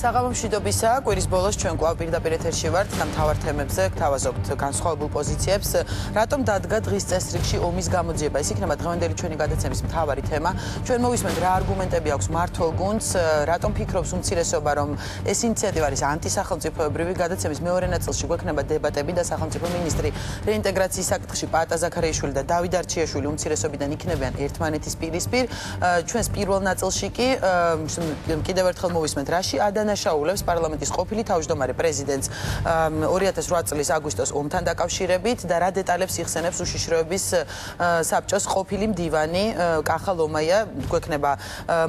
საღამომშვიდობისა, კვირის ბოლოს ჩვენ კვლავ პირდაპირ ეთერში ვართ და მთავარ თემებზე გთავაზობთ განსხვავებულ პოზიციებს. რატომ დადგა დღის წესრიგში ომის გამოძიება? ეს იქნება დღევანდელი ჩვენი გადაცემის მთავარი თემა. ჩვენ მოვისმენთ რა არგუმენტები აქვს მმართველ გუნდს, რატომ ფიქრობს უმცირესობა, რომ ეს ინიციატივა არის ანტისახელმწიფოებრივი. გადაცემის მეორე ნაწილში გვექნება დებატები და სახელმწიფო მინისტრი რეინტეგრაციის საკითხში პაატა ზაქარიაშვილი და დავით არჩიაშვილი უმცირესობიდან იქნებიან ერთმანეთის პირისპირ. ჩვენს პირველ ნაწილში კი კიდევ ერთხელ მოვისმენთ რაში ადანაშაულებს პარლამენტის ყოფილი თავმჯდომარე პრეზიდენტს 2008 წლის აგვისტოს ომთან დაკავშირებით და რა დეტალებს იხსენებს უშიშროების საბჭოს ყოფილი მდივანი კახა ლომაია. გვექნება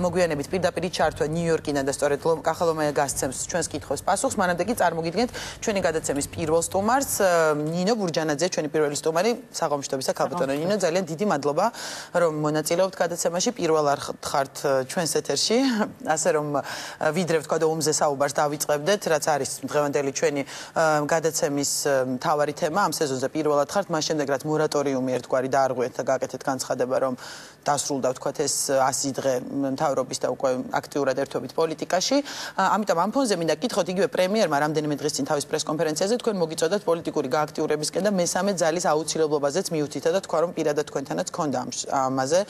მოგვიანებით პირდაპირ ჩართვა ნიუ-იორკიდან და სწორედ კახა ლომაია გასცემს ჩვენს კითხვებს პასუხს. მანამდე კი წარმოგიდგენთ ჩვენი გადაცემის პირველ სტუმარს ნინო ბურჯანაძე, ჩვენი პირველი სტუმარი. საღამომშვიდობისა ქალბატონო ნინო, ძალიან დიდი მადლობა რომ მონაწილეობთ გადაცემაში. პირველ ხართ ჩვენს ეთერში, ასე რომ ვიდრე ვთქვა და ომზე საუბარს დავიწყებდეთ, რაც არის დღევანდელი ჩვენი გადაცემის მთავარი თემა. ამ სეზონზე პირველად ხართ, მას შემდეგ რაც მორატორიუმი ერთგვარი დაარღვიეთ და გააკეთეთ განცხადება, რომ დასრულდა ვთქვათ ეს 100 დღე მთავრობის და უკვე აქტიურად ერთობით პოლიტიკაში. ამიტომ ამ ფონზე მინდა გკითხოთ, იგივე პრემიერმა რამდენიმე დღის წინ თავის პრესკონფერენციაზე თქვენ მოგიწოდათ პოლიტიკური გააქტიურებისკენ და მესამე ძალის აუცილებლობაზეც მიუთითა და თქვა, რომ პირადად თქვენთანაც ჰქონდა ამაზე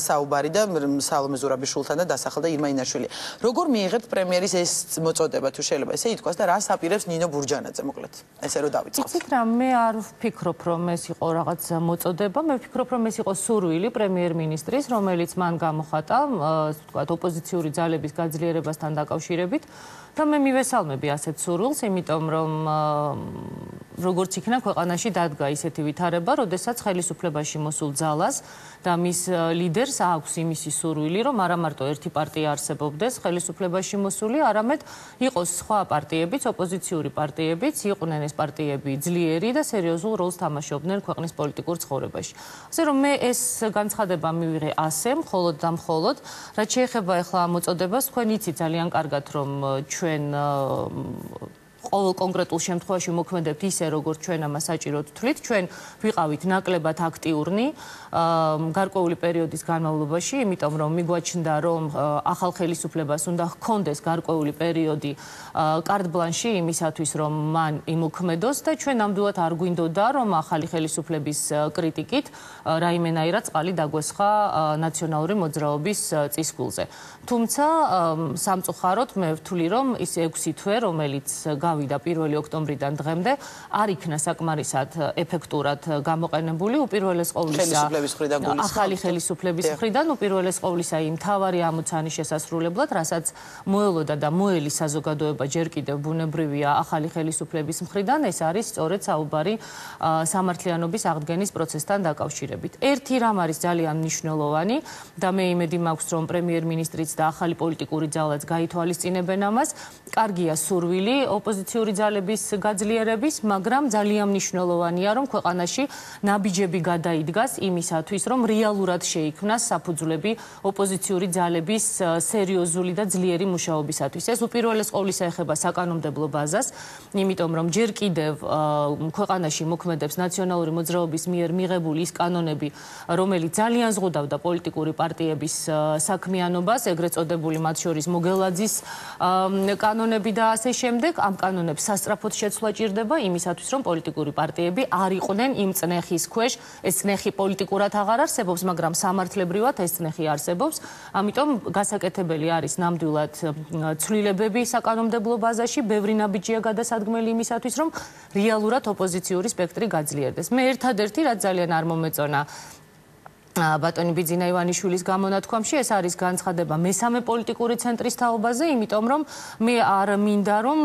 საუბარი და სალომე ზურაბიშვილთან და დასახელდა ირმა ინაშვილი. როგორ მიიღებთ პრემიერის ეს მოწოდება, თუ შეიძლება ესე ითქვას და რას აპირებს ნინო ბურჯანაძე, მოკლედ ესე რომ დავიწყოთ. იცით რა, მე არ ვფიქრობ, რომ ეს იყო რაღაც მოწოდება, მე ვფიქრობ, რომ ეს იყო სურვილი პრემიერ-მინისტრის, რომელიც მან გამოხატა, ვთქვათ, ოპოზიციური ძალების გაძლიერებასთან დაკავშირებით. და მე მივესალმები ასეთ სურვილს, იმიტომ რომ როგორც იქნა ქვეყანაში დადგა ისეთი ვითარება, როდესაც ხელისუფლებაში მოსულ ძალას და მის ლიდერს აქვს იმისი სურვილი, რომ არა მარტო ერთი პარტია არსებობდეს ხელისუფლებაში მოსული, არამედ იყოს სხვა პარტიებიც, ოპოზიციური პარტიებიც, იყვნენ ეს პარტიები ძლიერი და სერიოზულ როლს თამაშობდნენ ქვეყნის პოლიტიკურ ცხოვრებაში. ასე რომ მე ეს განცხადება მივიღე ასე, მხოლოდ და მხოლოდ, რაც შეეხება ახლა ამ მოწოდებას, თქვენ იცით ძალიან კარგად, რომ ჩვენ ყოველ კონკრეტულ შემთხვევაში მოქმედებთ ისე, როგორც ჩვენ ამას საჭიროდ ვთვლით. ჩვენ ვიყავით ნაკლებად აქტიურნი გარკვეული პერიოდის განმავლობაში, იმიტომ რომ მიგვაჩნდა, რომ ახალ ხელისუფლებას უნდა ჰქონდეს გარკვეული პერიოდი კარტ ბლანში იმისათვის, რომ მან იმოქმედოს და ჩვენ ნამდვილად არ გვინდოდა, რომ ახალი ხელისუფლების კრიტიკით რაიმენაირად წყალი დაგვესხა ნაციონალური მოძრაობის წისქვილზე. თუმცა სამწუხაროდ მე ვთვლი, რომ ის 6 თვე, რომელიც გავიდა 1 ოქტომბრიდან დღემდე, არ იქნა საკმარისად ეფექტურად გამოყენებული. უპირველეს ყოვლისა ახალი ხელისუფლების მხრიდან, უპირველეს ყოვლისა იმ მთავარი ამოცანის შესასრულებლად, რასაც მოელოდა და მოელის საზოგადოება ჯერ კიდევ ბუნებრივია ახალი ხელისუფლების მხრიდან, ეს არის სწორედ საუბარი სამართლიანობის აღდგენის პროცესთან დაკავშირებით. ერთი რამ არის ძალიან მნიშვნელოვანი და მე იმედი მაქვს, რომ პრემიერ-მინისტრიც და ახალი პოლიტიკური ძალაც გაითვალისწინებენ ამას. კარგია სურვილი ოპოზიციური ძალების გაძლიერების, მაგრამ ძალიან მნიშვნელოვანია, რომ ქვეყანაში ნაბიჯები გადაიდგას იმისათვის, რომ რეალურად შეიქმნას საფუძვლები ოპოზიციური ძალების სერიოზული და ძლიერი მუშაობისათვის. ეს უპირველეს ყოვლისა ეხება საკანონმდებლო ბაზას, იმიტომ რომ ჯერ კიდევ ქვეყანაში მოქმედებს ნაციონალური მოძრაობის მიერ მიღებული ის კანონები, რომელიც ძალიან ზღუდავდა პოლიტიკური პარტიების საქმიანობას, ეგრეთ წოდებული მათ შორის მოგელაძის კანონები და ასე შემდეგ. ამ კანონებს სასწრაფოდ შეცვლა ჭირდება იმისათვის, რომ პოლიტიკური პარტიები არ იყვნენ იმ წნეხის ქვეშ. ეს წნეხი პოლიტიკურად აღარ არსებობს, მაგრამ სამართლებრივად ეს წნეხი არსებობს. ამიტომ გასაკეთებელი არის ნამდვილად ცვლილებები საკანონმდებლო ბაზაში, ბევრი ნაბიჯია გადასადგმელი იმისათვის, რომ რეალურად ოპოზიციური სპექტრი გაძლიერდეს. მე ერთადერთი, რაც ძალიან არ მომეწონა ბატონი ბიძინა ივანიშვილის გამონათქვამში, ეს არის განცხადება მესამე პოლიტიკური ცენტრის თაობაზე, იმიტომ რომ მე არ მინდა, რომ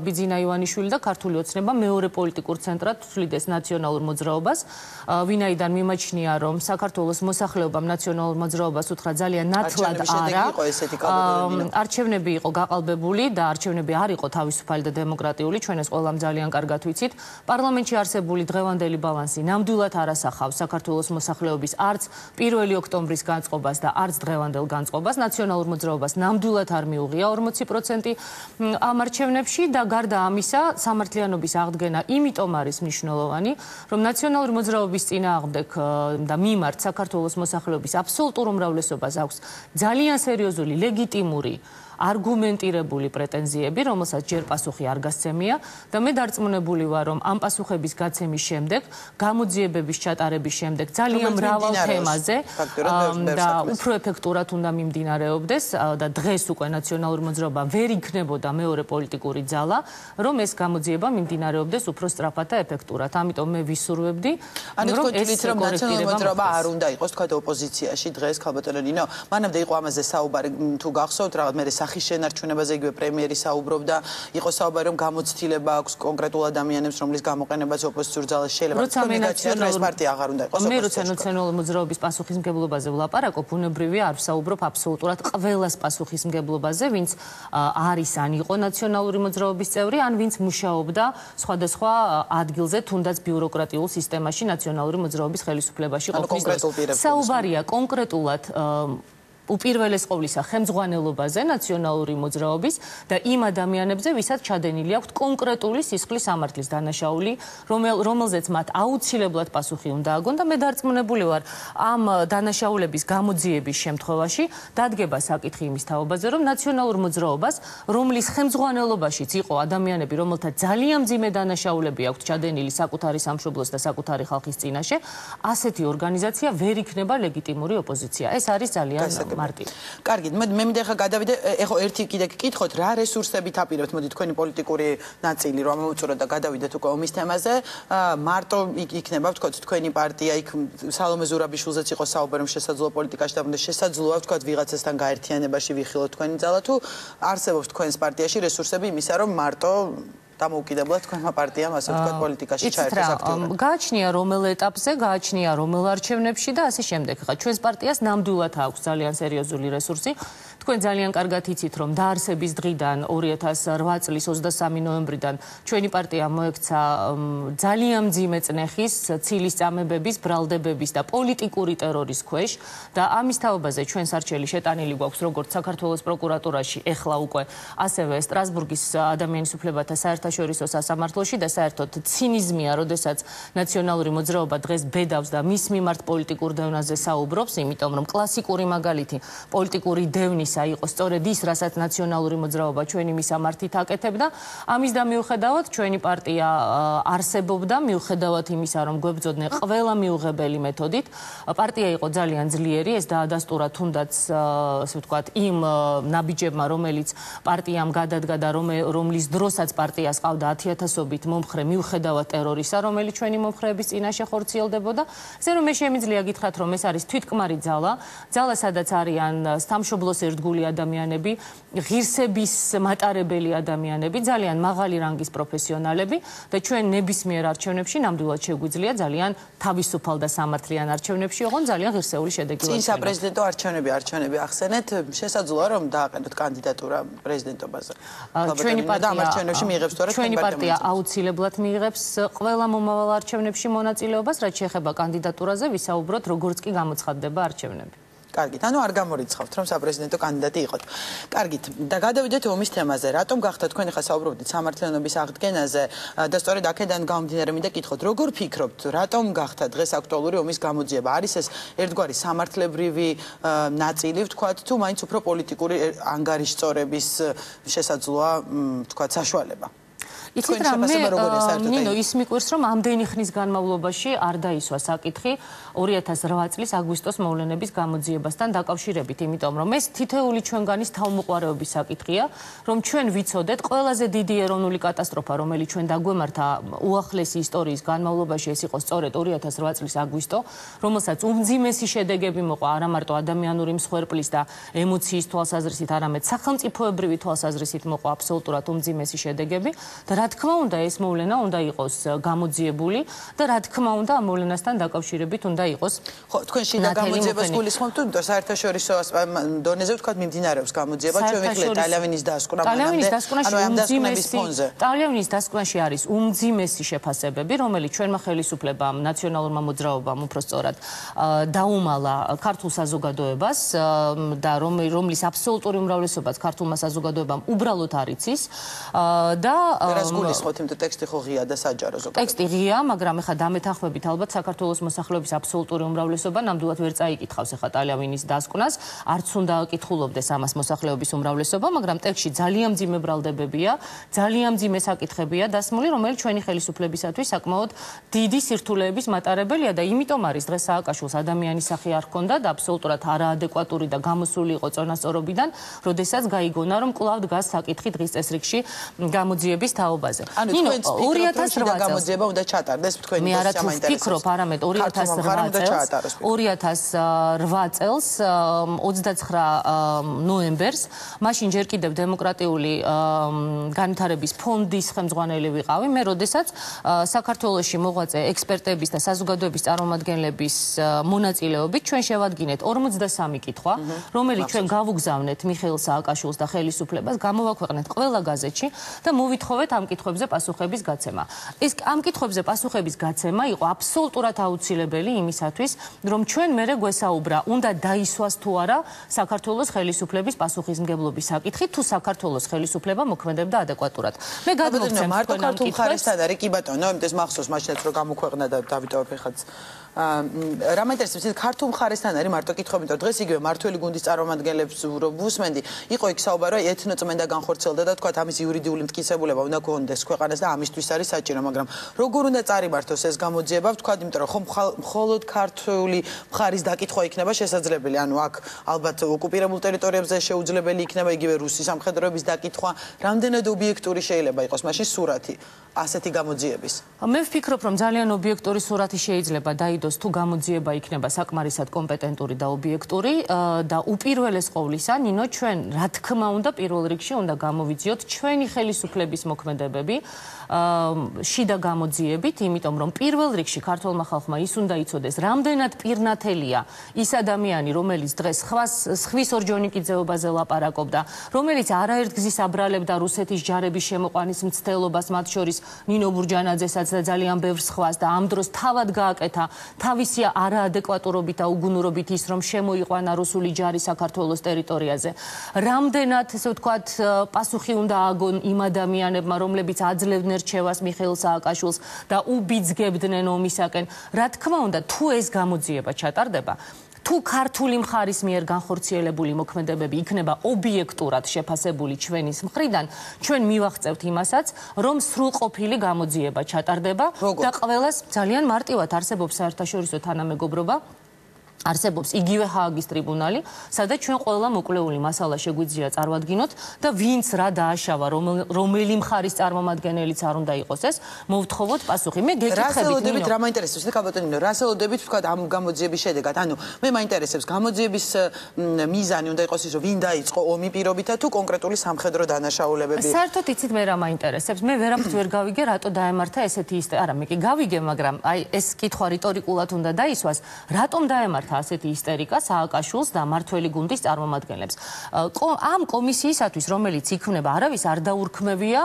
ბიძინა ივანიშვილი და ქართული ოცნება მეორე პოლიტიკურ ცენტრად თვლიდეს ნაციონალურ მოძრაობას, ვინაიდან მიმაჩნია, რომ საქართველოს მოსახლეობამ ნაციონალურ მოძრაობას უთხრა ძალიან ნათლად არა. არჩევნები იყო გაყალბებული და არჩევნები არ იყო თავისუფალი და დემოკრატიული, ჩვენ ეს ყველამ ძალიან კარგად ვიცით. პარლამენტში არსებული დღევანდელი ბალანსი ნამდვილად არ ასახავს საქართველოს მოსახლეობის არც 1 ოქტომბრის განწყობას და არც დღევანდელ განწყობას. ნაციონალურ მოძრაობას ნამდვილად არ მიუღია 40% ამ არჩევნებში და გარდა ამისა, სამართლიანობის აღდგენა იმიტომ არის მნიშვნელოვანი, რომ ნაციონალური მოძრაობის წინააღმდეგ და მიმართ საქართველოს მოსახლეობის აბსოლუტურ უმრავლესობას აქვს ძალიან სერიოზული ლეგიტიმური არგუმენტირებული პრეტენზიები, რომელსაც ჯერ პასუხი არ გასცემია და მე დარწმუნებული ვარ, რომ ამ პასუხების გაცემის შემდეგ, გამოძიებების ჩატარების შემდეგ ძალიან მრავალ თემაზე და უფრო ეფექტურად უნდა მიმდინარეობდეს და დღეს უკვე ნაციონალური მოძრაობა ვერ იქნებოდა მეორე პოლიტიკური ძალა, რომ ეს გამოძიება მიმდინარეობდეს უფრო სწრაფად და ეფექტურად. ამიტომ მე ვისურვებდი, რომ ეს ნაციონალური მოძრაობა არ უნდა იყოს თქვა ოპოზიციაში დღეს ქალბატონო ნინო, მანამდე იყო ამაზე საუბარი, თუ გახსოვთ რაღაც მე სახის შენარჩუნებაზე იგივე პრემიერი საუბრობდა, იყო საუბარი რომ გამოცდილება აქვს კონკრეტულ ადამიანებს, რომლის გამოყენებაც ოპოზიციურ ძალას შეიძლება კომუნიკაციად ეს პარტია აღარ უნდა იყოს. მე როცა ნაციონალური მოძრაობის პასუხისმგებლობაზე ვლაპარაკობ, ბუნებრივია არ ვსაუბრობ აბსოლუტურად ყველას პასუხისმგებლობაზე, ვინც არის ან იყო ნაციონალური მოძრაობის წევრი, ან ვინც მუშაობდა სხვადასხვა ადგილზე, თუნდაც ბიუროკრატიულ სისტემაში ნაციონალური მოძრაობის ხელისუფლებაში ყოფნის დროს. საუბარია კონკრეტულად უპირველეს ყოვლისა ხელმძღვანელობაზე ნაციონალური მოძრაობის და იმ ადამიანებზე, ვისაც ჩადენილი აქვთ კონკრეტული სისხლის სამართლის დანაშაული, რომელზეც მათ აუცილებლად პასუხი უნდა აგონ და მე დარწმუნებული ვარ, ამ დანაშაულების გამოძიების შემთხვევაში დადგება საკითხი იმის თაობაზე, რომ ნაციონალურ მოძრაობას, რომლის ხელმძღვანელობაშიც იყო ადამიანები, რომელთა ძალიან მძიმე დანაშაულები აქვთ ჩადენილი საკუთარი სამშობლოს და საკუთარი ხალხის წინაშე, ასეთი ორგანიზაცია ვერ იქნება ლეგიტიმური ოპოზიცია. ეს არის ძალიან კარგი, მე მინდა ახლა გადავიდე, ეხო ერთი კიდე გკითხოთ, რა რესურსებით აპირებთ, მოდი თქვენი პოლიტიკური ნაწილი რომ ამოვუწუროთ და გადავიდეთ უკვე ომის თემაზე, მარტო იქნება ვთქვათ თქვენი პარტია, იქ სალომე ზურაბიშვილზეც იყო საუბარი რომ შესაძლოა პოლიტიკაში დაბრუნდეს, შესაძლოა ვთქვათ ვიღაცასთან გაერთიანებაში ვიხილოთ თქვენი ძალა თუ არსებობს თქვენს პარტიაში რესურსები იმისა რომ მარტო დამოუკიდებლად თქვენმა პარტიამ ასე ვთქვათ პოლიტიკაში ჩაერთოს აქტიურად. გააჩნია რომელ ეტაპზე, გააჩნია რომელ არჩევნებში და ასე შემდეგ. ხა ჩვენს პარტიას ნამდვილად აქვს ძალიან სერიოზული რესურსი. თქვენ ძალიან კარგად იცით, რომ დაარსების დღიდან 2008 წლის 23 ნოემბრიდან ჩვენი პარტია მოექცა ძალიან მძიმე წნეხის, ცილის წამებების, ბრალდებების და პოლიტიკური ტერორის ქვეშ და ამის თაობაზე ჩვენ სარჩელი შეტანილი გვაქვს როგორც საქართველოს პროკურატურაში, ეხლა უკვე ასევე სტრასბურგის ადამიანის უფლებათა საერთაშორისო სასამართლოში და საერთოდ ცინიზმია, როდესაც ნაციონალური მოძრაობა დღეს ბედავს და მის მიმართ პოლიტიკურ დევნაზე საუბრობს, იმიტომ რომ კლასიკური მაგალითი პოლიტიკური დევნის იყო სწორედ ის, რასაც ნაციონალური მოძრაობა ჩვენი მისამართით აკეთებდა. ამის და მიუხედავად ჩვენი პარტია არსებობდა, მიუხედავად იმისა, რომ გვებრძოდნენ ყველა მიუღებელი მეთოდით. პარტია იყო ძალიან ძლიერი, ეს დაადასტურა თუნდაც, ასე ვთქვათ, იმ ნაბიჯებმა, რომელიც პარტიამ გადადგა და რომლის დროსაც პარტიას ყავდა 10,000-ობით მომხრე, მიუხედავად ტერორისა, რომელიც ჩვენი მომხრეების წინაშე ხორციელდებოდა. ესე რომ მე შემიძლია გითხრათ, რომ ეს არის თვითკმარი ძალა, სადაც არიან სამშობლოს ერთგული ადამიანები, ღირსების მატარებელი ადამიანები, ძალიან მაღალი რანგის პროფესიონალები და ჩვენ ნებისმიერ არჩევნებში ნამდვილად შეგვიძლია ძალიან თავისუფალ და სამართლიან არჩევნებში ოღონდ ძალიან ღირსეული შედეგი წინ საპრეზიდენტო არჩევნები ახსენეთ, შესაძლოა რომ დააყენოთ კანდიდატურა პრეზიდენტობაზე. ჩვენი პარტია აუცილებლად მიიღებს ყველა მომავალ არჩევნებში მონაწილეობას, რაც შეეხება კანდიდატურაზე, ვისაუბროთ როგორც კი გამოცხადდება არჩევნები. კარგით, ანუ არ გამორიცხავთ, რომ საპრეზიდენტო კანდიდატი იყოთ. კარგით, და გადავიდეთ ომის თემაზე. რატომ გახდა თქვენ ახლა საუბრობდით სამართლიანობის აღდგენაზე და სწორედ აქედან გამომდინარე მინდა გითხოთ, როგორ ფიქრობთ, რატომ გახდა დღეს აქტუალური ომის გამოძიება? არის ეს ერთგვარი სამართლებრივი ნაწილი, ვთქვათ, თუ მაინც უფრო პოლიტიკური ანგარიშწორების შესაძლოა, ვთქვათ, საშუალება? იცით რა, ნინო, ის მიკვირს, რომ ამდენი ხნის განმავლობაში არ დაისვა საკითხი 2008 წლის აგვისტოს მოვლენების გამოძიებასთან დაკავშირებით, იმიტომ რომ ეს თითოეული ჩვენგანის თავმოყარებების საკითხია, რომ ჩვენ ვიცოდეთ ყველაზე დიდი ეროვნული კატასტროფა, რომელიც ჩვენ დაგვემართა უახლესი ისტორიის განმავლობაში, ეს იყო სწორედ 2008 წლის აგვისტო, რომელსაც უმძიმესი შედეგები მოყვა არა მარტო ადამიანური მსხვერპლის და ემოციის თვალსაზრისით, არამედ სახელმწიფოებრივი თვალსაზრისით მოყვა აბსოლუტურად უმძიმესი შედეგები და რა თქმა უნდა ეს მოვლენა უნდა იყოს გამოძიებული და რა თქმა უნდა ამ მოვლენასთან დაკავშირებით უნდა იყოს. ხო, თქვენ შიდა გამოძიებას გულისხმობთ, თუმცა საერთაშორისო დონეზე ვთქვათ მიმდინარეობს გამოძიება, ჩვენ ვიხილეთ ტალიანის დასკვნა, ტალიანის დასკვნაში არის უმძიმესი შეფასებები, რომელიც ჩვენმა ხელისუფლებამ, ნაციონალურმა მოძრაობამ უფრო სწორად დაუმალა ქართულ საზოგადოებას და რომლის აბსოლუტური უმრავლესობაც ქართულმა საზოგადოებამ უბრალოდ არ იცის და რას გულისხმობთ, იმიტომ ტექსტი ხო ღია და საჯარო ზოგადად. ტექსტი ღია, მაგრამ ეხლა დამეთანხმებით ალბათ საქართველოს მოსახლეობის აბსოლუტური უმრავლესობა ნამდვილად ვერ წაიკითხავს ეხლა ტალიამინის დასკვნას, არც უნდა აკითხულობდეს ამას მოსახლეობის უმრავლესობა, მაგრამ ტექსტში ძალიან მძიმე ბრალდებებია, ძალიან მძიმე საკითხებია დასმული, რომელიც ჩვენი ხელისუფლებისათვის საკმაოდ დიდი სირთულეების მატარებელია და იმიტომ არის დღეს სააკაშვილს ადამიანის სახე არ ჰქონდა და აბსოლუტურად არაადეკვატური და გამოსული იყო წონასწორობიდან, როდესაც გაიგონა, რომ კვლავ დგას საკითხი დღის წესრიგში გამოძიების თაობაზე. ანუ თქვენ 2008 გამოძიება უნდა ჩატარდეს თქვენი მე არა თუ ვფიქრობ, არამედ 2008 წელს 29 ნოემბერს მაშინ ჯერ კიდევ დემოკრატიული განვითარების ფონდის ხელმძღვანელი ვიყავი მე, როდესაც საქართველოში მოღვაწე ექსპერტების და საზოგადოების წარმომადგენლების მონაწილეობით ჩვენ შევადგინეთ 43 კითხვა, რომელიც ჩვენ გავუგზავნეთ მიხეილ სააკაშვილს და ხელისუფლებას, გამოვაქვეყნეთ ყველა გაზეთში და მოვითხოვეთ ამ კითხვებზე პასუხების გაცემა. ეს ამ კითხვებზე პასუხების გაცემა იყო აბსოლუტურად აუცილებელი იმისათვის, რომ ჩვენ მერე გვესაუბრა, უნდა დაისვას თუ არა საქართველოს ხელისუფლების პასუხისმგებლობის საკითხი, თუ საქართველოს ხელისუფლება მოქმედებდა ადეკვატურად. მე გადმოგცემ მარტო ქართულ მხარესთან არის, კი ბატონო, იმიტოს მახსოვს მაშინაც რომ გამოქვეყნა და დავიტოვებ ეხაც. რა მაინტერესებს ქართულ მხარესთან არის მარტო კითხვა, იმიტომ დღეს იგივე მართველი გუნდის წარმომადგენლებს ვუსმენდი, იყო იქ საუბარი ეთნოწმენდა განხორციელდა და თქვა ამის იურიდიული მტკიცებულება უნდა გქონდეს ქვეყანას და ამისთვის არის საჭირო, მაგრამ როგორ უნდა წარიმართოს ეს გამოძიება, ვთქვა, იმიტომ რომ მხოლოდ ქართული მხარის დაკითხვა იქნება შესაძლებელი, ანუ აქ ალბათ ოკუპირებულ ტერიტორიებზე შეუძლებელი იქნება იგივე რუსი სამხედროების დაკითხვა, რამდენად ობიექტური შეიძლება იყოს მაშინ სურათი ასეთი გამოძიების. მე ვფიქრობ, რომ ძალიან ობიექტური სურათი შეიძლება დაიდოს თუ გამოძიება იქნება საკმარისად კომპეტენტური და ობიექტური და უპირველეს ყოვლისა, ნინო, ჩვენ რა თქმა უნდა პირველ რიგში უნდა გამოვიძიოთ ჩვენი ხელისუფლების მოქმედებები შიდა გამოძიებით, იმიტომ რომ პირველ რიგში ქართულმა ხალხმა ის უნდა იცოდეს, რამდენად პირნათელია ის ადამიანი, რომელიც დღეს ხვის ორჯონიკიძეობაზე ლაპარაკობდა, რომელიც არაერთ გზის აბრალებდა რუსეთის ჯარების შემოყვანის მცდელობას, მათ შორის ნინო ბურჯანაძესაც და ძალიან ბევრ სხვას და ამ დროს თავად გააკეთა თავისი არაადეკვატურობით და უგუნურობით ის, რომ შემოიყვანა რუსული ჯარი საქართველოს ტერიტორიაზე. რამდენად, ესე ვთქვათ, პასუხი უნდა ააგონ იმ ადამიანებმა, რომლებიც აძლევდნენ რჩევას მიხეილ სააკაშვილს და უბიძგებდნენ ომისაკენ. რა თქმა უნდა, თუ ეს გამოძიება ჩატარდება, თუ ქართული მხარის მიერ განხორციელებული მოქმედებები იქნება ობიექტურად შეფასებული ჩვენის მხრიდან, ჩვენ მივაღწევთ იმასაც, რომ სრულყოფილი გამოძიება ჩატარდება და ყველას ძალიან მარტივად არსებობს საერთაშორისო თანამეგობრობა, არსებობს იგივე ჰააგის ტრიბუნალი, სადაც ჩვენ ყველა მოკლეული მასალა შეგვიძლია წარვადგინოთ და ვინც რა დააშავა, რომელი მხარის წარმომადგენელიც არ უნდა იყოს ეს, მოვთხოვოთ პასუხი. მე გეკითხებით, რა მაინტერესებს, ხაბატონინო, რა სელოდებით ვთქვათ ამ გამოძიების შედეგად? ანუ მე მაინტერესებს გამოძიების მიზანი უნდა იყოს ის, რომ ვინ დაიწყო ომი პირობითა თუ კონკრეტული სამხედრო დანაშაულებები? საერთოდ იცით მე რა მაინტერესებს? მე ვერაფერს ვერ გავიგე, რატო დაემართა ესეთი არა, მე კი გავიგე, მაგრამ აი ეს კითხვა რიტორიკულად უნდა დაისვას, რატომ დაემართა ასეთი ისტერიკა სააკაშვილს და მართველი გუნდის წარმომადგენლებს. ამ კომისიისათვის, რომელიც იქმნება, არავის არ დაურქმევია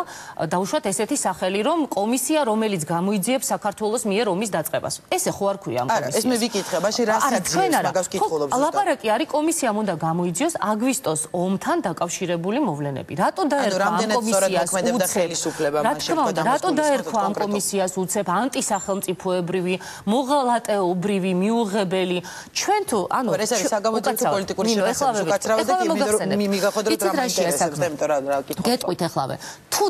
დაუშვათ ესეთი სახელი, რომ კომისია, რომელიც გამოიძიებს საქართველოს მიერ ომის დაწყებას. ესე ხო არ ქვია ამ კომისიას. ეს მე ვიკითხე, მაშინ რა საძიებს მაგას ვკითხულობ ზუსტად. ლაპარაკი არის კომისიამ უნდა გამოიძიოს აგვისტოს ომთან დაკავშირებული მოვლენები. რატო დაერქვა ამ კომისიას ხელისუფლება მაშინ რატო დაერქვა ამ კომისიას უცებ ანტისახელმწიფოებრივი, მოღალატეობრივი, მიუღებელი ჩვენ თუ ანუ ეს არის საგამოძიებო პოლიტიკური შეფასების უკაცრავად და მიგახვედროთ რა მაინტერესებს, იმიტომ რა კითხვა. გეტყვით ახლავე. თუ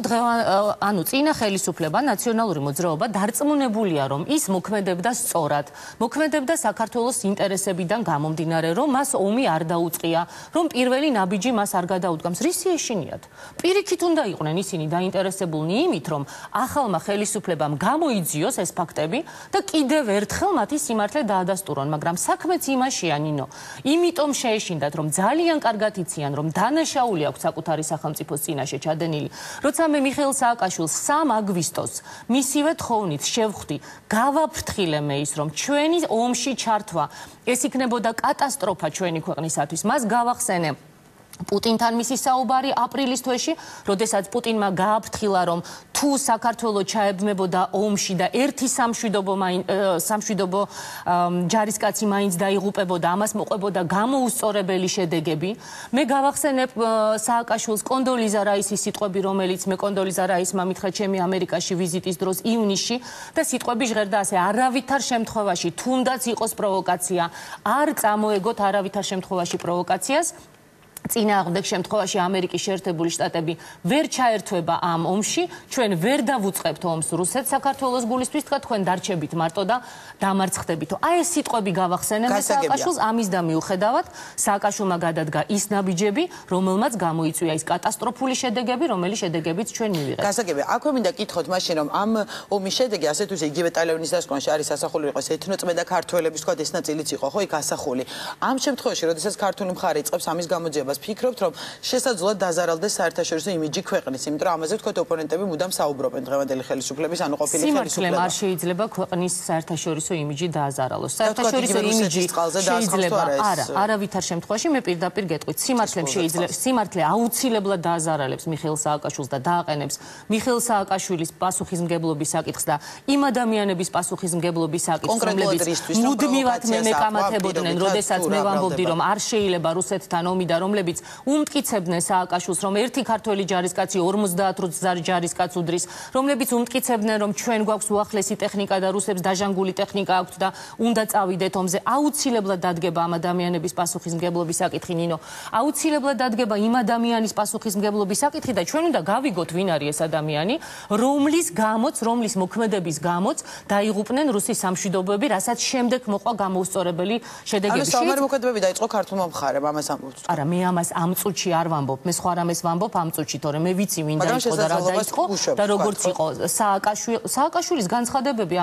ანუ წინა ხელისუფლება, ნაციონალური მოძრაობა დარწმუნებულია, რომ ის მოქმედებდა სწორად, მოქმედებდა საქართველოს ინტერესებიდან გამომდინარე, რომ მას ომი არ დაუწყია, რომ პირველი ნაბიჯი მას არ გადაუდგამს. რისი ეშინიათ? პირიქით უნდა იყვნენ ისინი დაინტერესებულნი იმით, რომ ახალმა ხელისუფლებამ გამოიძიოს ეს ფაქტები და კიდევ ერთხელ მათი სიმართლე დაადასტურონ, მაგრამ საქმეც იმაშია, ნინო, იმიტომ შეეშინდათ, რომ ძალიან კარგად იციან, რომ დანაშაული აქვს საკუთარი სახელმწიფოს წინაშე ჩადენილი. როცა მე მიხეილ სააკაშვილს 3 აგვისტოს მისივე თხოვნით შევხვდი, გავაფრთხილე მე ის, რომ ჩვენი ომში ჩართვა ეს იქნებოდა კატასტროფა ჩვენი ქვეყნისათვის. მას გავახსენე პუტინთან მისი საუბარი აპრილის თვეში, როდესაც პუტინმა გააფრთხილა, რომ თუ საქართველოს ჩაებმებოდა ომში და ერთი სამშვიდობო ჯარისკაცი მაინც დაიღუპებოდა, ამას მოყვებოდა გამოუსწორებელი შედეგები. მე გავახსენებ სააკაშვილის კონდოლიზა რაისის სიტყვები, რომელიც მე კონდოლიზა რაისმა მითხრა ჩემი ამერიკაში ვიზიტის დროს ივნისში და სიტყვები ჟღერდა ასე: არავითარ შემთხვევაში, თუნდაც იყოს პროვოკაცია, არ წამოეგოთ არავითარ შემთხვევაში პროვოკაციას. წინააღმდეგ შემთხვევაში ამერიკის შეერთებული შტატები ვერ ჩაერთვება ამ ომში, ჩვენ ვერ დავუწყებთ ომს რუსეთს საქართველოს გულისთვის, თქვენ დარჩებით მარტო და დამარცხდებით. აი ეს სიტყვები გავახსენე მე სააკაშვილს, ამის და მიუხედავად სააკაშვილმა გადადგა ის ნაბიჯები, რომელმაც გამოიწვია ის კატასტროფული შედეგები, რომელიც შედეგებიც ჩვენ მივიღეთ. გასაგები, აქვე მინდა კითხოთ მაშინ, რომ ამ ომის შედეგი ასე თუ ისე იგივე ტალეონის დასკვნაში არის ასახული იყოს ეთნოწმენდა ქართველების თქვა ეს ნაწილიც იყო ხო იქ ასახული. ამ შემთხვევაში, როდესაც ქართული მხარე იწყებს ამის გამოძიებას, ფიქრობთ, რომ შესაძლოა დაზარალდეს საერთაშორისო იმიჯი ქვეყნის, იმიტომ რომ ამაზე თქვათ ოპონენტები მუდამ საუბრობენ დღევანდელი ხელისუფლების, ანუ ყოფილი ხელისუფლების. სიმართლე არ შეიძლება ქვეყნის საერთაშორისო იმიჯი დააზარალოს. საერთაშორისო იმიჯი შეიძლება არა, არავითარ შემთხვევაში მე პირდაპირ გეტყვით, სიმართლე აუცილებლად დააზარალებს მიხეილ სააკაშვილს და დააყენებს მიხეილ სააკაშვილის პასუხისმგებლობის საკითხს და იმ ადამიანების პასუხისმგებლობის საკითხს, რომლებიც მუდმივად მე მეკამათებოდნენ, როდესაც მე ვამბობდი, რომ არ შეიძლება რუსეთთან ომი და რომლებიც უმტკიცებდნენ სააკაშვილს, რომ ერთი ქართველი ჯარისკაცი 50 ჯარისკაცს უდრის, რომლებიც უმტკიცებდნენ, რომ ჩვენ გვაქვს უახლესი ტექნიკა და რუსებს დაჟანგული ტექნიკა აქვთ და უნდა წავიდეთ ომზე. აუცილებლად დადგება ამ ადამიანების პასუხისმგებლობის საკითხი, ნინო. აუცილებლად დადგება იმ ადამიანის პასუხისმგებლობის საკითხი და ჩვენ უნდა გავიგოთ, ვინ არის ეს ადამიანი, რომლის მოქმედების გამოც დაიღუპნენ რუსის სამშვიდობოები, რასაც შემდეგ მოყვა გამოუსწორებელი შედეგები. ანუ საომარი მოქმედებები დაიწყო ქართულმა მხარემ, ამას ამბობთ. არა, მე ამას ამ წუთში არ ვამბობ, მე სხვა რამეს ვამბობ ამ წუთში, თორემ მე ვიცი ვინ დაიწყო და რა დაიწყო და როგორც იყო სააკაშვილის განცხადებები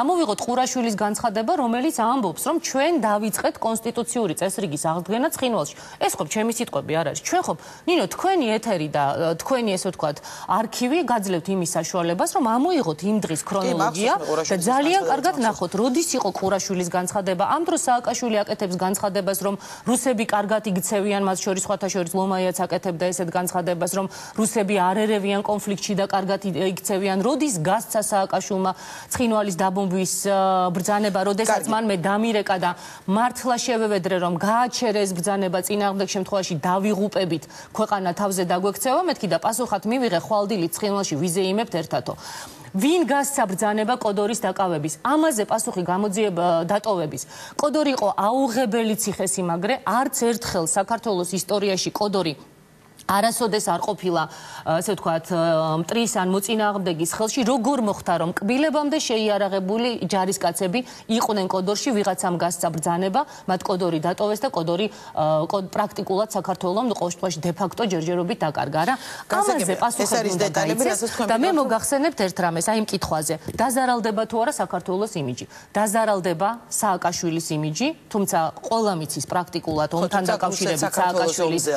ამოვიღოთ ყურაშვილის განცხადება, რომელიც ამბობს, რომ ჩვენ დავიწყეთ კონსტიტუციური წესრიგის აღდგენა ცხინვალში. ეს ხო ჩემი სიტყვები არ არის. ჩვენ ხო, ნინო, თქვენი ეთერი და თქვენი ესე ვთქვათ, არქივი გაძლევთ იმის საშუალებას, რომ ამოიღოთ იმ დღის ქრონოლოგია და ძალიან კარგად ნახოთ, როდის იყო ყურაშვილის განცხადება. ამ დროს სააკაშვილი აკეთებს განცხადებას, რომ რუსები კარგად იგცევიან, მათ შორის სხვათა შორის ლომაიაც აკეთებდა ესეთ განცხადებას, რომ რუსები არ ერევიან კონფლიქტში და კარგად იქცევიან. როდის გასცა სააკაშვილმა ცხინვალის დაბომბვის ბრძანება, როდესაც მან მე დამირეკა და მართლა შევევედრე, რომ გააჩერეს ბრძანება წინააღმდეგ შემთხვევაში დავიღუპებით, ქვეყანა თავზე დაგვექცევა მეთქი და პასუხად მივიღე ხვალდილით ცხინვალში ვიზეიმებთ ერთადო. ვინ გასცა ბრძანება კოდორის დაკავების? ამაზე პასუხი გამოძიება დატოვების. კოდორი იყო აუღებელი ციხესიმაგრე, არც ერთხელ საქართველოს ისტორიაში კოდორი არასოდეს არ ყოფილა, ასე ვთქვათ, მტრის ან მოწინააღმდეგის ხელში, როგორ მოხდა, რომ კბილებამდე შეიარაღებული ჯარისკაცები იყვნენ კოდორში, ვიღაცამ გასცა ბრძანება, მათ კოდორი დატოვეს და კოდორი პრაქტიკულად საქართველოს ყოველ შემთხვევაში დე-ფაქტო ჯერჯერობით დაკარგა, რა. ამაზე პასუხი უნდა დაიცეს და მე მოგახსენებთ ერთ რამეს, აი იმ კითხვაზე. დაზარალდება თუ არა საქართველოს იმიჯი? დაზარალდება სააკაშვილის იმიჯი, თუმცა ყველა მიცის პრაქტიკულად ომთან დაკავშირებით სააკაშვილის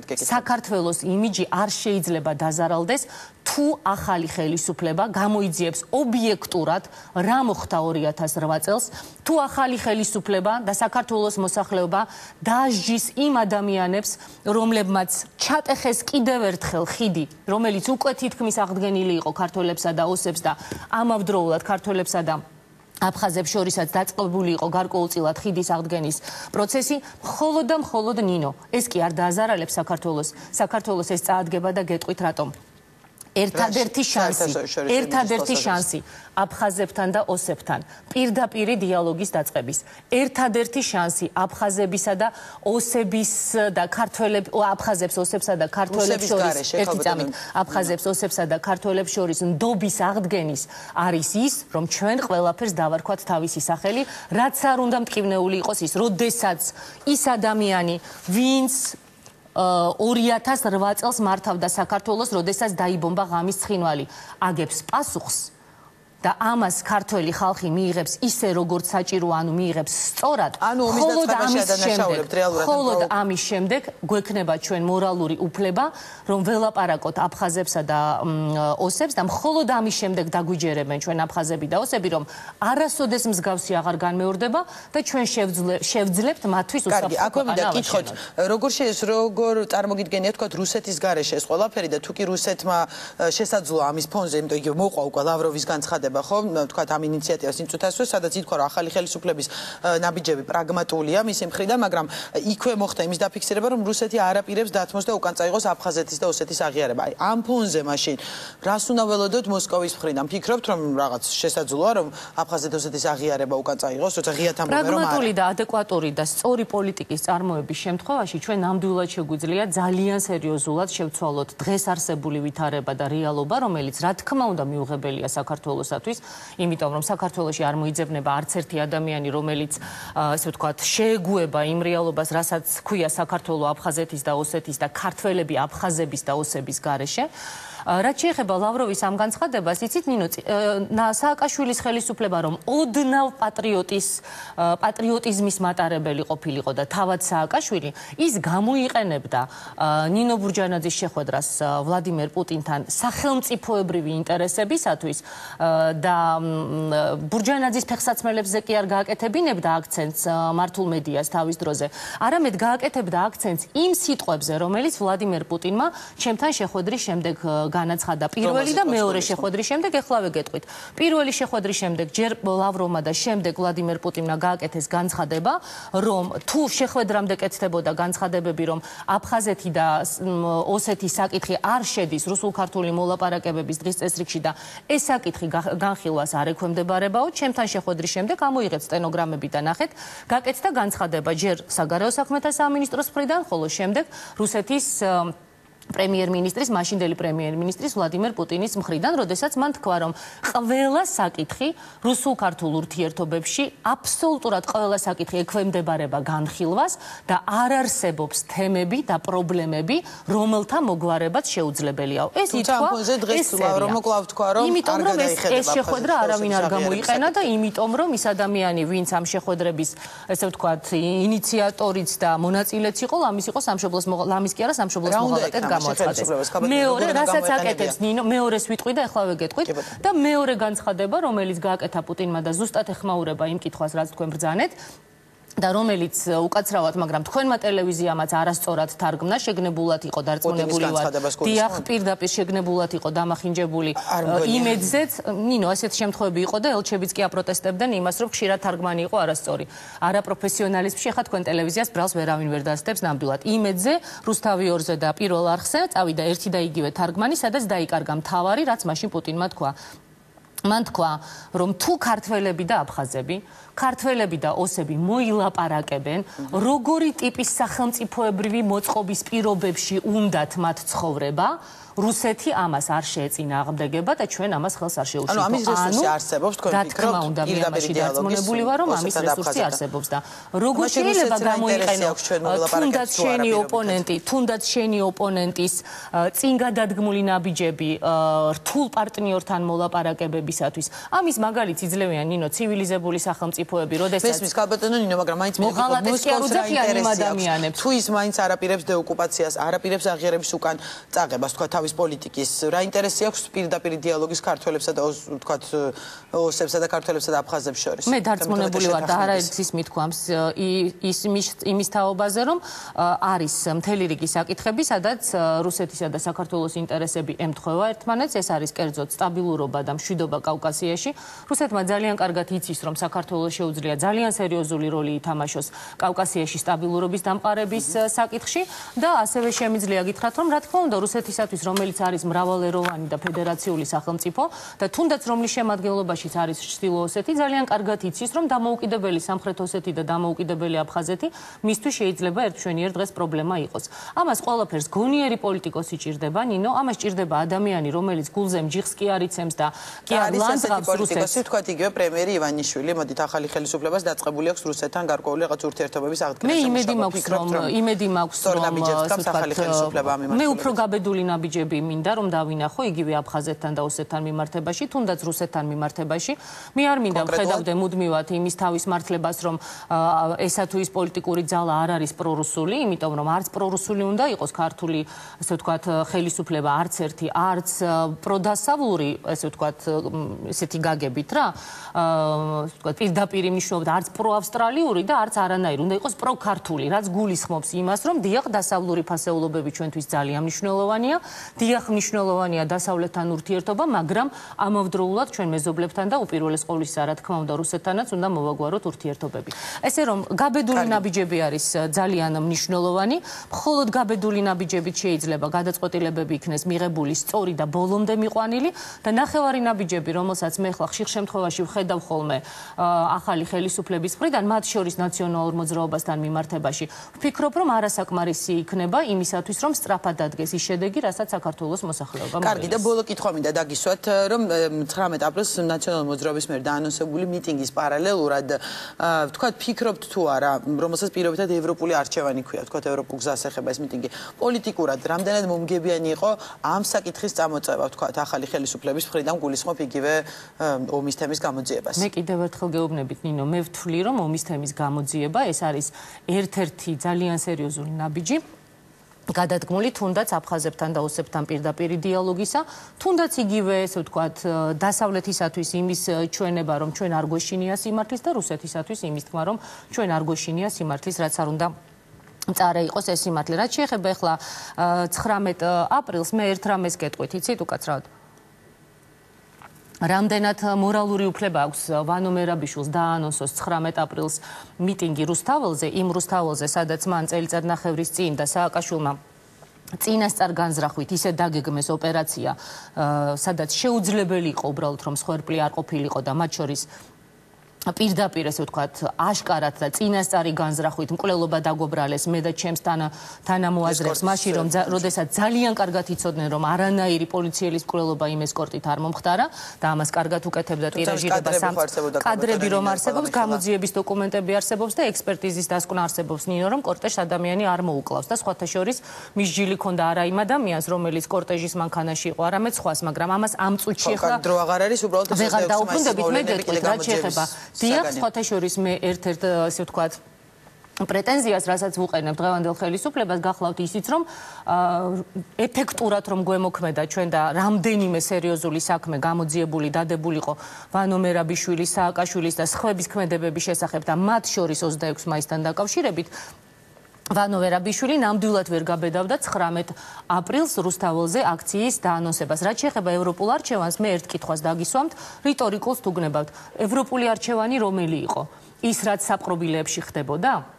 საქართველოს იმიჯი არ შეიძლება დაზარალდეს, თუ ახალი ხელისუფლება გამოიძიებს ობიექტურად რა მოხდა 2008 წელს, თუ ახალი ხელისუფლება და საქართველოს მოსახლეობა დაასჯის იმ ადამიანებს, რომლებმაც ჩატეხეს კიდევ ერთხელ ხიდი, რომელიც უკვე თითქმის აღდგენილი იყო ქართველებსა და ოსებს და ამავდროულად ქართველებსა და აფხაზებს შორისაც დაწყებული იყო გარკვეულწილად ხიდის აღდგენის პროცესი, მხოლოდ ნინო, ეს კი არ დააზარალებს საქართველოს. საქართველოს ეს წაადგება და გეტყვით რატომ. ერთადერთი შანსი აფხაზებთან და ოსებთან პირდაპირი დიალოგის დაწყების. ერთადერთი შანსი აფხაზებისა და ოსების და აფხაზებს, ოსებსა და ქართველებს შორის ერთი წამით აფხაზებს, ოსებსა და ქართველებს შორის ნდობის აღდგენის არის ის, რომ ჩვენ ყველაფერს დავარქვათ თავისი სახელი, რაც არ უნდა მტკივნეული იყოს ის, როდესაც ის ადამიანი, ვინც 2008 წელს მართავდა საქართველოს, როდესაც დაიბომბა ღამის ცხინვალი, აგებს პასუხს და ამას ქართველი ხალხი მიიღებს ისე როგორც საჭირო, ანუ მიიღებს სწორად, მხოლოდ ამის შემდეგ გვექნება ჩვენ მორალური უფლება, რომ ველაპარაკოთ აფხაზებსა და ოსებს და მხოლოდ ამის შემდეგ დაგვიჯერებენ ჩვენ აფხაზები და ოსები, რომ არასოდეს მსგავსი აღარ განმეორდება და ჩვენ შევძლებთ მათთვის უსაფრთხო ქვეყანა ავაჩინოთ. როგორ წარმოგიდგენია თქვა რუსეთის გარეშე ეს ყველაფერი და თუ კი რუსეთმა შესაძლოა ამის ფონზე, იმიტომ იგივე მოყვა უკვე ლავროვის განცხადება, ხო, თქვა ამ ინიციატივას იმ წუთასვე, სადაც ითქვა რომ ახალი ხელისუფლების ნაბიჯები პრაგმატულია მისი მხრიდან, მაგრამ იქვე მოხდა იმის დაფიქსირება, რომ რუსეთი არ აპირებს დათმოს და უკან წაიღოს აფხაზეთის და ოსეთის აღიარება. აი, ამ ფონზე მაშინ რას უნდა ველოდოთ მოსკოვის მხრიდან? ფიქრობთ, რომ რაღაც შესაძლოა, რომ აფხაზეთ ოსეთის აღიარება უკან წაიღოს, როცა ღიათ ამბობენ, რომ პრაგმატული და ადეკვატური და სწორი პოლიტიკის წარმოების შემთხვევაში ჩვენ ნამდვილად შეგვიძლია ძალიან სერიოზულად შევცვალოთ დღეს არსებული ვითარება და რეალობა, რომელიც რა თქმა უნდა მიუღებელია საქართველოსათვის, იმიტომ რომ საქართველოში არ მოიძებნება არც ერთი ადამიანი, რომელიც ესე ვთქვათ, შეეგუება იმ რეალობას, რასაც ქვია საქართველო აფხაზეთის და ოსეთის და ქართველები აფხაზების და ოსების გარეშე. რაც შეეხება ლავროვის ამ განცხადებას, იცით ნინო, სააკაშვილის ხელისუფლება რომ ოდნავ პატრიოტიზმის მატარებელი ყოფილიყო და თავად სააკაშვილი, ის გამოიყენებდა ნინო ბურჯანაძის შეხვედრას ვლადიმერ პუტინთან სახელმწიფოებრივი ინტერესებისათვის და ბურჯანაძის ფეხსაცმელებზე კი არ გააკეთებინებდა აქცენტს მართულ მედიას თავის დროზე. არამედ გააკეთებდა აქცენტს იმ სიტყვებზე, რომელიც ვლადიმერ პუტინმა ჩემთან შეხვედრის შემდეგ განაცხადა. პირველი და მეორე შეხვედრის შემდეგ ეხლავე გეტყვით. პირველი შეხვედრის შემდეგ ჯერ ლავროვმა და შემდეგ ვლადიმერ პუტინმა გააკეთეს განცხადება, რომ თუ შეხვედრამდე კეთდებოდა განცხადებები, რომ აფხაზეთი და ოსეთის საკითხი არ შედის რუსულ-ქართული მოლაპარაკებების დღის წესრიგში და ეს საკითხი განხილვას არ ექვემდებარებაო, ჩემთან შეხვედრის შემდეგ ამოიღეთ სტენოგრამები და ნახეთ, გაკეთდა განცხადება ჯერ საგარეო საქმეთა სამინისტროს მხრიდან, ხოლო შემდეგ რუსეთის პრემიერ-მინისტრის, მაშინდელი პრემიერ-მინისტრის ვლადიმერ პუტინის მხრიდან, როდესაც მან თქვა, რომ ყველა საკითხი რუსულ-ქართულ ურთიერთობებში, აბსოლუტურად ყველა საკითხი ექვემდებარება განხილვას და არ არსებობს თემები და პრობლემები, რომელთა მოგვარებაც შეუძლებელიაო. ეს ითქვა, იმიტომ რომ ეს შეხვედრა არავინ არ გამოიყენა და იმიტომ რომ ის ადამიანი, ვინც ამ შეხვედრების, ესე ვთქვათ, ინიციატორიც და მონაწილეც იყო, ლამის იყო სამშობლოს ლამის კი არა სამშობლოს მოღალატედ მეორე, რასაც აკეთებს ნინო, მეორეს ვიტყვი და ახლავე გეტყვით და მეორე განცხადება, რომელიც გააკეთა პუტინმა და ზუსტად ეხმაურება იმ კითხვას, რაც თქვენ ბრძანეთ და რომელიც უკაცრავად, მაგრამ თქვენმა ტელევიზიამაც არასწორად თარგმნა, შეგნებულად იყო დარწმუნებული ვარ. დიახ, პირდაპირ შეგნებულად იყო დამახინჯებული იმედზეც, ნინო, ასეთ შემთხვევები იყო და ელჩებიც კი აპროტესტებდნენ იმას, რომ ხშირად თარგმანი იყო არასწორი. არაპროფესიონალიზმში ხა თქვენ ტელევიზიას ბრალს ვერავინ ვერ დასდებს ნამდვილად. იმედზე, რუსთავი 2-ზე და პირველ არხზე წავიდა ერთი და იგივე თარგმანი, სადაც დაიკარგა მთავარი, რაც მაშინ პუტინმა თქვა. მან თქვა, რომ თუ ქართველები და აფხაზები, ქართველები და ოსები მოილაპარაკებენ, როგორი ტიპის სახელმწიფოებრივი მოწყობის პირობებში უნდათ მათ ცხოვრება, რუსეთი ამას არ შეეწინააღმდეგება და ჩვენ ამას ხელს არ შეუშვით. ანუ ამის რესურსი არსებობს, თქვენ ფიქრობთ, პირდაპირ დარწმუნებული ვარ, რომ ამის რესურსი არსებობს და როგორ შეიძლება გამოიყენოს თუნდაც შენი ოპონენტის წინ გადადგმული ნაბიჯები რთულ პარტნიორთან მოლაპარაკებებისათვის. ამის მაგალითს იძლევიან ნინო ცივილიზებული სახელმწიფოები, როდესაც მესმის ქალბატონო ნინო, მაგრამ მაინც მოღალატეს კი არ უძახიან იმ ადამიანებს. თუ ის მაინც არ აპირებს დეოკუპაციას, არ აპირებს აღიარების უკან წაღებას, თქვა თავის პოლიტიკის, რა ინტერესი აქვს პირდაპირ დიალოგის ქართველებსა და თქვათ ოსებსა და ქართველებსა და აფხაზებს შორის? მე დარწმუნებული ვარ და არაერთის მithქვამს იმის თაობაზე, რომ არის მთელი რიგი საკითხები, სადაც რუსეთისა და საქართველოს ინტერესები ემთხვევა ერთმანეთს, ეს არის კერძოდ სტაბილურობა და მშვიდობა კავკასიაში. რუსეთმა ძალიან კარგად იცის, რომ საქართველოს შეუძლია ძალიან სერიოზული როლი ითამაშოს კავკასიაში სტაბილურობის დამყარების საკითხში და ასევე შემიძლია გითხრათ, რომ რა თქმა უნდა რუსეთისათვის, რომელიც არის მრავალეროვანი და ფედერაციული სახელმწიფო და თუნდაც რომლის შემადგენლობაშიც არის ჩრდილო ოსეთი, ძალიან კარგად იცის, რომ დამოუკიდებელი სამხრეთ ოსეთი და დამოუკიდებელი აფხაზეთი მისთვის შეიძლება ერთშვენიერ დღეს პრობლემა იყოს. ამას ყველაფერს გონიერი პოლიტიკოსი ჭირდება, ნინო, ამას ჭირდება ადამიანი, რომელიც გულზე მჯიხს კი არ იცემს და კი არ ლანძღავს რუსეთს. თქვათ იგივე პრემიერი ივანიშვილი, მოდით ახალი ხელისუფლებას დაწყებული აქვს რუსეთთან გარკვეული რაღაც ურთიერთობების აღდგენა. მე იმედი მაქვს, რომ ახალი ხელისუფლება ამ მიმართულებით. მე უფრო გაბედული ნაბიჯები ნაბიჯები მინდა რომ დავინახო იგივე აფხაზეთთან და ოსეთთან მიმართებაში, თუნდაც რუსეთთან მიმართებაში. მე არ მინდა ვხედავდე მუდმივად იმის თავის მართლებას, რომ ესა თუ ის პოლიტიკური ძალა არ არის პრორუსული, იმიტომ რომ არც პრორუსული უნდა იყოს ქართული, ასე ვთქვათ, ხელისუფლება, არც ერთი, არც პროდასავლური, ასე ვთქვათ, ესეთი გაგებით რა, ასე ვთქვათ, პირდაპირ მნიშვნელობით არც პროავსტრალიური და არც არანაირი, უნდა იყოს პროქართული, რაც გულისხმობს იმას, რომ დიახ, დასავლური ფასეულობები ჩვენთვის ძალიან მნიშვნელოვანია, დიახ, მნიშვნელოვანია დასავლეთთან ურთიერთობა, მაგრამ ამავდროულად ჩვენ მეზობლებთან და უპირველეს ყოვლისა, რა თქმა უნდა, რუსეთთანაც უნდა მოვაგვაროთ ურთიერთობები. ესე რომ გაბედული ნაბიჯები არის ძალიან მნიშვნელოვანი, მხოლოდ გაბედული ნაბიჯებით შეიძლება გადაწყვეტილებები იქნეს მიღებული სწორი და ბოლომდე მიყვანილი და ნახევარი ნაბიჯები, რომელსაც მე ხლა ხშირ შემთხვევაში ვხედავ ხოლმე ახალი ხელისუფლების მხრიდან, მათ შორის ნაციონალურ მოძრაობასთან მიმართებაში, ვფიქრობ, რომ არასაკმარისი იქნება იმისათვის, რომ სწრაფად დადგეს ის შედეგი, რასაც საქართველოს მოსახლეობა მოელოს. კარგი და ბოლო კითხვა მინდა დაგისვათ, რომ 19 აპრილს ნაციონალური მოძრაობის მიერ დაანონსებული მიტინგის პარალელურად, ვთქვათ, ფიქრობთ თუ არა, რომელსაც პირობითად ევროპული არჩევანი ქვია, ვთქვათ, ევროპულ გზას ეხება ეს მიტინგი, პოლიტიკურად რამდენად მომგებიანი იყო ამ საკითხის წამოწევა, ვთქვათ, ახალი ხელისუფლების მხრიდან გულისხმობ იგივე ომის თემის გამოძიებას. მე კიდევ ერთხელ გეუბნებით, ნინო, მე ვთვლი, რომ ომის თემის გამოძიება ეს არის ერთ-ერთი ძალიან სერიოზული ნაბიჯი გადადგმული თუნდაც აფხაზებთან და ოსებთან პირდაპირ დიალოგისა, თუნდაც იგივე, ესე ვთქვათ, დასავლეთისათვის იმის ჩვენება, რომ ჩვენ არ გვეშინია სიმართლის და რუსეთისათვის იმის თქმა, რომ ჩვენ არ გვეშინია სიმართლის, რაც არ უნდა წარე იყოს ეს სიმართლე. რაც შეეხება ახლა 19 აპრილს, მე ერთ რამეს გეტყვით, იცით უკაცრავად. რამდენად მორალური უფლება აქვს ვანო მერაბიშვილს დაანონსოს 19 აპრილს მიტინგი რუსთაველზე, იმ რუსთაველზე, სადაც მან წელიწადნახევრის წინ და სააკაშვილმა წინასწარ განზრახვით ისე დაგეგმეს ოპერაცია, სადაც შეუძლებელი იყო უბრალოდ რომ სხვერპლი არ ყოფილიყო და მათ შორის პირდაპირ ესე ვთქვათ, აშკარად და წინასწარი განზრახვით მკვლელობა დაგობრალეს მე და ჩემს თანამოაზრებს, მაშინ რომ როდესაც ძალიან კარგად იცოდნენ, რომ არანაირი პოლიციელის მკვლელობა იმ ესკორტით არ მომხდარა და ამას კარგად უკეთებდა ტირაჟირებას, კადრები რომ არსებობს, გამოძიების დოკუმენტები არსებობს და ექსპერტიზის დასკვნა არსებობს, ნინო, რომ კორტეჟს ადამიანი არ მოუკლავს და სხვათა შორის მის ჯილი ქონდა არა იმ ადამიანს, რომელიც კორტეჟის მანქანაში იყო, არამედ სხვას, მაგრამ ამას ამ წუთში ახლა დრო აღარ არის, უბრალოდ ვეღარ დაუბრუნდებით, მე გეტყვით, რაც შეეხება დიახ, სხვათა შორის მე ერთ-ერთ, ასე ვთქვათ, პრეტენზიას, რასაც ვუყენებ დღევანდელ ხელისუფლებას, გახლავთ ისიც, რომ ეფექტურად რომ გვემოქმედა ჩვენ და რამდენიმე სერიოზული საქმე გამოძიებული, დადებულიყო ვანო მერაბიშვილის, სააკაშვილის და სხვების ქმედებების შესახებ და მათ შორის 26 მაისთან დაკავშირებით, ვანო მერაბიშვილი ნამდვილად ვერ გაბედავდა 19 აპრილს რუსთაველზე აქციის დაანონსებას. რაც შეეხება ევროპულ არჩევანს, მე ერთ კითხვას დაგისვამთ, რიტორიკულს თუ გნებავთ. ევროპული არჩევანი რომელი იყო? ის რაც საპყრობილეებში ხდებოდა?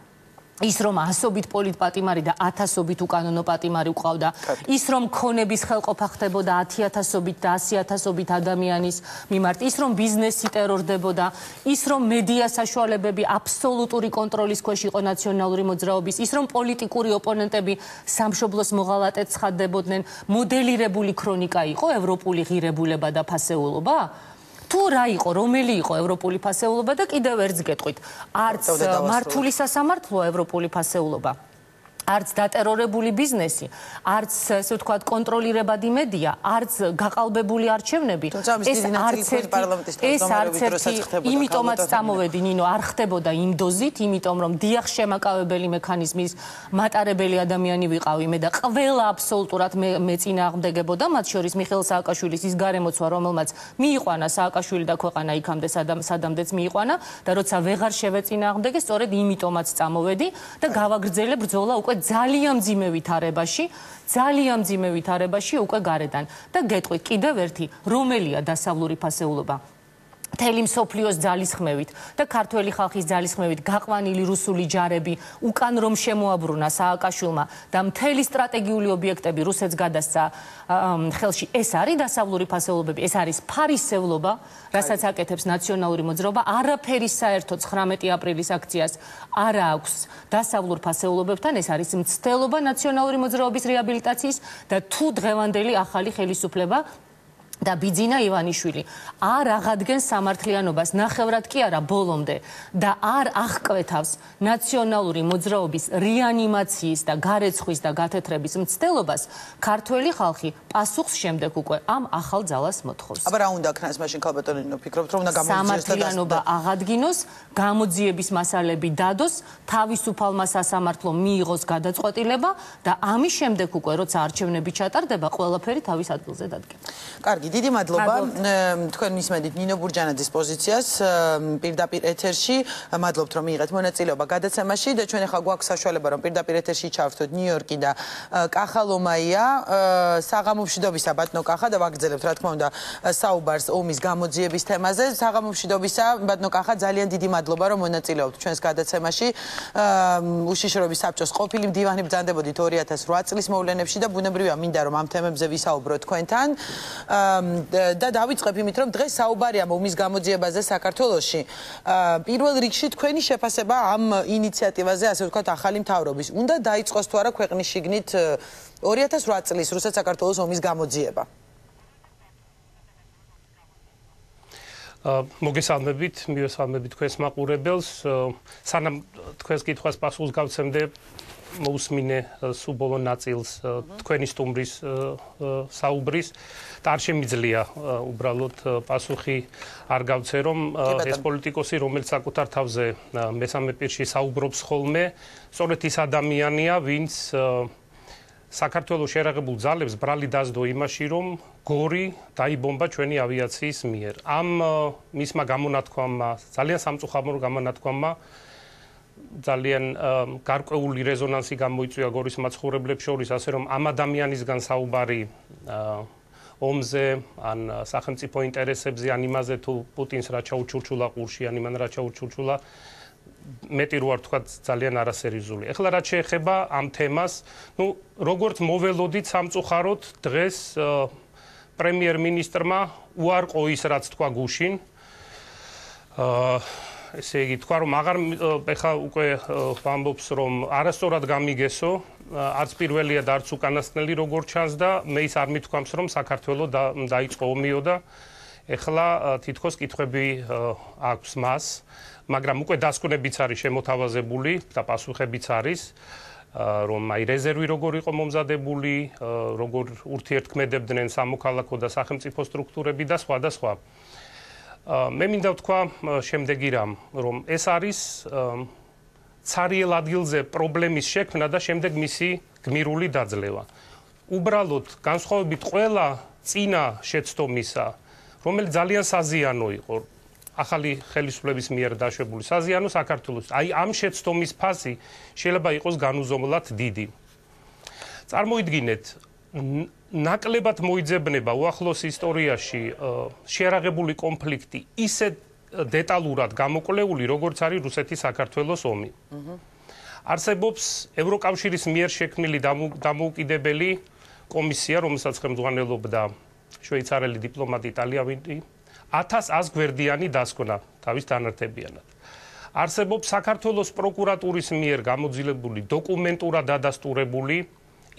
ის რომ ასობით პოლიტპატიმარი და 1000-ობით უკანონო პატიმარი უყავდა, ის რომ ქონების ხელყოფა ხდებოდა 10,000-ობით და 100,000-ობით ადამიანის მიმართ, ის რომ ბიზნესი ტერორდებოდა, ის რომ მედია საშუალებები აბსოლუტური კონტროლის ქვეშ იყო ნაციონალური მოძრაობის, ის რომ პოლიტიკური ოპონენტები სამშობლოს მოღალატედ ცხადდებოდნენ, მოდელირებული ქრონიკა იყო ევროპული ღირებულება და ფასეულობა? თუ რა იყო, რომელი იყო ევროპული ფასეულობა და კიდევ ერთს გეტყვით, არც მართული სასამართლოა ევროპული ფასეულობა, არც დატერორებული ბიზნესი, არც ესე ვთქვათ კონტროლირებადი მედია, არც გაყალბებული არჩევნები, ეს არც ერთი იმიტომაც წამოვედი, ნინო, არ ხდებოდა იმ დოზით, იმიტომ რომ დიახ შემაკავებელი მექანიზმის მატარებელი ადამიანი ვიყავი მე და ყველა აბსოლუტურად მე წინააღმდეგებოდა, მათ შორის მიხეილ სააკაშვილის ის გარემოცვა, რომელმაც მიიყვანა სააკაშვილი და ქვეყანა იქამდე სადამდეც მიიყვანა და როცა ვეღარ შევეწინააღმდეგე, სწორედ იმიტომაც წამოვედი და გავაგრძელე ბრძოლა უკვე ძალიან მძიმე ვითარებაში უკვე გარედან და გეტყვით კიდევ ერთი, რომელია დასავლური ფასეულობა? მთელი მსოფლიოს ძალისხმევით და ქართველი ხალხის ძალისხმევით გაყვანილი რუსული ჯარები უკან რომ შემოაბრუნა სააკაშვილმა და მთელი სტრატეგიული ობიექტები რუსეთს გადასცა ხელში, ეს არის დასავლური ფასეულობები, ეს არის ფარისევლობა, რასაც აკეთებს ნაციონალური მოძრაობა, არაფერი საერთო 19 აპრილის აქციას არ აქვს დასავლურ ფასეულობებთან, ეს არის მცდელობა ნაციონალური მოძრაობის რეაბილიტაციის და თუ დღევანდელი ახალი ხელისუფლება და ბიძინა ივანიშვილი არ აღადგენს სამართლიანობას ნახევრად კი არა ბოლომდე და არ აღკვეთავს ნაციონალური მოძრაობის რეანიმაციის და გარეცხვის და გათეთრების მცდელობას, ქართველი ხალხი პასუხს შემდეგ უკვე ამ ახალ ძალას მოთხოვს. აბა რა უნდა ქნას მაშინ ქალბატონინო ფიქრობთ რომ უნდა გამოიძიოს და სამართლიანობა აღადგინოს, გამოძიების მასალები დადოს, თავისუფალმა სასამართლომ მიიღოს გადაწყვეტილება და ამის შემდეგ უკვე როცა არჩევნები ჩატარდება, ყველაფერი თავის ადგილზე დადგება. კარგი, დიდი მადლობა. თქვენ მისმენთ ნინო ბურჯანაძის პოზიციას პირდაპირ ეთერში. მადლობთ რომ მიიღეთ მონაწილეობა გადაცემაში და ჩვენ ახლა გვაქვს საშუალება რომ პირდაპირ ეთერში ჩავთვით ნიუ-იორკი და კახა ლომაია. საღამო მშვიდობისა ბატონო კახა და ვაგრძელებთ რა თქმა უნდა საუბარს ომის გამოძიების თემაზე. საღამო მშვიდობისა ბატონო კახა, ძალიან დიდი მადლობა რომ მონაწილეობთ ჩვენს გადაცემაში. უშიშროების საბჭოს ყოფილი მდივანი ბრძანდებოდით 2008 წლის მოვლენებში და ბუნებრივია მინდა რომ ამ თემებზე ვისაუბროთ თქვენთან. და დავიწყებ იმით რომ დღეს საუბარია ომის გამოძიებაზე საქართველოში. პირველ რიგში თქვენი შეფასება ამ ინიციატივაზე, ასე ვთქვათ, ახალი მთავრობის. უნდა დაიწყოს თუ არა ქვეყნის შიგნით 2008 წლის რუსეთ საქართველოს ომის გამოძიება? მოგესალმებით, მივესალმებით თქვენს მაყურებელს. სანამ თქვენს კითხვას პასუხს გავცემდე, მოусმინე სუბოლო ნაწილს თქვენი სტუმრის საუბრის და არ შემიძლია უბრალოდ პასუხი არ გავცე, რომ ეს პოლიტიკოსი, რომელიც საკუთარ თავზე მესამე პირში საუბრობს ხოლმე, სწორედ ის ადამიანია, ვინც საქართველოს შეერაღებულ ძალებს ბრალი დასდო იმაში, რომ გორი დაიბომბა ჩვენი ავიაციის მიერ. ამ მისმა გამონათქვამმა, ძალიან სამწუხარო გამონათქვამმა, ძალიან გარკვეული რეზონანსი გამოიწვია გორის მაცხოვრებლებს შორის, ასე რომ ამ ადამიანისგან საუბარი ომზე, ან სახელმწიფო ინტერესებზე, ან იმაზე თუ პუტინს რა ჩაუჩურჩულა ყურში, ან იმან რა ჩაუჩურჩულა, მეტი რო არ თქვა ძალიან არასერიოზული. ეხლა რაც შეეხება ამ თემას, როგორც მოველოდით სამწუხაროდ დღეს პრემიერ-მინისტრმა უარყო ის რაც თქვა გუშინ. ესე იგი თქვა რომ აღარ ეხლა უკვე ვამბობს რომ არასწორად გამიგესო, არც პირველია და არც უკანასკნელი როგორც ჩანს და მე ის არ მithქვამს რომ საქართველოს დაიწყო ომიო და ეხლა თითქოს კითხვები აქვს მას, მაგრამ უკვე დასკვნებიც არის შემოთავაზებული და პასუხებიც არის, რომ აი რეზერვი როგორ იყო მომზადებული, როგორ ურთიერთქმედებდნენ სამოქალაქო და სახელმწიფო სტრუქტურები და სხვა და სხვა. მე მინდა ვთქვა შემდეგი რამ, რომ ეს არის ცარიელ ადგილზე პრობლემის შექმნა და შემდეგ მისი გმირული დაძლევა. უბრალოდ განსხვავებით ყველა წინა შეცდომისა, რომელიც ძალიან საზიანო იყო, ახალი ხელისუფლების მიერ დაშვებული საზიანო საქართველოს, აი ამ შეცდომის ფასი შეიძლება იყოს განუზომლად დიდი. წარმოიდგინეთ, ნაკლებად მოიძებნება უახლოს ისტორიაში შეერაღებული კონფლიქტი ისე დეტალურად გამოკვლეული, როგორც არის რუსეთის-საქართველოს ომი. არსებობს ევროკავშირის მიერ შექმნილი დამოუკიდებელი კომისია, რომელსაც ხელმძღვანელობდა შვეიცარიელი დიპლომატი იტალიავი 1100 გვერდიანი დასკვნა თავის დანართებიანად. არსებობს საქართველოს პროკურატურის მიერ გამოძილებული დოკუმენტურად დადასტურებული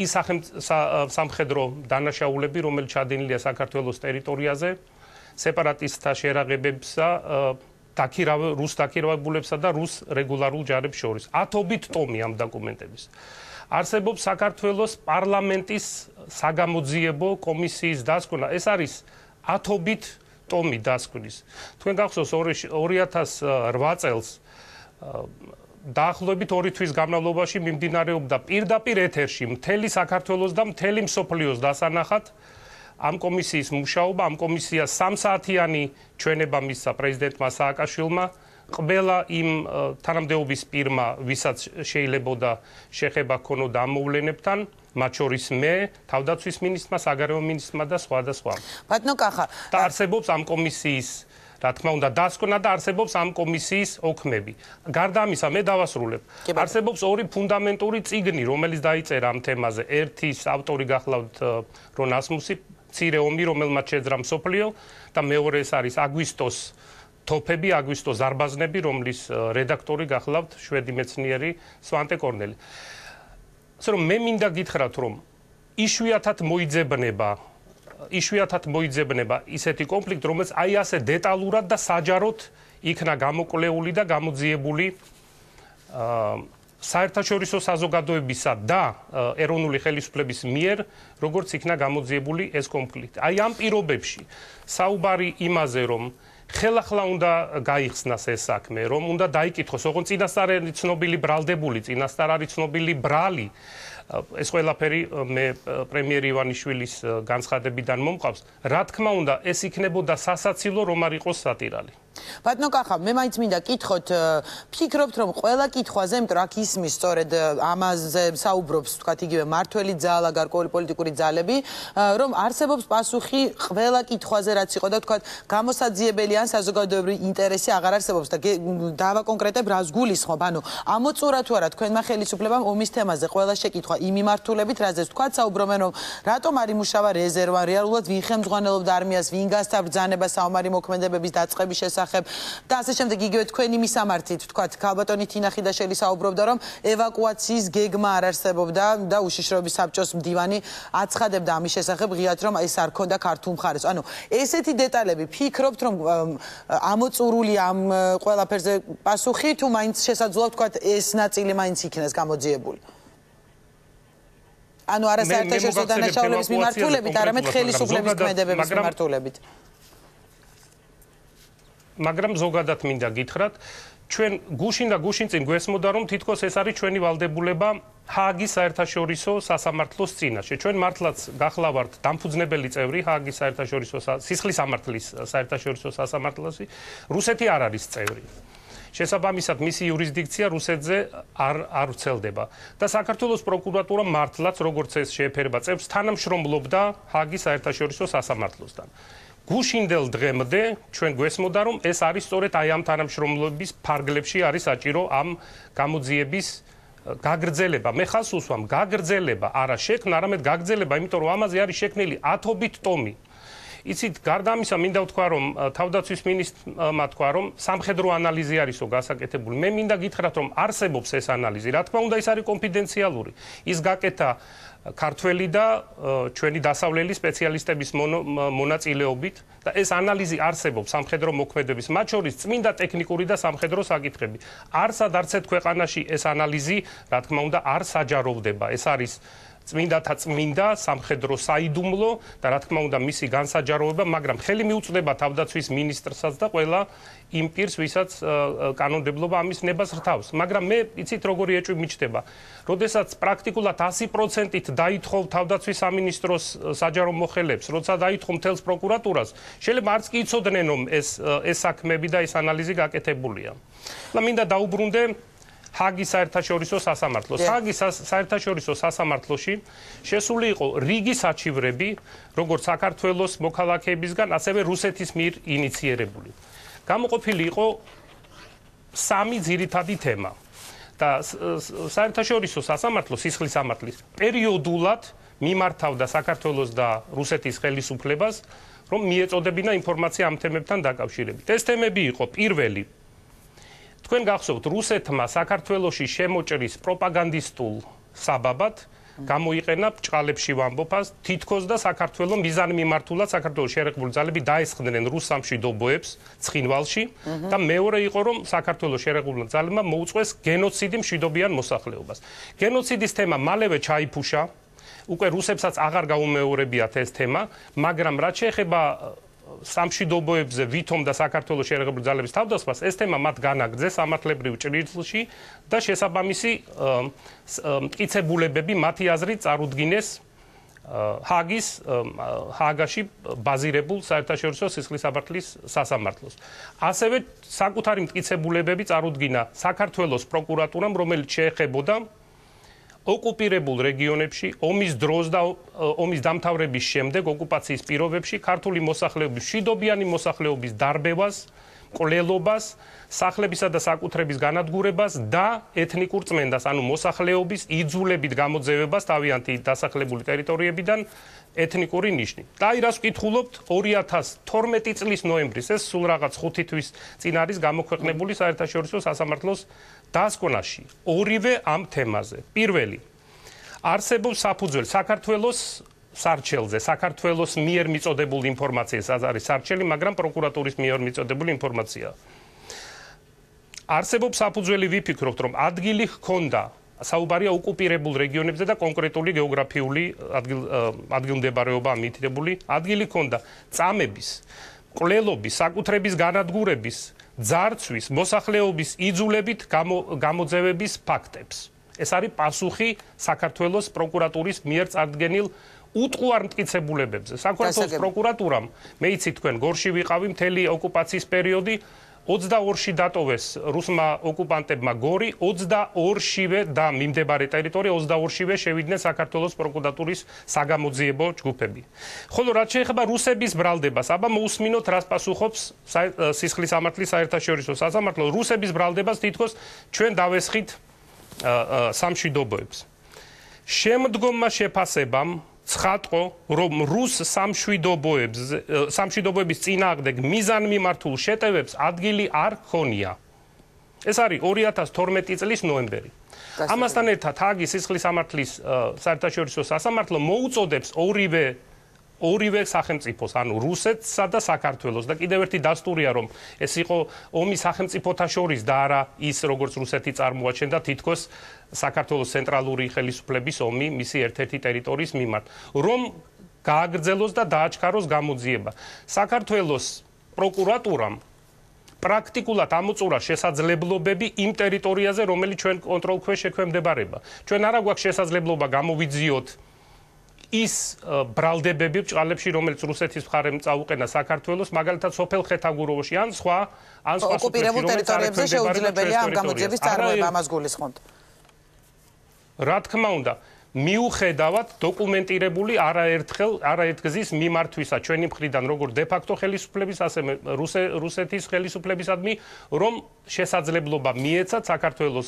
ის სამხედრო დანაშაულები, რომელიც ჩადენილია საქართველოს ტერიტორიაზე, სეპარატისტთა შერაღებებსა, რუს დაქირავებულებსა და რუს რეგულარულ ჯარებს შორის. ათობით ტომი ამ დოკუმენტების. არსებობს საქართველოს პარლამენტის საგამოძიებო კომისიის დასკვნა. ეს არის ათობით ტომი დასკვნის. თქვენ გახსოვს 2008 წელს დაახლოებით 2 თვის განმავლობაში მიმდინარეობდა პირდაპირ ეთერში მთელი საქართველოს და მთელი მსოფლიოს დასანახად ამ კომისიის მუშაობა. ამ კომისიას 3 საათიანი ჩვენება მისცა პრეზიდენტმა სააკაშვილმა, ყველა იმ თანამდებობის პირმა, ვისაც შეიძლებოდა შეხება ჰქონოდა ამ მოვლენებთან, მათ შორის მე, თავდაცვის მინისტრმა, საგარეო მინისტრმა და სხვა და სხვა. ბატონო კახა, და არსებობს ამ კომისიის, რა თქმა უნდა, დასკვნა და არსებობს ამ komissიის ოქმები. გარდა ამისა, მე დავასრულებ. არსებობს ორი ფუნდამენტური წიგნი, რომელიც დაიწერა ამ თემაზე. ერთის ავტორი გახლავთ რონ ასმუსი, მცირე ომი, რომელმაც შეძრა მსოფლიო და მეორე ეს არის აგვისტოს თოფები, აგვისტოს ზარბაზნები, რომლის რედაქტორი გახლავთ შვედი მეცნიერი სვანტე კორნელი. ასე რომ მე მინდა გითხრათ, რომ იშვიათად მოიძებნება იშვიათად მოიძებნება ისეთი კონფლიქტი, რომელიც აი ასე დეტალურად და საჯაროდ იქნა გამოკვლეული და გამოძიებული საერთაშორისო საზოგადოებისა და ეროვნული ხელისუფლების მიერ, როგორც იქნა გამოძიებული ეს კონფლიქტი. აი ამ პირობებში საუბარი იმაზე, რომ ხელახლა უნდა გაიხსნას ეს საქმე, რომ უნდა დაიკითხოს, ოღონდ წინასწარ არის ცნობილი ბრალდებული, წინასწარ არის ცნობილი ბრალი. ეს ყველაფერი მე პრემიერ ივანიშვილის განცხადებიდან მომყავს. რა თქმა უნდა, ეს იქნებოდა სასაცილო, რომ არ იყოს სატირალი. ბატონო კახა, მე მაინც მინდა კითხოთ, ფიქრობთ, რომ ყველა კითხვაზე, იმიტომ რომ აქ ისმის სწორედ ამაზე საუბრობს, თქვათ, იგივე მართველი ძალა, გარკვეული პოლიტიკური ძალები, რომ არსებობს პასუხი ყველა კითხვაზე, რაც იყო და თქვათ, გამოსაძიებელი ან საზოგადოებრივი ინტერესი აღარ არსებობს და დავაკონკრეტებ, რას გულისხმობ, ანუ ამოწურა თუ არა თქვენმა ხელისუფლებამ ომის თემაზე ყველა შეკითხვა იმ მიმართულებით, რაზეც თქვათ, საუბრობენ, რომ რატომ არ იმუშავა რეზერვა, რეალურად ვინ ხელმძღვანელობდა არმიას, ვინ გასცა ბრძანება საომარი მოქმედებების დაწყების შესახებ და ასე შემდეგ იგივე თქვენი მისამართით თქვათ ქალბატონი თინა ხიდაშელი საუბრობდა რომ ევაკუაციის გეგმა არ არსებობდა და უშიშროების საბჭოს მდივანი აცხადებდა ამის შესახებ ღიად რომ ეს არ ქონდა ქართულ მხარეს. ანუ ესეთი დეტალები ფიქრობთ რომ ამოწურული ამ ყველაფერზე პასუხი თუ მაინც შესაძლოა თქვათ ეს ნაწილი მაინც იქნას გამოძიებული? ანუ არა საერთაშორისო დანაშაულების მიმართულებით, არამედ ხელისუფლების ქმედებების მიმართულებით. მაგრამ ზოგადად მინდა გითხრათ, ჩვენ გუშინ და გუშინ წინ გვესმოდა რომ თითქოს ეს არის ჩვენი ვალდებულება ჰააგის საერთაშორისო სასამართლოს წინაშე. ჩვენ მართლაც გახლავართ დამფუძნებელი წევრი ჰააგის საერთაშორისო სისხლის სამართლის საერთაშორისო სასამართლოსი, რუსეთი არ არის წევრი. შესაბამისად მისი იურისდიქცია რუსეთზე არ ვრცელდება და საქართველოს პროკურატურა მართლაც როგორც ეს შეეფერება წევრს თანამშრომლობდა ჰააგის საერთაშორისო სასამართლოსთან. გუშინდელ დღემდე ჩვენ გვესმოდა რომ ეს არის სწორედ აი ამ თანამშრომლობის ფარგლებში არის საჭირო ამ გამოძიების გაგრძელება. მე ხალხს უსვამ გაგრძელება, არა შექმნა, არამედ გაგრძელება, იმიტომ რომ ამაზე არის შექმნილი ათობით ტომი. იცით, გარდა ამისა მინდა ვთქვა რომ თავდაცვის მინისტრმა თქვა რომ სამხედრო ანალიზი არისო გასაკეთებული. მე მინდა გითხრათ რომ არსებობს ეს ანალიზი. რა თქმა უნდა ის არის კონფიდენციალური. ის გაკეთა ქართველი და ჩვენი დასავლელი სპეციალისტების მონაწილეობით და ეს ანალიზი არსებობს სამხედრო მოქმედების, მათ შორის წმინდა ტექნიკური და სამხედრო საკითხები. არსად არცეთ ქვეყანაში ეს ანალიზი, რა თქმა უნდა, არ საჯაროვდება. ეს არის წმინდათა წმინდა სამხედრო საიდუმლო და რა თქმა უნდა მისი განსაჯაროვება, მაგრამ ხელი მიუწვდება თავდაცვის მინისტრსაც და ყველა იმ პირს, ვისაც კანონმდებლობა ამის ნებას რთავს. მაგრამ მე იცით როგორი ეჭვი მიჩნდება, როდესაც პრაქტიკულად 100%-ით დაითხოვ თავდაცვის სამინისტროს საჯარო მოხელეებს, როცა დაითხოვ მთელს პროკურატურას, შეიძლება არც კი იცოდნენ რომ ეს საქმეები და ეს ანალიზი გაკეთებულია. და მინდა დაუბრუნდე ჰააგის საერთაშორისო სასამართლოს. ჰააგის საერთაშორისო სასამართლოში შესული იყო რიგი საჩივრები, როგორც საქართველოს მოქალაქეებისგან, ასევე რუსეთის მიერ ინიციერებული. გამოყოფილი იყო სამი ძირითადი თემა. და საერთაშორისო სასამართლო სისხლის სამართლის პერიოდულად მიმართავდა საქართველოს და რუსეთის ხელისუფლებას, რომ მიეწოდებინა ინფორმაცია ამ თემებთან დაკავშირებით. ეს თემები იყო პირველი თქვენ გახსოვთ რუსეთმა საქართველოში შემოჭრის პროპაგანდისტულ საბაბად გამოიყენა ბრჭყალებში ვამბობას თითქოს და საქართველოს მიზანი მიმართულად საქართველოს შერეღებული ძალები დაესხდნენ რუს სამშვიდობოებს ცხინვალში და მეორე იყო რომ საქართველოს შერეღებულმა ძალებმა მოუწყვეს გენოციდი მშვიდობიან მოსახლეობას. გენოციდის თემა მალევე ჩაიფუშა, უკვე რუსებსაც აღარ გაუმეორებიათ ეს თემა, მაგრამ რაც შეეხება სამშვიდობოებზე ვითომ და საქართველოს შერეღებული ძალების თავდასხმას, ეს თემა მათ განაგრძეს სამართლებრივ ჭრილში და შესაბამისი მტკიცებულებები მათი აზრით წარუდგინეს ჰააგაში ბაზირებულ საერთაშორისო სისხლის სამართლის სასამართლოს. ასევე საკუთარი მტკიცებულებები წარუდგინა საქართველოს პროკურატურამ, რომელიც შეეხებოდა ოკუპირებულ რეგიონებში ომის დროს და ომის დამთავრების შემდეგ ოკუპაციის პირობებში ქართული მოსახლეობის მშვიდობიანი მოსახლეობის დარბევას, მკვლელობას, სახლებისა და საკუთრების განადგურებას და ეთნიკურ წმენდას, ანუ მოსახლეობის იძულებით გამოძევებას თავიანთი დასახლებული ტერიტორიებიდან ეთნიკური ნიშნით. და აი რას ვკითხულობთ 2012 წლის ნოემბრის, ეს სულ რაღაც 5 თვის წინ არის გამოქვეყნებული საერთაშორისო სასამართლოს დასკვნაში ორივე ამ თემაზე. პირველი, არსებობს საფუძველი საქართველოს სარჩელზე, საქართველოს მიერ მიწოდებულ ინფორმაციას არის სარჩელი, მაგრამ პროკურატურის მიერ მიწოდებული ინფორმაციაა. არსებობს საფუძველი ვიფიქროთ, რომ ადგილი ჰქონდა, საუბარია ოკუპირებულ რეგიონებზე და კონკრეტული გეოგრაფიული ადგილმდებარეობა ამიტირებული ადგილი ჰქონდა წამების, კვლელობის, საკუთრების განადგურების, ძარცვის, მოსახლეობის იძულებით გამოძევების ფაქტებს. ეს არის პასუხი საქართველოს პროკურატურის მიერ წარდგენილ უტყუარ მტკიცებულებებზე. საქართველოს პროკურატურამ, მე იცი თქვენ, გორში ვიყავი მთელი ოკუპაციის პერიოდი, 22-ში დატოვეს რუსმა ოკუპანტებმა გორი, 22-შივე და მიმდებარე ტერიტორია 22-შივე შევიდნენ საქართველოს პროკურატურის საგამოძიებო ჯგუფები. ხოლო რაც შეეხება რუსების ბრალდებას, აბა მოусმინოთ რას პასუხობს სისხლის სამართლის საერთაშორისო სასამართლო. რუსების ბრალდებას თითქოს ჩვენ დავესხით სამშვიდობოებს. შემდგომმა შეფასებამ ცხადყო, რომ რუს სამშვიდობოების წინააღმდეგ მიზანმიმართულ შეტევებს ადგილი არ ჰქონია. ეს არის 2012 წლის ნოემბერი. ამასთან ერთად ჰააგის სისხლის სამართლის საერთაშორისო სასამართლო მოუწოდებს ორივე სახელმწიფოს, ანუ რუსეთსა და საქართველოს და კიდევ ერთი დასტურია, რომ ეს იყო ომი სახელმწიფოთა შორის და არა ის, როგორც რუსეთი წარმოაჩენდა თითქოს საქართველოს ცენტრალური ხელისუფლების ომი მისი ერთ-ერთი ტერიტორიის მიმართ, რომ გააგრძელოს და დააჩქაროს გამოძიება. საქართველოს პროკურატურამ პრაქტიკულად ამოწურა შესაძლებლობები იმ ტერიტორიაზე, რომელიც ჩვენ კონტროლქვეშ ექვემდებარება. ჩვენ არა გვაქვს შესაძლებლობა გამოვიძიოთ ის ბრალდებები ბჭყალებში, რომელიც რუსეთის მხარემ წაუყენა საქართველოს, მაგალითად სოფელ ხეთაგუროვოში ან სხვა ოკუპირებულ ტერიტორიებზე შეუძლებელია ამ გამოძიების წარმოება, ამას გულისხმობთ. რა თქმა უნდა, მიუხედავად დოკუმენტირებული არაერთგზის მიმართვისა ჩვენი მხრიდან როგორც დე-ფაქტო ხელისუფლების, ასევე რუსეთის ხელისუფლებისადმი, რომ შესაძლებლობა მიეცათ საქართველოს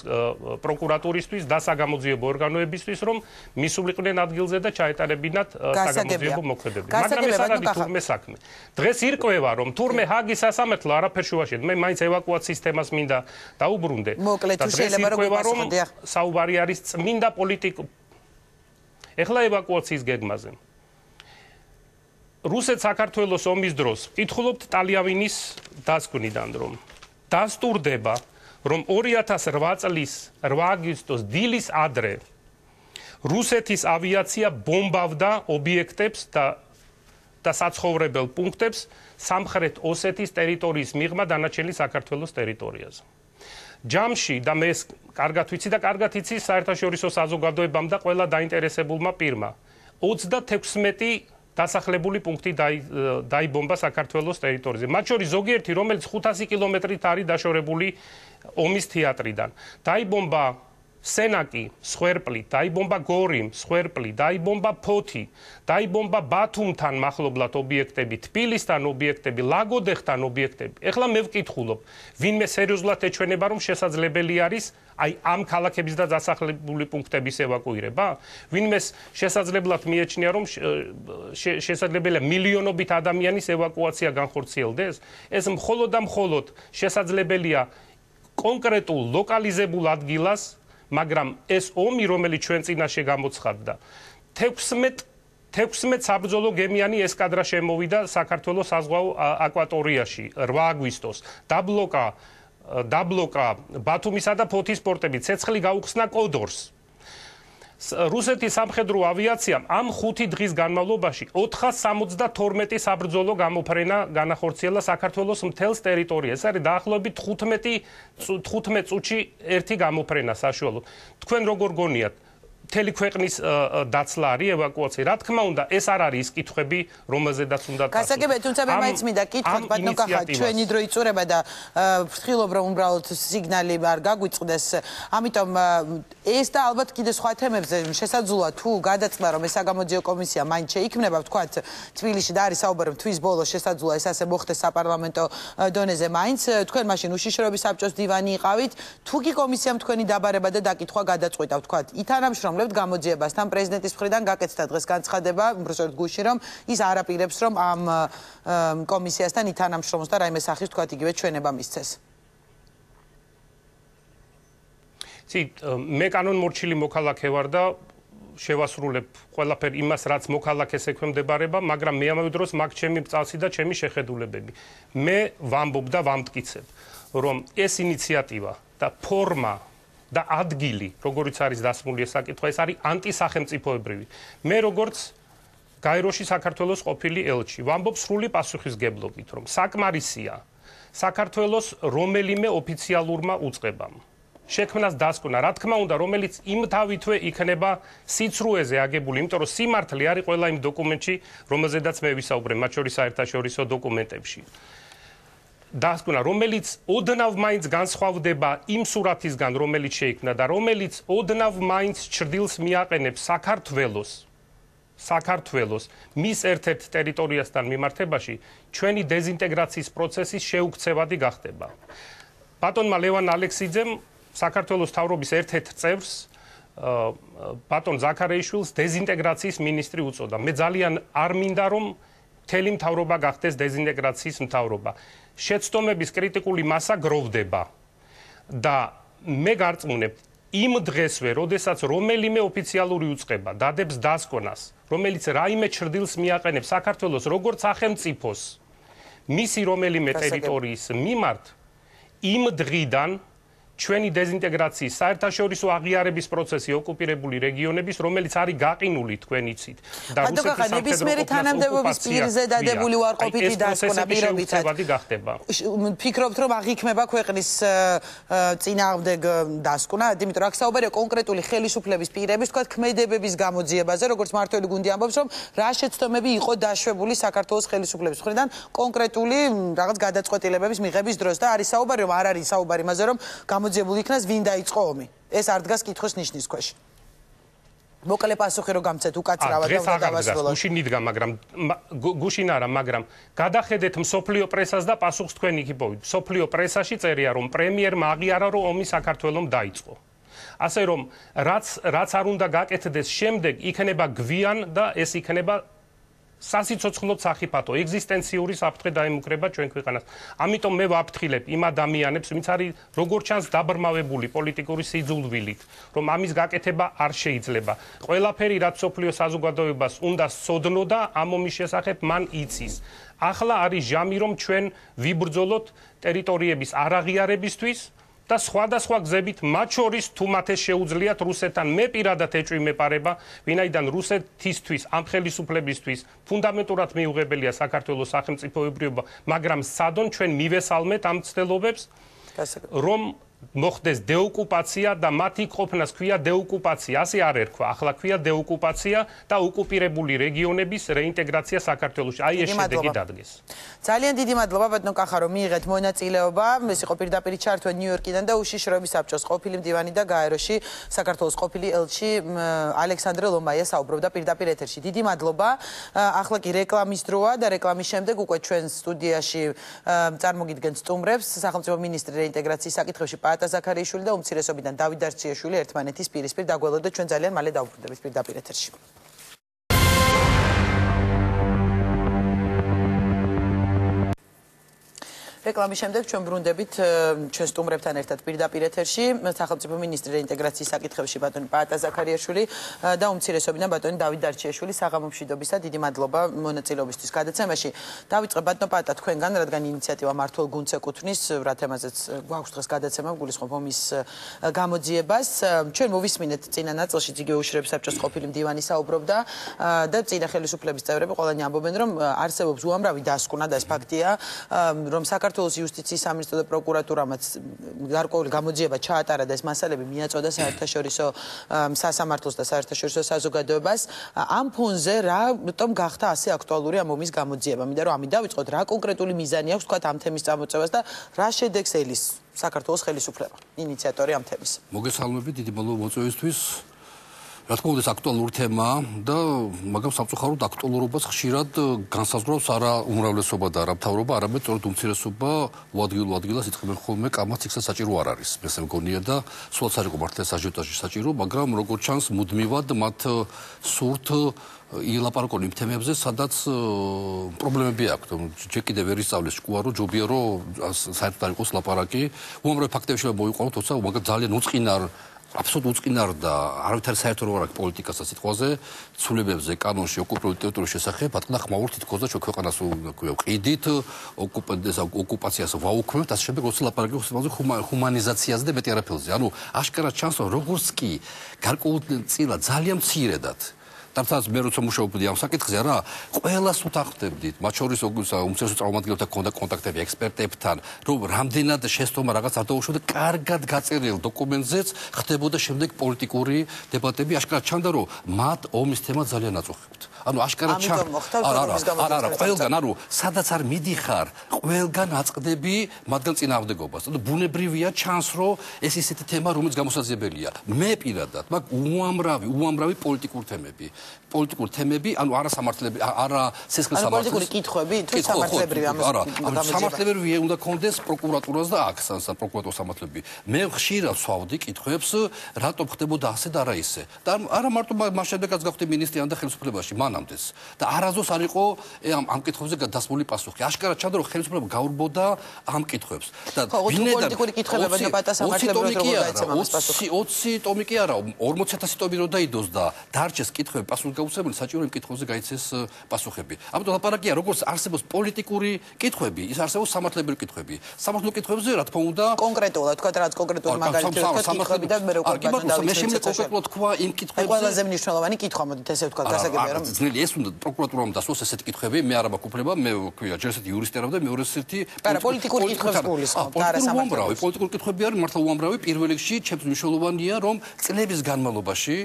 პროკურატურისთვის და საგამოძიებო ორგანოებისთვის, რომ მისულიყვნენ ადგილზე და ჩაეტარებინათ საგამოძიებო მოქმედებები. მაგრამ ეს არ არის თურმე საქმე. დღეს ირკვევა, რომ თურმე ჰააგის სასამართლო არაფერს შუაშია. მე მაინც ევაკუაციის თემას მინდა დაუბრუნდე. მოკლედ შეიძლება რომ საუბარი არის წმინდა პოლიტიკურ ეხლა ევაკუაციის გეგმაზე. რუსეთ-საქართველოს ომის დროს ვკითხულობთ ტალიავინის დასკვნიდან, რომ დასტურდება, რომ 2008 წლის 8 აგვისტოს დილის ადრე რუსეთის ავიაცია ბომბავდა ობიექტებს და საცხოვრებელ პუნქტებს სამხრეთ ოსეთის ტერიტორიის მიღმა დანარჩენი საქართველოს ტერიტორიაზე. ჯამში და მე კარგად ვიცი და კარგად იცის საერთაშორისო საზოგადოებამ და ყველა დაინტერესებულმა პირმა 36 დასახლებული პუნქტი დაიბომბა საქართველოს ტერიტორიაზე. მათ შორის ზოგიერთი, რომელიც 500 კილომეტრით არის დაშორებული ომის თეატრიდან. დაიბომბა სენაკი, სხვერპლი, დაიბომბა გორი, სხვერპლი, დაიბომბა ფოთი, დაიბომბა ბათუმთან მახლობლად ობიექტები, თბილისთან ობიექტები, ლაგოდეხთან ობიექტები. ეხლა მე ვკითხულობ, ვინმე სერიოზულად ეჩვენება, რომ შესაძლებელი არის აი ამ ქალაქების და დასახლებული პუნქტების ევაკუირება? ვინმეს შესაძლებლად მიეჩნია, რომ შესაძლებელია მილიონობით ადამიანის ევაკუაცია განხორციელდეს? ეს მხოლოდ და მხოლოდ შესაძლებელია კონკრეტულ ლოკალიზებულ ადგილას, მაგრამ ეს ომი, რომელიც ჩვენ წინაშე გამოცხადდა, 16 საბრძოლო გემიანი ესკადრა შემოვიდა საქართველოს საზღვაო აკვატორიაში 8 აგვისტოს. დაბლოკა ბათუმისა და ფოთის პორტები, ცეცხლი გაუხსნა კოდორს. რუსეთის სამხედრო ავიაციამ ამ 5 დღის განმავლობაში 472 საბრძოლო გამოფრენა განახორციელა საქართველოს მთელს ტერიტორიაზე. ეს არის დაახლოებით 15 წუთში ერთი გამოფრენა საშუალოდ. თქვენ როგორ გონიათ? მთელი ქვეყნის დაცლა არის ევაკუაცია. რა თქმა უნდა, ეს არ არის ის კითხვები, რომელზედაც უნდა დაწვეს. გასაგებია, თუმცა მე მაინც მინდა კითხოთ, ბატონო კახა, ჩვენი დრო იწურება და ვფრთხილობ, რომ უბრალოდ სიგნალი არ გაგვიწყდეს. ამიტომ ეს და ალბათ კიდე სხვა თემებზე შესაძლოა თუ გადაწყდა, რომ ეს საგამოძიებო კომისია მაინც შეიქმნება, ვთქვათ, თბილისში და არის საუბარი, რომ თვის ბოლოს შესაძლოა ეს ასე მოხდეს საპარლამენტო დონეზე მაინც. თქვენ მაშინ უშიშროების საბჭოს დივანი იყავით, თუ კი კომისიამ თქვენი დაბარება და დაკითხვა გადაწყვიტა, ვთქვათ, ითანამშრომლებთ გამოძიებასთან პრეზიდენტის მხრიდან გაკეთდა დღეს განცხადება, უბრალოდ გუში, რომ ის არ აპირებს, რომ ამ კომისიასთან ითანამშრომლოს და რაიმე სახის, ვთქვათ, იგივე ჩვენება მისცეს. მე კანონმორჩილი მოქალაქე ვარ და შევასრულებ ყველაფერ იმას, რაც მოქალაქეს ექვემდებარება, მაგრამ მე ამავე დროს მაქვს ჩემი წავსი და ჩემი შეხედულებები. მე ვამბობ და ვამტკიცებ, რომ ეს ინიციატივა და ფორმა და ადგილი, როგორიც არის დასმული ეს საკითხი, ეს არის ანტისახელმწიფოებრივი. მე როგორც გაეროში საქართველოს ყოფილი ელჩი ვამბობ სრული პასუხისგებლობით, რომ საკმარისია საქართველოს რომელიმე ოფიციალურმა უწყებამ შექმნას დასკვნა, რა თქმა უნდა, რომელიც იმთავითვე იქნება სიცრუეზე აგებული, იმიტომ რომ სიმართლე არის ყველა იმ დოკუმენტში, რომელზედაც მე ვისაუბრე, მათ შორის საერთაშორისო დოკუმენტებში. დასკვნა, რომელიც ოდნავ მაინც განსხვავდება იმ სურათისგან, რომელიც შეიქმნა და რომელიც ოდნავ მაინც ჭრდილს მიაყენებს საქართველოს მის ერთ-ერთ ტერიტორიასთან მიმართებაში ჩვენი დეზინტეგრაციის პროცესის შეუქცევადი გახდება. ბატონმა ლევან ალექსიძემ საქართველოს თავრობის ერთ-ერთ წევრს ბატონ ზაქარეიშვილს დეზინტეგრაციის მინისტრი უწოდა. მე ძალიან არ მინდა რომ მთელი მთავრობა გახდეს დეზინტეგრაციის მთავრობა. შეცდომების კრიტიკული მასა გროვდება და მე გარწმუნებ იმ დღესვე, როდესაც რომელიმე ოფიციალური უწყება დადებს დასკვნას, რომელიც რაიმე ჭრდილს მიაყენებს საქართველოს როგორც სახელმწიფოს მისი რომელიმე ტერიტორიის მიმართ, იმ დღიდან ჩვენი დეზინტეგრაციის საერთაშორისო აღიარების პროცესი ოკუპირებული რეგიონების, რომელიც არის გაყინული თქვენ იცით და რუსეთის ნებისმიერი თანამდებობის პირზე დადებული უარყოფითი დასკვნა პირობითად გახდება. ფიქრობთ, რომ აღიქმება ქვეყნის წინააღმდეგ დასკვნა, იმიტომ რომ აქ საუბარია კონკრეტული ხელისუფლების პირების, თქვათ, ქმედებების გამოძიებაზე, როგორც მართველი გუნდი ამბობს, რომ რა შეცდომები იყო დაშვებული საქართველოს ხელისუფლების მხრიდან კონკრეტული რაღაც გადაწყვეტილებების მიღების დროს და არის საუბარი, რომ არ არის საუბარი იმაზე, რომ გამოძიებული იქნას ვინ დაიწყო ომი. ეს არ დგას კითხვის ნიშნის ქვეშ. მოკლე პასუხი რომ გამცეთ უკაცრავად და უნდა დავასრულოთ. გუშინ იდგა, მაგრამ გუშინ არა, მაგრამ გადახედეთ მსოფლიო პრესას და პასუხს თქვენ იქ იპოვეთ. მსოფლიო პრესაში წერია, რომ პრემიერმა აღიარა, რომ ომი საქართველოს დაიწყო. ასე რომ რაც არ უნდა გაკეთდეს შემდეგ, იქნება გვიან და ეს იქნება სასიცოცხლოდ სახიფათო, ეგზისტენციური საფრთხე დაემუქრება ჩვენ ქვეყანას. ამიტომ მე ვაფრთხილებ იმ ადამიანებს, ვინც არის როგორც ჩანს დაბრმავებული პოლიტიკური სიძულვილით, რომ ამის გაკეთება არ შეიძლება. ყველაფერი, რაც სოფლიო საზოგადოებას უნდა სცოდნოდა ამ ომის შესახებ, მან იცის. ახლა არის ჟამი, რომ ჩვენ ვიბრძოლოთ ტერიტორიების არაღიარებისთვის და სხვადასხვა გზებით, მათ შორის თუ მათეს შეუძლიათ რუსეთთან მე პირადად ეჭვი მეპარება, ვინაიდან რუსეთისთვის, ამ ხელისუფლებისთვის ფუნდამენტურად მიუღებელია საქართველოს სახელმწიფოებრიობა, მაგრამ სადონ ჩვენ მივესალმეთ ამ ცდილობებს, რომ მოხდეს დეოკუპაცია და მათი ყოფნას ქვია დეოკუპაცია, ასე არ ერქვა, ახლა ქვია დეოკუპაცია და ოკუპირებული რეგიონების რეინტეგრაცია საქართველოში. აი ეს შედეგი დადგეს. ძალიან დიდი მადლობა ბატონო კახა, რომ მიიღეთ მონაწილეობა. ეს იყო პირდაპირ ჩართვა ნიუ-იორკიდან და უშიშროების საბჭოს ყოფილი მდივანი და გაეროში საქართველოს ყოფილი ელჩი ალექსანდრე ლომაია საუბრობდა პირდაპირ ეთერში. დიდი მადლობა. ახლა კი რეკლამის დროა და რეკლამის შემდეგ უკვე ჩვენ სტუდიაში წარმოგიდგენთ სტუმრებს სახელმწიფო მინისტრი რეინტეგრაციის საკითხებში პაატა ზაქარიაშვილი და უმცირესობიდან დავით დარჩიაშვილი ერთმანეთის პირისპირ დაგველოდოთ ჩვენ ძალიან მალე დავუბრუნდებით პირდაპირ ეთერში. რეკლამის შემდეგ ჩვენ ბრუნდებით ჩვენ სტუმრებთან ერთად პირდაპირ ეთერში სახელმწიფო მინისტრი რეინტეგრაციის საკითხებში ბატონი პაატა ზაქარიაშვილი და უმცირესობიდან ბატონი დავით დარჩიაშვილი საღამომშვიდობისა დიდი მადლობა მონაწილეობისთვის გადაცემაში. დავიწყებ ბატონო პაატა თქვენგან, რადგან ინიციატივა მართულ გუნდს ეკუთვნის, რა თემაზეც გვაქვს დღეს გადაცემა, გულისხმობ ომის გამოძიებას. ჩვენ მოვისმინეთ წინა ნაწილში იგივე უშიშროების საბჭოს ყოფილი მდივანი საუბრობდა და წინა ხელისუფლების წევრები ყველანი ამბობენ, რომ არსებობს უამრავი დასკვნა და ეს ფაქტია, რომ საქართველოს იუსტიციის სამინისტრო და პროკურატურამაც გარკვეული გამოძიება ჩაატარა და ეს მასალები მიაწოდა საერთაშორისო სასამართლოს და საერთაშორისო საზოგადოებას. ამ ფონზე რატომ გახდა ასე აქტუალური ამ ომის გამოძიება? მინდა რომ ამით დავიწყოთ, რა კონკრეტული მიზანი აქვს თქვათ ამ თემის წამოწევას და რა შედეგს ელის საქართველოს ხელისუფლება, ინიციატორი ამ თემის? მოგესალმებით, დიდი მადლობა მოწვევისთვის. რა თქმა უნდა, ეს აქტუალური თემაა და მაგრამ სამწუხაროდ აქტუალურობას ხშირად განსაზღვრავს არა უმრავლესობა და არა მთავრობა, არამედ სწორედ უმცირესობა უადგილო-ადგილას იწყვებენ ხოლმე კამაც იქსაც საჭირო არ არის. მე მგონია და სულაც არ იყო მართლა საჟიოტაჟი საჭირო, მაგრამ როგორც ჩანს მუდმივად მათ სურთ ილაპარაკონ იმ თემებზე, სადაც პრობლემები აქვს. ჯერ კიდევ ვერ ისწავლეს შკუა, რომ ჯობია რომ საერთოდ არ იყოს ლაპარაკი. უამრავი ფაქტები შეიძლება მოიყვანოთ, თორსა მაგრამ ძალიან უწყინარ აბსოლუტურად უწყინარდა არავითარი საერთო როლი არ აქვს პოლიტიკასა სიტყვაზე, ცვლილებებზე, კანონში, ოკუპირებული ტერიტორიის შესახებ, ბატონო ხმაურ თითქოს და ჩვენ ქვეყანას ვყიდით, ოკუპაციას ვაუქმებთ, ასე შემდეგ როცა ლაპარაკი ხდება ჰუმანიზაციაზე და მეტი არაფერზე. ანუ აშკარად ჩანს, რომ როგორც კი გარკვეულწილად ძალიან მცირედად თუმცა მე როცა მუშაობდი ამ საკითხზე რა ყველას უთანხმდებდით მათ შორის უმცირესო წარმომადგენლებთან ქონდა კონტაქტები ექსპერტებთან რომ რამდენად შეცდომა რაღაც არ დაუშვათ და კარგად გაწერილ დოკუმენტზეც ხდებოდა შემდეგ პოლიტიკური დებატები აშკარად ჩანდა რომ მათ ომის თემა ძალიან აწუხებთ ანუ აშკარად ჩანდა არა ყველგან ანუ სადაც არ მიდიხარ ყველგან აწყდები მათგან წინააღმდეგობას და ბუნებრივია ჩანს რომ ეს ისეთი თემა რომელიც გამოსაძიებელია მე პირადად მაგ უამრავი პოლიტიკური თემები, ანუ არა სამართლებრივი, არა სისხლის სამართლის. პოლიტიკური კითხვები, თუ სამართლებრივი ამას. არა, სამართლებრივი უნდა კონდეს პროკურატურას და აქ პროკურატურის სამართლებრივი. მე ხშირად ვსვავდი კითხვებს, რატომ ხდებოდა ასე და არა ისე. და არა მარტო მას შემდეგაც გავხდი ministri ან და ხელისუფლებაში მანამდეც. და არასდროს არ იყო ამ კითხვებზე დასმული პასუხი. აშკარად ჩანდა რომ ხელისუფლება გაურბოდა ამ კითხვებს. და პოლიტიკური კითხვებებია პატა სამართლებრივად როგორ დაეცემა ამას პასუხი. 20 ტომი კი არა, 40000 ტომი რო დაიდოს და დარჩეს კითხვები პასუხგაუცემელი საჭირო იმ კითხვებზე გაიცეს პასუხები. ამიტომ ლაპარაკია როგორც არსებობს პოლიტიკური კითხვები, ის არსებობს სამართლებრივი კითხვები. სამართლებრივი კითხვებზე რა თქმა უნდა კონკრეტულად თქვა რაც კონკრეტული მაგალითი თქვა კითხვები და მე როგორ გადავიცემ. მე შემდეგ კონკრეტულად თქვა იმ კითხვებზე. ყველაზე მნიშვნელოვანი კითხვა მოდით ესე ვთქვა გასაგებია რომ ძნელი ეს უნდა პროკურატურამ დასვოს ესეთი კითხვები, მე არა მაქვს უფლება, მე ვქვია ჯერ ესეთი იურისტი არა და მეორე ესეთი პოლიტიკური კითხვებს გულისხმობ და არა სამართლებრივი. პოლიტიკური კითხვები არის მართლა უამრავი. პირველ რიგში ჩემთვის მნიშვნელოვანია რომ წლების განმავლობაში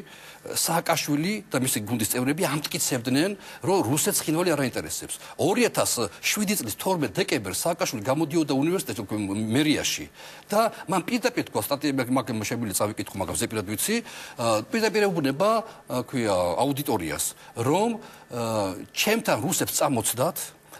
სააკაშვილი და მისი გუნდის წევრები ამტკიცებდნენ, რომ რუსეთს ხინვალი არ აინტერესებს. 2007 წლის 12 დეკემბერს სააკაშვილი გამოდიოდა უნივერსიტეტში მერიაში და მან პირდაპირ თქვა სტატიები მაგ შეგვიძლია წავიკითხო, მაგრამ ზეპირად ვიცი, პირდაპირ ეუბნება, ქვია აუდიტორიას, რომ ჩემთან რუსებს წამოწდათ,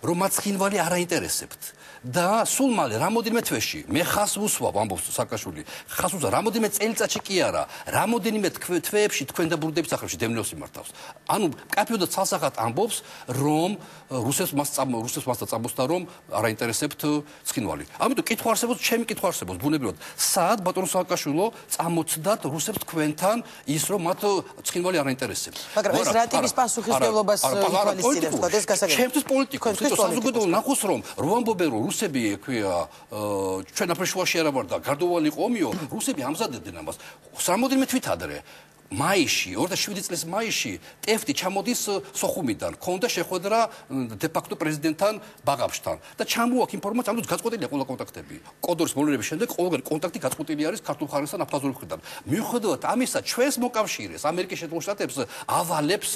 რომ მათ ხინვალი არ აინტერესებთ. და სულ მალე რამოდენიმე თვეში მე ხას ვუსვავ ამბობს სააკაშვილი ხას ვუსვავ რამოდენიმე წელიწადში კი არა რამოდენიმე თვეებში თქვენ და ბრუნდების სახლებში დევნილს იმართავს ანუ კაფეოდა ცალსახად ამბობს რომ რუსებს მასთან წამოსდა რომ არ აინტერესებთ ცხინვალი ამიტომ კითხვა არსებობს ჩემი კითხვა არსებობს ბუნებრივად სად ბატონო სააკაშვილო წამოწდათ რუსებს თქვენთან ის რომ მათ ცხინვალი არ აინტერესებთ მაგრამ ეს რა ტიპის პასუხისმგებლობას ითვალისწინებს თქვა ეს გასაგებია ჩემთვის პოლიტიკოს საზოგადოებრივ ნახოს რომ ამბობენ რომ რუსები ქვია ჩვენ აფრიშუაში არა ვარ და გარდოვალი ყომიო რუსები ამზადებდნენ ამას რამოდენიმე თვით ადრე მაისში 27 წლის მაისში ტეფტი ჩამოდის სოხუმიდან ქონდა შეხვედრა დე ფაქტო პრეზიდენტთან ბაღაბშთან და ჩამოაქვს ინფორმაცია ამიტომ გაწყვეტილია ყველა კონტაქტები კოდორის მოვლენების შემდეგ ყველგან კონტაქტი გაწყვეტილი არის ქართულ ხარისთან აფხაზური მხრიდან მიუხედავად ამისა ჩვენს მოკავშირეს ამერიკის შეერთებულ შტატებს ავალებს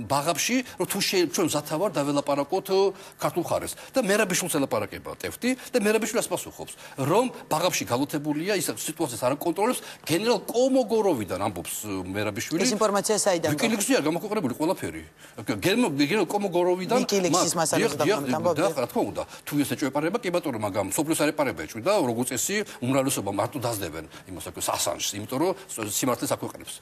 ბაღაბში რომ თუ ჩვენ მზათა ვარ დაველაპარაკოთ ქართულ ხარეს და მერაბიშვილს ელაპარაკება ტეფტი და მერაბიშვილი ასპასუხობს რომ ბაღაბში გალოცებულია ის სიტუაციას არ აკონტროლებს გენერალ კომოგოროვიდან ამბობს მერაბიშვილი ეს ინფორმაცია საიდან ვიკილიკსი არ გამოქვეყნებული ყველაფერი გენერალ კომოგოროვიდან ვიკილიკსის მასალებს დამთავრდა და რა თქმა უნდა თუ ეს ეჭვეპარება კი ბატონო მაგრამ სოფლიოს არ ეპარება ეჭვი და როგორც წესი უმრავლესობა მარტო დაძდებენ იმას აქვს ასანჟს იმიტომ რომ სიმართლეს აქვეყნებს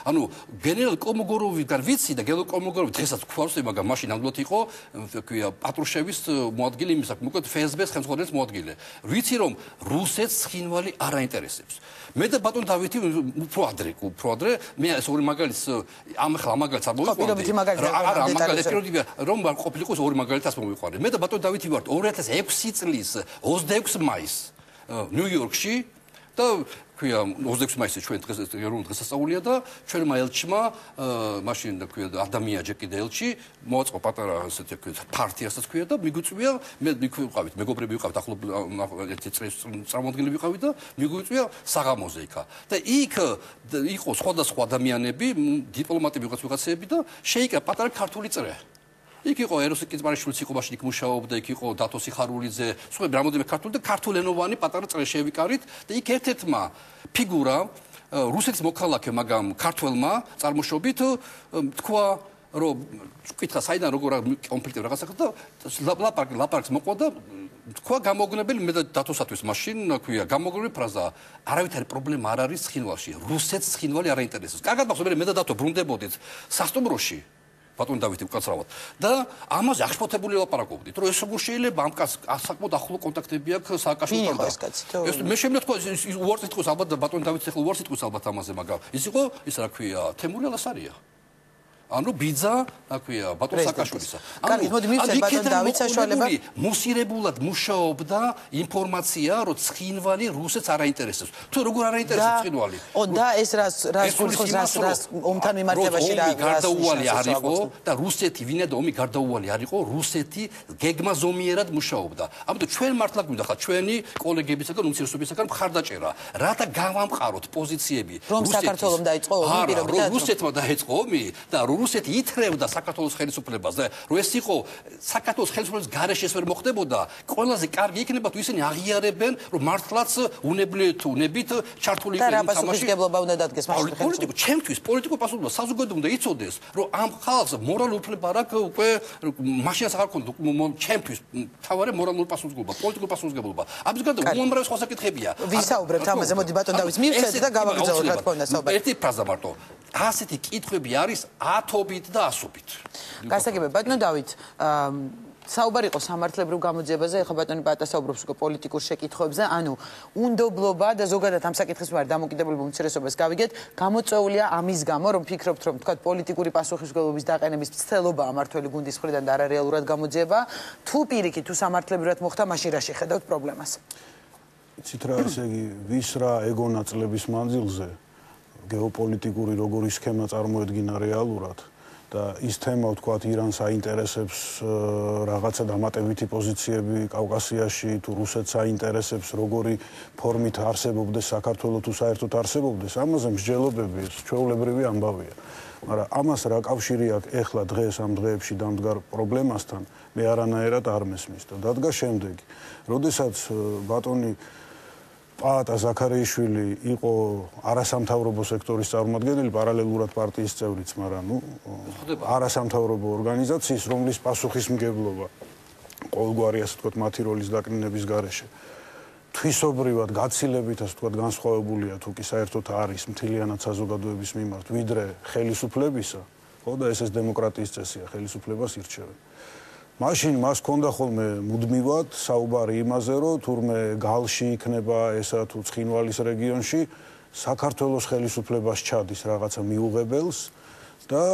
ანუ გენერალ კომოგოროვიდან ვიცი და გენერალ კომოგოროვი დღესაც გვყავს მაგრამ მაშინ ნამდვილად იყო ქვია პატრუშევის მოადგილე იმის აქვს მოკლედ ფსბ-ს ხელმძღვანელის მოადგილე ვიცი რომ რუსეთს ცხინვალი არ აინტერესებს მე და ბატონ დავითი უფრო ადრე მე ეს ორი მაგალითს ახლა მაგალითს არ მოვიყვანდი არა მაგალითი რომ ყოფილიყო ეს ორი მაგალითი ასე მოვიყვანდი მე და ბატონ დავითი ვართ 2006 წლის 26 მაისს ნიუ-იორკში და ქვია 26 მაისს ჩვენ ეროვნულ დღესასწაულია და ჩვენმა ელჩმა მაშინ ქვია ადამიანია კიდე ელჩი მოაწყო პატარა ასეთი ქვია პარტიასაც ქვია და მიგვიწვია მე ვიყავით მეგობრები ვიყავით ახლობლად ერთი წრის წარმომადგენლები ვიყავით და მიგვიწვია საღამოზე იქა და იქ იყო სხვადასხვა ადამიანები დიპლომატები ვიღაცები და შეიკრა პატარა ქართული წრე იქ იყო ეროსი კიძმარიშვილიც იყო მაშინ იქ მუშაობდა იქ იყო დათო სიხარულიძე სხვა რამოდენიმე ქართული და ქართულენოვანი პატარა წრე შევიკარით და იქ ერთ-ერთმა ფიგურამ რუსეთის მოქალაქე მაგრამ ქართველმა წარმოშობით თქვა რომ კითხა საიდან როგორ კონფლიქტი რაღაცა და ლაპარაკს მოყვა და თქვა გამოგონებელი მე და დათოსათვის მაშინ ქვია გამოგონებელი ფრაზა არავითარი პრობლემა არ არის ცხინვალში რუსეთს ცხინვალი არ აინტერესებს კარგად მახსოვს მე და დათო ბრუნდებოდით სასტუმროში ბატონი დავითი უკაცრავად. და ამაზე აღშფოთებული ლაპარაკობდით, რომ ეს როგორ შეიძლება ამ კაცს საკმაოდ ახლო კონტაქტები აქვს სააკაშვილთან და ეს მე შემიძლია თქვა უარს იტყვის ალბათ ბატონი დავითი ახლა უარს იტყვის ალბათ ამაზე, მაგრამ ის იყო ის რა ქვია თემური ალასარია. ანუ ბიძა, რა ქვია, ბატონ სააკაშვილისა. კარგი, მოდი მივცეთ ბატონ დავით საშუალება. მოსირებულად მუშაობდა ინფორმაცია, რომ ცხინვალი რუსეთს არ აინტერესებს. თუ როგორ არ აინტერესებს ცხინვალი? და ეს რას ომთან მიმართებაში რა გარდაუვალი არ იყო და რუსეთი ვინაიდან ომი გარდაუვალი არ იყო, რუსეთი გეგმაზომიერად მუშაობდა. ამიტომ ჩვენ მართლა გვინდა ხა ჩვენი კოლეგებისაგან, უმცირესობისაგან მხარდაჭერა, რათა გავამყაროთ პოზიციები. რომ საქართველოს დაიწყო ომი პირობითად. რომ რუსეთმა დაიწყო ომი და რუსეთი ითრევდა საქართველოს ხელისუფლებას და რომ ეს იყო საქართველოს ხელისუფლების გარეშე ეს ვერ მოხდებოდა, ყველაზე კარგი იქნება თუ ისინი აღიარებენ, რომ მართლაც უნებით ჩართული იქნება თამაში. და რა პასუხისმგებლობა უნდა დადგეს მაშინ პოლიტიკურ ჩემთვის პოლიტიკურ პასუხისმგებლობა საზოგადოება უნდა იცოდეს, რომ ამ ხალხს მორალური უფლება არ აქვს უკვე მაშინაც აღარ ქონდა ჩემთვის თავარი მორალური პასუხისმგებლობა, პოლიტიკური პასუხისმგებლობა. ამის გარდა უამრავი სხვა საკითხებია. ვისაუბრებთ ამაზე, მოდი ბატონ დავით მივცეთ და გავაგრძელოთ რა თქმა უნდა საუბარი. ერთი ფრაზა მარტო. ასეთი კითხვები არის ათობით და ასობით. გასაგებია ბატონო დავით, საუბარი იყო სამართლებრივ გამოძიებაზე, ეხლა ბატონი პატა საუბრობს უკვე პოლიტიკურ შეკითხვებზე, ანუ უნდობლობა და ზოგადად ამ საკითხის მიმართ დამოკიდებულება უმცირესობას გავიგეთ, გამოწვეულია ამის გამო, რომ ფიქრობთ, რომ თქვა პოლიტიკური პასუხისმგებლობის დაყენების მცდელობა ამართველი გუნდის მხრიდან და არა რეალურად გამოძიება, თუ პირიქით, თუ სამართლებრივად მოხდა, მაშინ რა შეხედავთ პრობლემას? იცით რა, ესე იგი, ვის რა ეგონა წლების მანძილზე გეოპოლიტიკური როგორი სქემა წარმოედგინა რეალურად და ის თემა ვთქვათ ირანს აინტერესებს რაღაცა დამატებითი პოზიციები კავკასიაში თუ რუსეთს აინტერესებს როგორი ფორმით არსებობდეს საქართველოს თუ საერთოდ არსებობდეს ამაზე მსჯელობები ჩვეულებრივი ამბავია მაგრამ ამას რა კავშირი აქვს ეხლა დღეს ამ დღეებში დამდგარ პრობლემასთან მე არანაირად არ მესმის და დადგა შემდეგი როდესაც ბატონი პაატა ზაქარიაშვილი იყო არასამთავრობო სექტორის წარმომადგენელი, პარალელურად პარტიის წევრიც, მაგრამ არასამთავრობო ორგანიზაციის, რომლის პასუხისმგებლობა ყოველგვარი ასე ვთქვათ მათი როლის დაკნინების გარეშე თვისობრივად გაცილებით ასე ვთქვათ განსხვავებულია თუ კი საერთოდ არის მთლიანად საზოგადოების მიმართ, ვიდრე ხელისუფლებისა, ხო და ეს დემოკრატიის წესია, ხელისუფლებას ირჩევენ. მაშინ მას ჰქონდა ხოლმე მუდმივად საუბარი იმაზე, რომ თურმე გალში იქნება ესა თუ ცხინვალის რეგიონში საქართველოს ხელისუფლებას ჩადის რაღაცა მიუღებელს და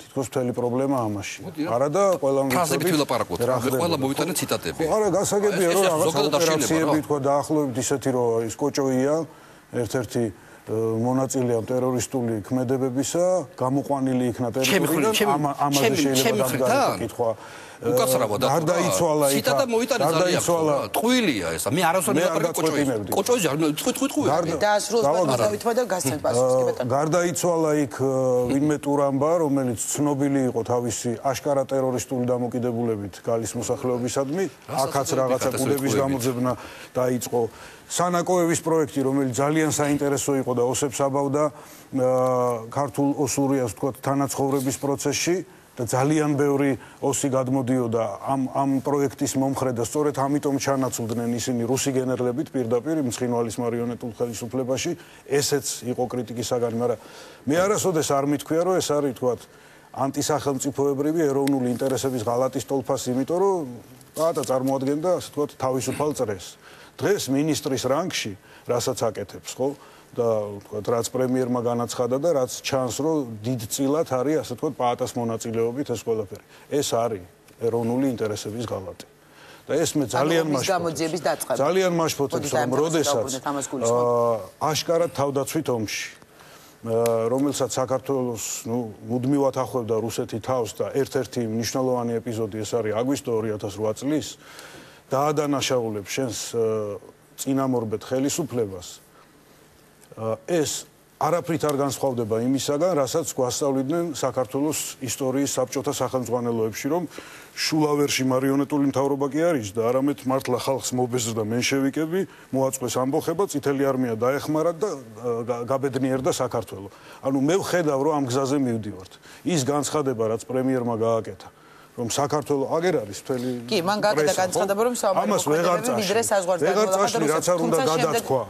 თითქოს მთელი პრობლემა ამაში. არა და ყველამ ვიცოდით, ყველა მოვიტანე ციტატები. არა, გასაგებია რომ რაღაცა ოპერაციები თქვა დაახლოებით ისეთი რომ ის კოჭოია ერთ-ერთი მონაწილეა ტერორისტული ქმედებებისა, გამოყვანილი იქნა ტერიტორიიდან, ამაზე შეიძლება დამდგარი კითხვა. უკაცრავად გარდაიცვალა იქ. ციტატა მოიტანე ძალიან ხო. ტყუილია ესა. მე არასოდეს მეყარები კოჭოიზი. კოჭოიზი ტყუი. დაასრულოს დავითმა და გასცენ პასუხს კი ბატონო. გარდაიცვალა იქ ვინმე ტურამბა, რომელიც ცნობილი იყო თავისი აშკარა ტერორისტული დამოკიდებულებით გალის მოსახლეობისადმი, აქაც რაღაცა კუდების გამოძებნა დაიწყო. სანაკოევის პროექტი, რომელიც ძალიან საინტერესო იყო და ოსებს აბავდა ქართულ ოსურიას ვთქვათ თანაცხოვრების პროცესში და ძალიან ბევრი ოსი გადმოდიოდა ამ პროექტის მომხრე და სწორედ ამიტომ ჩანაცვლდნენ ისინი რუსი გენერლებით პირდაპირ მცხინვალის მარიონეტულ ხელისუფლებაში ესეც იყო კრიტიკის საგანი, მაგრამ მე არასოდეს არ მithქვია რომ ეს არის ვთქვათ ანტისახელმწიფოებრივი ეროვნული ინტერესების ღალატის ტოლფასი, იმიტომ რომ პაატა წარმოადგენდა ასე ვთქვათ თავისუფალ წრეს. დღეს მინისტრის რანგში, რასაც აკეთებს, ხო? და ვთქვათ, რაც პრემიერმა განაცხადა და რაც ჩანს, რომ დიდწილად არის, ასე ვთქვათ, პაატას μονაწილეობით ეს ყველაფერი. ეს არის ეროვნული ინტერესების ღალატი. და ეს მე ძალიან მაშფოთებს. ძალიან მაშფოთებს, რომ როდესაც აშკარად თავდაცვით ომში, რომელსაც საქართველოს, მუდმივად ახლოვდა რუსეთი თავს და ერთ-ერთი მნიშვნელოვანი ეპიზოდი ეს არის აგვისტო 2008 წლის დაადანაშაულებს შენს წინამორბედ ხელისუფლებას ეს არაფრით არ განსხვავდება იმისაგან, რასაც გვასწავლიდნენ საქართველოს ისტორიის საბჭოთა სახელმძღვანელოებში, რომ შულავერში მარიონეტული მთავრობა კი არის და არამედ მართლა ხალხს მობეზრდა მენშევიკები, მოაწყვეს ამბოხება, წითელი არმია დაეხმარა და გაბედნიერდა საქართველო. ანუ მე ვხედავ, რომ ამ გზაზე მივდივართ. ის განცხადება, რაც პრემიერმა გააკეთა, რომ საქართველოს აგერ არის მთელი კი, მან გაკეთა განცხადება, რომ საომარი მოქმედებები ვიდრე საზღვარგარეთ ვეღარ წაშლი, რაც არ უნდა გადათქვა,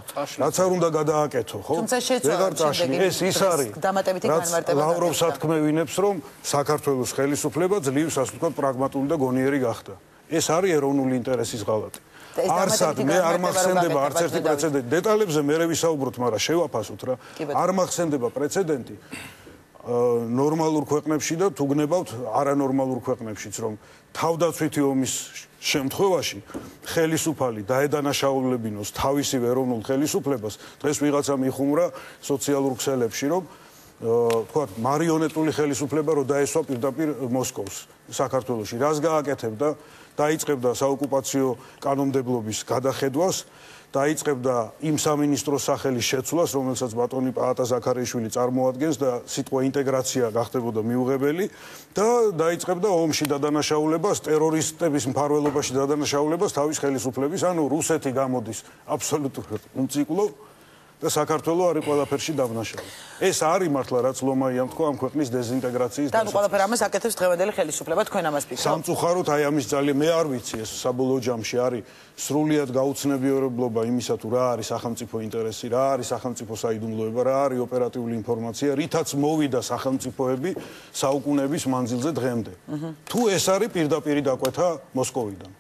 რაც არ უნდა გადააკეთო, ხო? თუმცა შეცვალა ვეღარ წაშლი, ეს ის არის. დამატებითი განმარტება. ლავროვს ათქმევინებს, რომ საქართველოს ხელისუფლება ძლივს, ასე ვთქვათ, პრაგმატული და გონიერი გახდა. ეს არის ეროვნული ინტერესის ღალატი. არსად მე არ მახსენდება არც ერთი პრეცედენტი. დეტალებზე მე ვისაუბროთ, მაგრამ შევაფასოთ რა. არ მახსენდება პრეცედენტი ნორმალურ ქვეყნებში და თუ გნებავთ არანორმალურ ქვეყნებშიც, რომ თავდაცვითი ომის შემთხვევაში ხელისუფალი დაედანაშაულებინოს თავისივე ეროვნულ ხელისუფლებას. დღეს ვიღაცა მიხუმრა სოციალურ ქსელებში, რომ თქვათ მარიონეტული ხელისუფლება რო დაესვა პირდაპირ მოსკოვს საქართველოში. რას გააკეთებდა? დაიწყებდა საოკუპაციო კანონმდებლობის გადახედვას, დაიწყებდა იმ სამინისტროს სახელის შეცვლას, რომელსაც ბატონი პაატა ზაქარიაშვილი წარმოადგენს და სიტყვა ინტეგრაცია გახდებოდა მიუღებელი და დაიწყებდა ომში დადანაშაულებას, ტერორისტების მფარველობაში დადანაშაულებას თავის ხელისუფლების, ანუ რუსეთი გამოდის აბსოლუტურად უმციკლო და საქართველო არის ყველაფერში დავნაშაული. ეს არის მართლა რაც ლომაიამ თქვა ამ ქვეყნის დეზინტეგრაციის და ყველაფერ ამას აკეთებს დღევანდელი ხელისუფლება, თქვენ ამას ფიქრობთ? სამწუხაროდ აი ამის ძალიან მე არ ვიცი ეს საბოლოო ჯამში არის სრულიად გაუცნებიერებლობა იმისა თუ რა არის სახელმწიფო ინტერესი, რა არის სახელმწიფო საიდუმლოება, რა არის ოპერატიული ინფორმაცია, რითაც მოვიდა სახელმწიფოები საუკუნეების მანძილზე დღემდე. თუ ეს არის პირდაპირი დაკვეთა მოსკოვიდან.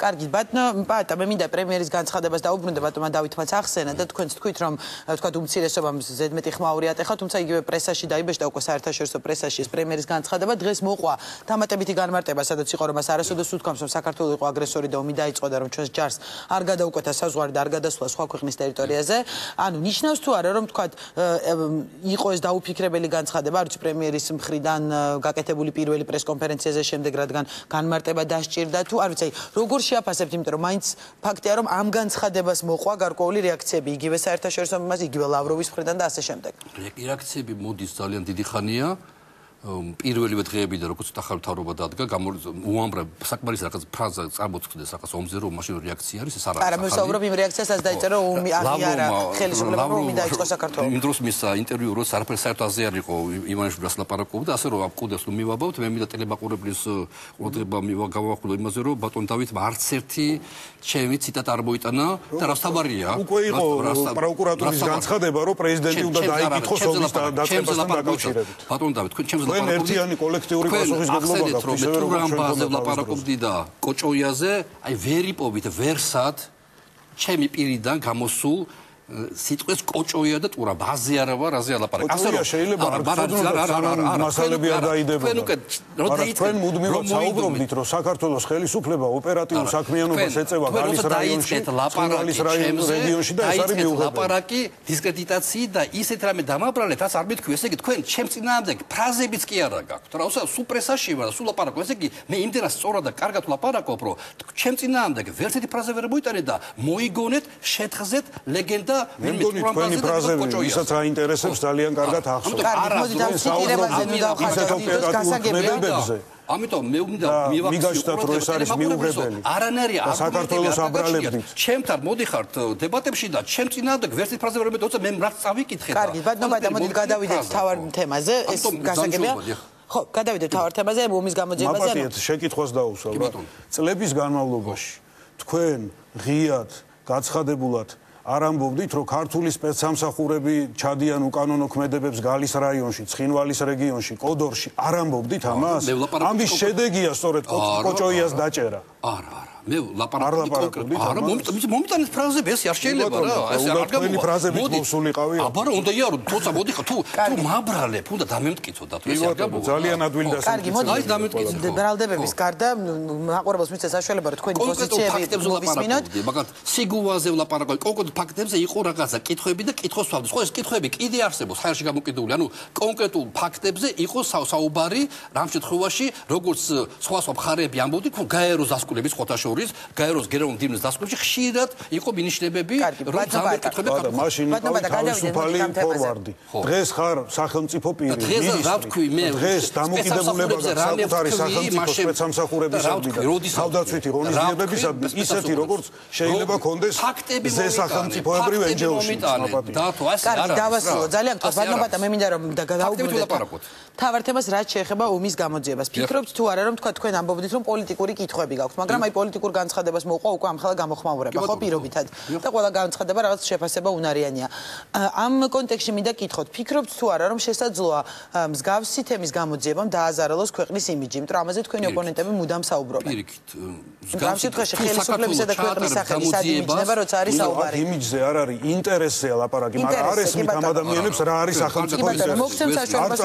კარგი, ბატონო პაატა, მე მინდა პრემიერის განცხადებას დაუბრუნდე, ბატონმა დავითმაც ახსენა და თქვენც თქვით, რომ თქვათ უმცირესობამ ზედმეტი ხმაური ატეხა, თუმცა იგივე პრესაში დაიბეჭდა უკვე საერთაშორისო პრესაში ეს პრემიერის განცხადება. დღეს მოყვა დამატებითი განმარტება, სადაც იყო რომ მას არასოდეს უთქვამს, რომ საქართველო იყო აგრესორი და ომი დაიწყო და რომ ჩვენს ჯარს არ გადაუკვეთა საზღვარი და არ გადასვლა სხვა ქვეყნის ტერიტორიაზე. ანუ ნიშნავს თუ არა, რომ თქვათ იყო ეს დაუფიქრებელი განცხადება, არც პრემიერის მხრიდან გაკეთებული პირველი პრესკონფერენციაზე შემდეგ, რადგან განმარტება დასჭირდა თუ არ ვიცი, როგორ შეაფასებთ, იმიტომ რომ მაინც ფაქტია, რომ ამ განცხადებას მოყვა გარკვეული რეაქციები, იგივე საერთაშორისო მიმართ, იგივე ლავროვის მხრიდან და ასე შემდეგ. რეაქციები მოდის ძალიან დიდი ხანია. პირველივე დღეებიდან როგორც ახალი მთავრობა დადგა, უამრავ საკმარის რაღაც ფრაზა წარმოთქმდეს ახაც ომზე, რომ მაშინ რეაქცია არის, ეს არ არის. არა, მე ვსაუბრობ იმ რეაქციასაც დაიწერა ომი აღიარა ხელისუფლებამ, ომი დაიწყო საქართველოში. იმ დროს მის ინტერვიუ როც არაფერი საერთოაზე არ იყო ივანიშვილს ლაპარაკობდა, ასე რომ აკუდებს რომ მივაბავთ, მე მინდა ტელემაყურებლის ყურადღება გავახვილო იმაზე, რომ ბატონ დავითმა არც ერთი ჩემი ციტატა არ მოიტანა და რა თამარია. უკვე იყო პროკურატურის განცხადება, რომ პრეზიდენტი უნდა დაიკითხოს ომის დაწყებასთან დაკავშირებით. ბატონ დავით, თქვენ ჩემს თქვენ ერთიანი კოლექტიური პასუხისმგებლობა გაქვთ, ისევე როგორც ტურამბაზე ლაპარაკობდი და კოჭოიაზე, აი ვერ იპოვით ვერსად ჩემი პირიდან გამოსულ სიტყვას კოჭოია და ტურა ბაზე არა ვარ, აზე ალაპარაკ. ასე რომ შეიძლება მასალები არ დაიდებოდა. თქვენ მუდმივად საუბრობთ, რომ საქართველოს ხელისუფლება ოპერატიულ საქმიანობას ეწევა გალის რაიონში, გალის რეგიონში და ეს არის მიუღებელი. ლაპარაკი დისკრედიტაციი და ისეთ რამე დამაბრალეთ, რაც არ მეთქვი, ესე იგი თქვენ ჩემ წინააღმდეგ ფრაზებიც კი არა გაქვთ. რა უსა სულ პრესაში ვარ, სულ ლაპარაკობ, ესე იგი მე იმდენად სწორად და კარგად ლაპარაკობ, რომ ჩემ წინააღმდეგ ვერც ერთი ფრაზე ვერ მოიტანეთ და მოიგონეთ, შეთხზეთ ლეგენდა მე მგონი თქვენი ფრაზები ვისაც აინტერესებს ძალიან კარგად ახსოვს. მოდი დავხსნებაზე ნუ დავხსნებებზე. ამიტომ მე უნდა მიგაშთათ რომ ეს არის მიუღებელი. არანაირი საქართველოს აბრალებდით. ჩემთან მოდიხართ დებატებში და ჩემ წინააღმდეგ ვერც ერთი ფრაზე ვერ მეტოცა მე რაც წავიკითხე და. კარგი, ბატონო, მოდით გადავიდეთ თავარ თემაზე. ეს გასაგებია. ხო, გადავიდეთ თავარ თემაზე, ომის გამოძიებაზე. მაპატიეთ, შეკითხვას დაუსვამ. წლების განმავლობაში თქვენ ღიად გაცხადებულად არ ამბობდით, რომ ქართული სპეცსამსახურები ჩადიან უკანონო ქმედებებს გალის რაიონში, ცხინვალის რეგიონში, კოდორში, არ ამბობდით ამას? ამის შედეგია სწორედ კოჭოიას დაჭერა. არა. მე ლაპარაკობდი კონკრეტულად. არა, მომიტანეთ ფრაზები, ეს არ შეიძლება რა. ეს არ გამო ფრაზებით მოსულიყავი. აბა რა უნდა იარო, თოცა მოდიხარ, თუ მაბრალებ, უნდა დამემტკიცო და თუ ეს არ გამო. ძალიან ადვილი და კარგი, მოდი ბრალდებების გარდა მაყურებელს მისცეს საშუალება, რომ თქვენი პოზიციები მოვისმინოთ. მაგათ სიგუვაზე ვლაპარაკობ, კონკრეტულ ფაქტებზე იყო რაღაცა კითხვები და კითხოს ვსვამდი. ხო, ეს კითხვები კიდე არსებობს, ხაერში გამოკიდებული. ანუ კონკრეტულ ფაქტებზე იყო საუბარი, რამ შემთხვევაში, როგორც სხვა მხარეები ამბობდნენ, გაეროს დასკვნების ხოთაშო შორის გაეროს გენერალურ მდივნის დასკვნებში ხშირად იყო მინიშნებები, რომ ძალიან კითხვები და მაშინ იყო თავისუფალი ფორვარდი. დღეს ხარ სახელმწიფო პირი, მინისტრი. დღეს დამოკიდებულება საკუთარი სახელმწიფო სპეცსამსახურებისადმი და თავდაცვითი ღონისძიებებისადმი ისეთი როგორც შეიძლება კონდეს ზე სახელმწიფოებრივ NGO-ში. კარგი, დავასრულო. ძალიან გთხოვთ, ბატონო, მე მინდა რომ გავუბრუნდეთ. თავარ თემას რაც შეეხება ომის გამოძიებას. ფიქრობთ თუ არა რომ თქვენ ამბობდით რომ პოლიტიკური კითხვები გაქვთ, მაგრამ აი პოლიტიკურ განცხადებას მოუყვა უკვე ამხელა გამოხმაურება, ხო პირობითად. და ყველა განცხადება რაღაც შეფასება უნარიანია. ამ კონტექსტში მინდა კითხოთ, ფიქრობთ თუ არა რომ შესაძლოა მსგავსი თემის გამოძიებამ დააზარალოს ქვეყნის იმიჯი, იმიტომ რომ ამაზე თქვენი ოპონენტები მუდამ საუბრობენ. პირიქით, მსგავსი შემთხვევაში ხელისუფლებისა და ქვეყნის სახელის ადიმიჯნება როცა არის საუბარი. იმიჯზე არ არის ინტერესზე ლაპარაკი, მაგრამ არ ესმით ამ ადამიანებს რა არის სახელმწიფო ინტერესი. მოგცემ საშუალებას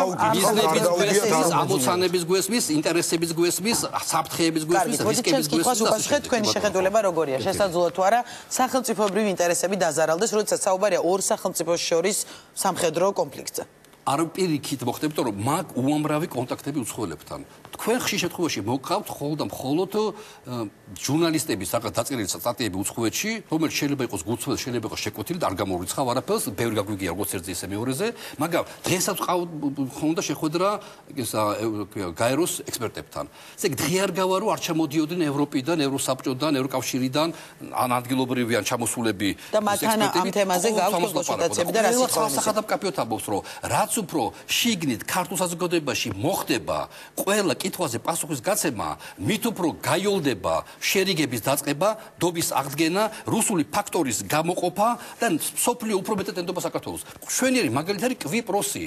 ამოცანების გვესმის, ინტერესების გვესმის, საფრთხეების გვესმის, რისკების გვესმის. უპასუხეთ თქვენი შეხედულება როგორია? შესაძლოა თუ არა სახელმწიფოებრივი ინტერესები დაზარალდეს, როდესაც საუბარია ორ სახელმწიფოს შორის სამხედრო კონფლიქტზე. არ პირიქით მოხდებით, რომ მაგ უამრავი კონტაქტები უცხოელებთან. თქვენ ხშირ შემთხვევაში მოგყავთ მხოლოდ ჟურნალისტების რაღაც დაწერილი სტატიები უცხოეთში, რომელიც შეიძლება იყოს გულწრფელი, შეიძლება იყოს შეკვეთილი და არ გამორიცხავ არაფერს, ბევრი გაგვიგია როგორც ერთზე ისე მეორეზე, მაგრამ დღესაც ხონდა შეხვედრა გაეროს ექსპერტებთან. ესე იგი დღე არ გავა, რომ არ ჩამოდიოდნენ ევროპიდან, ევროსაბჭოდან, ევროკავშირიდან, ან ადგილობრივი ან ჩამოსულები და მათთან ამ თემაზე გაქვთ კონსულტაციები და რა სიტყვები. სახადაბკაფიოდ ამბობს, რომ რაც უფრო შიგნით ქართულ საზოგადოებაში მოხდება ყველა კითხვაზე პასუხის გაცემა, მით უფრო გაიოლდება შერიგების დაწყება, დობის აღდგენა, რუსული ფაქტორის გამოყოფა და სოფლიო უფრო მეტად ენდობა საქართველოს. შვენიერი მაგალითი არის კვიპროსი.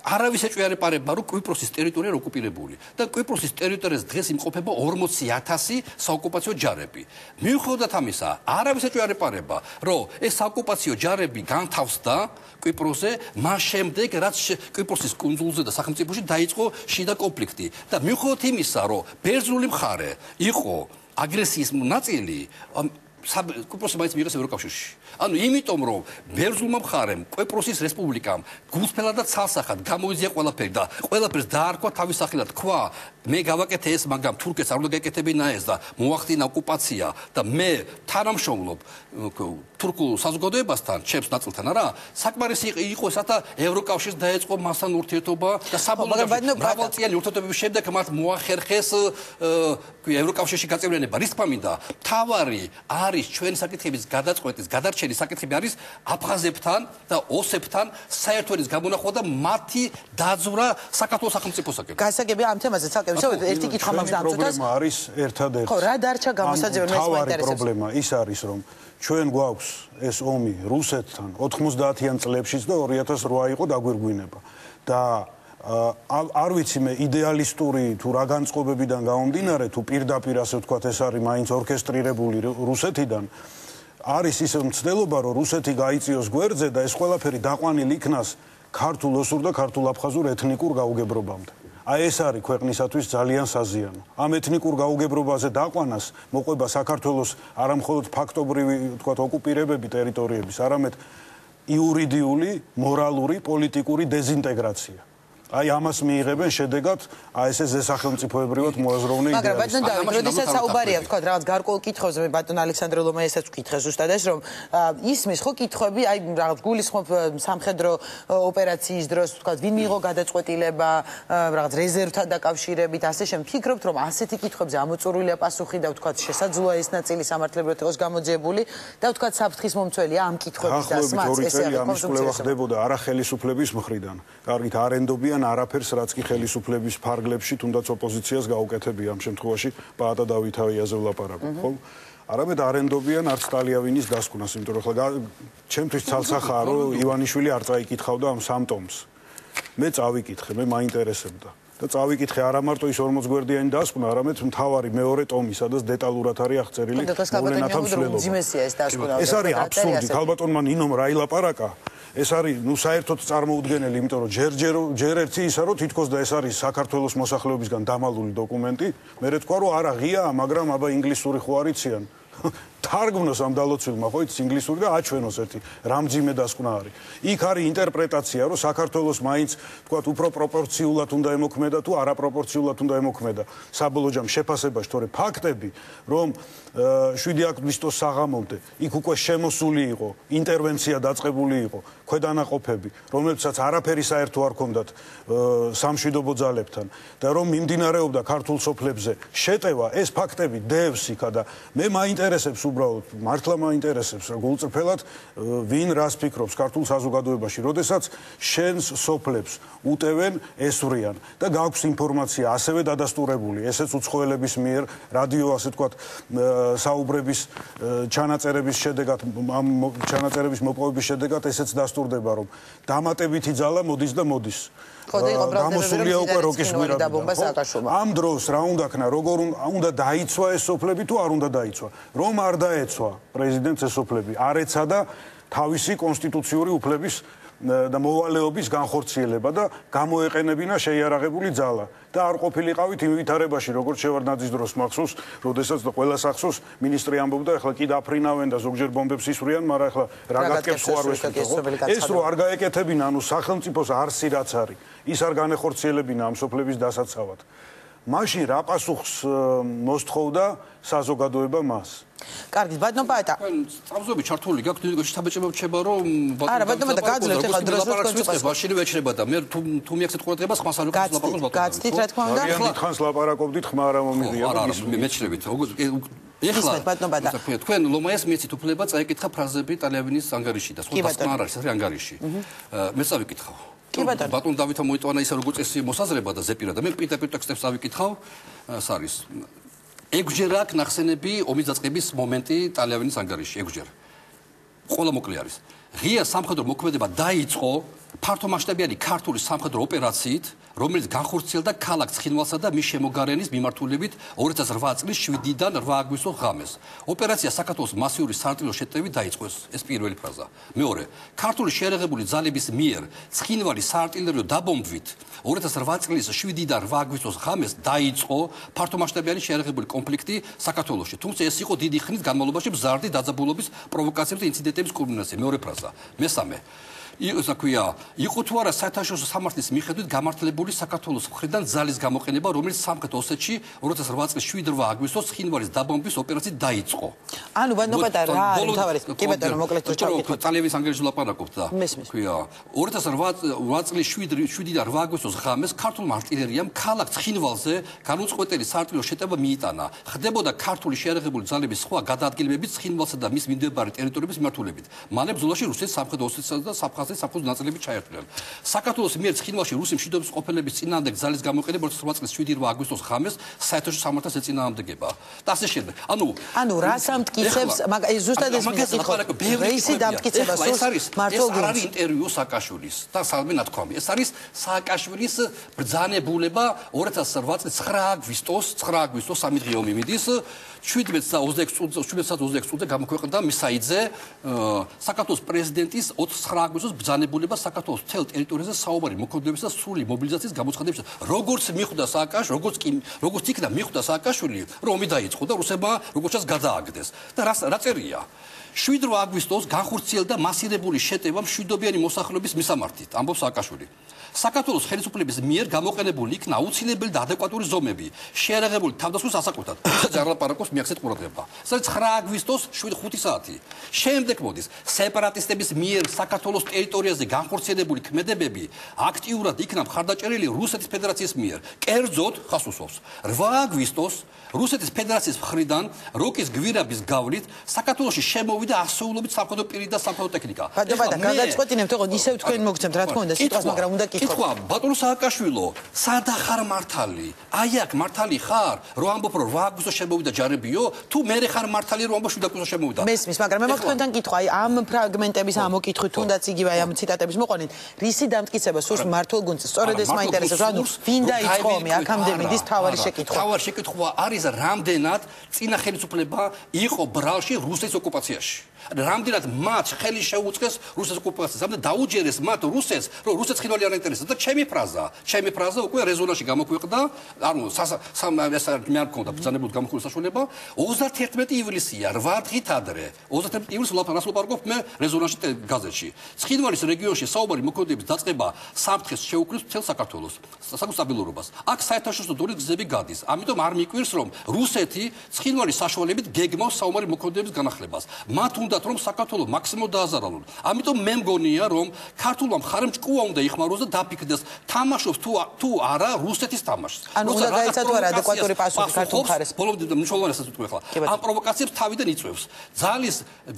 არავის ეჭვიარება, რომ კვიპროსის ტერიტორია ოკუპირებული და კვიპროსის ტერიტორიაზე დღეს იმყოფება 40,000 საოკუპაციო ჯარები. მიუხედავად ამისა, არავის ეჭვიარება, რომ ეს საოკუპაციო ჯარები განთავსდა კვიპროსზე, მას შემდეგ რაც კვიპროსის კუნძულზე და სახელმწიფოში დაიწყო შიდა კონფლიქტი და მიუხედავად იმისა, რომ ბერძნული მხარე იყო აგრესიის ნაწილი, კვიპროსი მაინც მიიღეს ევროკავშირში. ანუ იმიტომ რომ ბერძნულმა მხარემ კვიპროსის რესპუბლიკამ გულწრფელად და ცალსახად გამოიზია ყველაფერი და ყველაფერს დაარქვა თავის სახელად, თქვა მე გავაკეთე ეს, მაგრამ თურქეთს არ უნდა გაეკეთებინა ეს და მოახდინა ოკუპაცია და მე თანამშრომლობ თურქულ საზოგადოებასთან, ჩემს ნაწილთან არა, საკმარისი იყო ესათა ევროკავშირს დაეწყო მასთან ურთიერთობა და საბოლოოდ მრავალწლიანი ურთიერთობების შემდეგ მათ მოახერხეს ევროკავშირში გაწევრიანება. რის თქმა მინდა, თავარი არის ჩვენი საკითხების გადაწყვეტის, გადარჩენის საკითხები არის აფხაზებთან და ოსებთან საერთო ერის გამონახვა და მათი დაძვრა საქართველოს სახელმწიფოსაკენ. გასაგებია ამ თემაზე ცალკე ვისაუბროთ, ერთი კითხვა მაქვს დამწუთას. პრობლემა არის ერთადერთი. ხო, რა დარჩა გამოსაძებელს მაინტერესებს. პრობლემა ის არის, რომ ჩვენ გვაქვს ეს ომი რუსეთთან 90-იან წლებშიც და 2008 იყო დაგვირგვინება. და არ ვიცი მე იდეალისტური თუ რა განწყობებიდან გამომდინარე, თუ პირდაპირ ასე ვთქვათ ეს არის მაინც ორკესტრირებული რუსეთიდან, არის ის მცდელობა, რომ რუსეთი გაიწიოს გვერდზე და ეს ყველაფერი დაყვანილ იქნას ქართულ ოსურ და ქართულ აფხაზურ ეთნიკურ გაუგებრობამდე. აი ეს არის ქვეყნისათვის ძალიან საზიანო. ამ ეთნიკურ გაუგებრობაზე დაყვანას მოყვება საქართველოს არა მხოლოდ ფაქტობრივი, ვთქვათ, ოკუპირებები ტერიტორიების, არამედ იურიდიული, მორალური, პოლიტიკური დეზინტეგრაცია. აი ამას მიიღებენ შედეგად აი ეს სახელმწიფოებრივად მოაზროვნე იდეა. მაგრამ ბატონო დავით, როდესაც საუბარია ვთქვათ რაღაც გარკვეულ კითხვებზე, მე ბატონ ალექსანდრე ლომაიასაც ვკითხე ზუსტად ეს რომ ისმის ხო კითხვები, აი რაღაც გულისხმობ სამხედრო ოპერაციის დროს ვთქვათ ვინ მიიღო გადაწყვეტილება, რაღაც რეზერვთან დაკავშირებით, ასე შემდეგ. ფიქრობთ რომ ასეთი კითხვებზე ამოწურვილია პასუხი და ვთქვათ შესაძლოა ეს ნაწილი სამართლებრივად იყოს გამოძიებული და ვთქვათ საფრთხის მომცველია ამ კითხვების დასმაც ესე არის კონსულტაცია ხდებოდა არახელისუფლების მხრიდან. კარგით არენდობიან არაფერს, რაც კი ხელისუფლების ფარგლებში თუნდაც ოპოზიციას გაუკეთებია ამ შემთხვევაში პაატა დავითაიაზე ვლაპარაკობ, ხო? არამედ არენდობიან არც ტალიავინის დასკვნას, იმიტომ რომ ხლა ჩემთვის ცალსახაა, რომ ივანიშვილი არ წაიკითხავდა ამ სამ ტომს. მე წავიკითხე, მე მაინტერესებდა. და წავიკითხე არა მარტო ის 40 გვერდიანი დასკვნა, არამედ მთავარი მეორე ტომი, სადაც დეტალურად არის აღწერილი მოვლენათა მსვლელობა. ეს არის აბსურდი, ქალბატონმა ნინომ რა ილაპარაკა. ეს არის, ნუ საერთოდ წარმოუდგენელი, იმიტომ რომ ჯერ ერთი ისა რომ თითქოს და ეს არის საქართველოს მოსახლეობისგან დამალული დოკუმენტი, მე თქვა რომ არა ღიაა, მაგრამ აბა ინგლისური ხო არიციან. თარგმნოს ამ დალოცვილმა ხო იცი ინგლისური და აჩვენოს ერთი რამძიმე დასკვნა არის. იქ არის ინტერპრეტაცია, რომ საქართველოს მაინც თქვათ უფრო პროპორციულად უნდა ემოქმედა თუ არაპროპორციულად უნდა ემოქმედა საბოლოო ჯამში შეფასებაში, თორე ფაქტები, რომ 7 აგვისტოს საღამომდე იქ უკვე შემოსული იყო, ინტერვენცია დაწყებული იყო, ქვედანაყოფები, რომელსაც არაფერი საერთო არ ჰქონდათ სამშვიდობო ძალებთან და რომ მიმდინარეობდა ქართულ სოფლებზე შეტევა, ეს ფაქტები დევს იქა და მე მაინტერესებს უბრალოდ მართლა მაინტერესებს გულწრფელად ვინ რას ფიქრობს ქართულ საზოგადოებაში, როდესაც შენს სოფლებს უტევენ ესვრიან და გაქვს ინფორმაცია ასევე დადასტურებული, ესეც უცხოელების მიერ რადიო ასე თქვათ საუბრების ჩანაწერების შედეგად ამ ჩანაწერების მოპოვების შედეგად ესეც დასტურდება რომ დამატებითი ძალა მოდის და მოდის. გამოსულია უკვე როკის გვირაბიდან. ამ დროს რა უნდა ქნა, როგორ უნდა დაიცვა ეს სოფლები თუ არ უნდა დაიცვა. რომ არ დაეცვა პრეზიდენტს ეს სოფლები, არ ეცა და თავისი კონსტიტუციური უფლების და მოვალეობის განხორციელება და გამოეყენებინა შეიარაღებული ძალა და არ ყოფილიყავით იმ ვითარებაში, როგორც შევარდნაძის დროს მახსოვს, როდესაც ყველა სახსოვს მინისტრი ამბობდა, ახლა კი დაფრინავენ და ზოგჯერ ბომბებს ისვრიან, მაგრამ ახლა რა გაკეთებს ხო არ ვესწრებო. ეს რო არ გაეკეთებინა, ანუ სახელმწიფოს არსი რაც არის, ის არ განეხორციელებინა ამ სოფლების დასაცავად. მაშინ რა პასუხს მოსთხოვდა საზოგადოება მას? კარგი, ბატონო პაეტა. წამსვები ჩართული გაქვთ ნიგოში შთაბეჭდილება რჩება რომ არა, ბატონო და გაძლევთ ახლა დროს თქვენ მაშინ ვეჩნება და მე თუ მიაქცეთ ყურადღებას ხმას არ ვიყავს ლაპარაკობს ბატონო. გაცდით რა თქმა უნდა. ახლა ხანს ლაპარაკობდით, ხმა არ მომიდია. არა, მეჩნევით. ეხლა თქვენ ლომაიას მიეცით უფლება წაიკითხა ფრაზები ტალეავინის ანგარიში და სხვა დასკვნა არ არის ეს ანგარიში. მე წავიკითხავ. ბატონ დავითმა მოიტანა ისე როგორც წესი მოსაზრება და ზეპირა და მე პირდაპირ ტექსტებს ავიკითხავ, ეს არის 6ჯერ აქ ნახსენები ომის დაწყების მომენტი ტალეავინის ანგარიში, 6ჯერ. ყველა მოკლე არის. ღია სამხედრო მოქმედება დაიწყო ფართომასშტაბიანი ქართული სამხედრო ოპერაციით, რომელიც განხორციელდა ქალაქ ცხინვალსა და მის შემოგარენის მიმართულებით 2008 წლის 7-დან 8 აგვისტოს ღამეს. ოპერაცია საქართველოს მასიური საარტილერიო შეტევით დაიწყო, ეს პირველი ფრაზა. მეორე, ქართული შეიარაღებული ძალების მიერ ცხინვალის საარტილერიო დაბომბვით 2008 წლის 7-დან 8 აგვისტოს ღამეს დაიწყო ფართომასშტაბიანი შეიარაღებული კონფლიქტი საქართველოში. თუმცა ეს იყო დიდი ხნის განმავლობაში მზარდი დაძაბულობის პროვოკაციების და ინციდენტების კულმინაცია. მეორე ფრაზა. მესამე იყო თუ არა საერთაშორისო სამართლის მიხედვით გამართლებული საქართველოს მხრიდან ძალის გამოყენება, რომელიც სამხრეთ ოსეთში 2008 წლის 7-8 აგვისტოს ცხინვალის დაბომბვის ოპერაციით დაიწყო. ანუ ბატონო პატა რა არის თავარი? კი ბატონო მოკლედ ჩავკითხოთ. ტალეავის ანგარიში ლაპარაკობთ და 2008 წლის 7-დან 8 აგვისტოს ღამეს ქართულმა არტილერიამ ქალაქ ცხინვალზე განუწყვეტელი საარტილერიო შეტევა მიიტანა. ხდებოდა ქართული შეიარაღებული ძალების სხვა გადაადგილებებით ცხინვალსა და მის მიმდებარე ტერიტორიების მიმართულებით. მალე ბრძოლაში რუსეთის სამხედრო ოსეთსა და საფხაზის ნაწილები ჩაერთვლიან. საქართველოს მიერ ცხინვალში რუსი მშვიდობის ყოფილების წინააღმდეგ ძალის გამოყენება 2008 წლის 7-8 აგვისტოს ღამეს საერთაშორისო სამართალს ეწინააღმდეგება. და ასე შემდეგ. ანუ რას ამტკიცებს, ზუსტად ეს რეისი დამტკიცება სურს მართულ გუნდს. ეს არის ინტერვიუ სააკაშვილის და სალმე ნათქვამი. ეს არის სააკაშვილის ბრძანებულება 2008 წლის 9 აგვისტოს 3 დღე ომი მიდის 17-26 წუთზე გამოქვეყნდა მისაიძე საქართველოს პრეზიდენტის 9 აგვისტოს ბრძანებულება საქართველოს მთელ ტერიტორიაზე საუბარი მოქმედებისა და სრული მობილიზაციის გამოცხადების. როგორც მიხვდა სააკაშვილი, როგორც იქნა მიხვდა სააკაშვილი, რომ ომი დაიწყო და რუსებმა როგორც ჩანს გადააგდეს. და რა წერია? 7 აგვისტოს განხორციელდა მასირებული შეტევა მშვიდობიანი მოსახლეობის მისამართით, ამბობს სააკაშვილი. საქართველოს ხელისუფლების მიერ გამოყენებული იქნა აუცილებელი და ადეკვატური ზომები, შეიარაღებული თავდასხმის ასაკუთად. ზარლაპარაკოს მიაქცეთ ყურადღება. ეს არის 9 აგვისტოს 7-5 საათი. შემდეგ მოდის სეპარატისტების მიერ საქართველოს ტერიტორიაზე განხორციელებული ქმედებები აქტიურად იქნა მხარდაჭერილი რუსეთის ფედერაციის მიერ. კერძოდ, ხას უსვავს, 8 აგვისტოს რუსეთის ფედერაციის მხრიდან როკის გვირაბის გავლით საქართველოში შემოვიდა ასეულობით სამხედრო პირი და სამხედრო ტექნიკა. ბატონო, გადაწყვეტინებთ, ხო, ისევ თქვენ მოგცემთ, რა თქმა უნდა, სიტყვას, მაგრამ უნდა კითხვა, ბატონო სააკაშვილო, სადა ხარ მართალი? აი აქ მართალი ხარ, რომ ამბობ, რომ 8 აგვისტოს შემოვიდა ჯარებიო, თუ მე ხარ მართალი, რომ ამბობ 7 აგვისტოს შემოვიდა. მესმის, მაგრამ მე მაქვს თქვენთან კითხვა, აი ამ ფრაგმენტების ამოკითხვით, თუნდაც იგივე აი ამ ციტატების მოყვანით, რისი დამტკიცება სურს მართულ გუნდს? სწორედ ეს მაინტერესებს, ანუ ვინ დაიწყო ომი? აქამდე მიდის თავარი შეკითხვა. თავარი შეკითხვა არის რამდენად წინა ხელისუფლება იყო ბრალში რუსეთის ოკუპაციაში. რამდენად მათ ხელი შეუწყეს რუსეთის ოკუპაციას, რამდენად დაუჯერეს მათ რუსეთს, რომ რუსეთს ხილვალი არ ინტერესებს და ჩემი ფრაზა უკვე რეზონანსში გამოქვეყნდა, ანუ მე არ მქონდა ბრძანებულად გამოხმაურების საშუალება, 31 ივლისია, 8 დღით ადრე, 31 ივლისს ლაპარაკობ მე რეზონანსში გაზეთში. ცხინვალის რეგიონში საუბარი მოქმედების დაწყება საფრთხეს შეუქმნის მთელ საქართველოს საკუთარ აქ საერთაშორისო დონის გზები გადის. ამიტომ არ მიკვირს, რომ რუსეთი ცხინვალის საშუალებით გეგმავს საომარი მოქმედების განახლებას. მათ უნდათ რომ საქართველოს მაქსიმუმ დააზარალონ. ამიტომ მე მგონია, რომ ქართულმა მხარემ ჭკუა უნდა იხმაროს და დაფიქრდეს, თამაშობს თუ არა რუსეთის თამაშს. ანუ უნდა გაიცათ თუ არა ადეკვატური პასუხი ქართულ მხარეს. ბოლომდე მნიშვნელოვანია ეს უკვე ახლა. ამ პროვოკაციებს თავიდან იწვევს.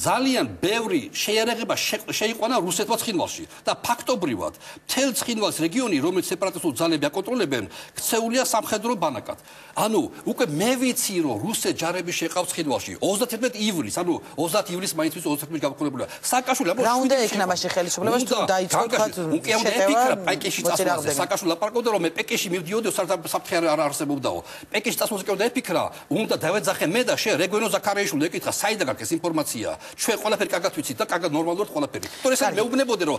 ძალიან ბევრი შეიარაღება შეიყვანა რუსეთმა ცხინვალში და ფაქტობრივად მთელ ცხინვალის რეგიონი, რომელიც სეპარატისტულ ძალები აკონტროლებენ, ქცეულია სამხედრო ბანაკად. ანუ უკვე მე ვიცი, რომ რუსეთ ჯარები შეყავს ცხინვალში 31 ივლისს, ანუ 30 ივლისს მაინც 31-ში გამოქვეყნებულია. სააკაშვილი რა უნდა ექნა მაშინ ხელისუფლებას თუ დაიწყო შეტევა პეკინში წასვლაზე. სააკაშვილი ლაპარაკობდა, რომ მე პეკინში მივდიოდი, საფრთხე არ არსებობდაო. პეკინში წასვლაზე კი უნდა ეფიქრა, უნდა დავეძახე მე და შენ რეგიონო ზაქარიაშვილი ეკითხა, საიდან გაქვს ეს ინფორმაცია? ჩვენ ყველაფერი კარგად ვიცით და კარგად ნორმალურად ყველაფერი. თორე ეს მეუბნებოდნენ, რომ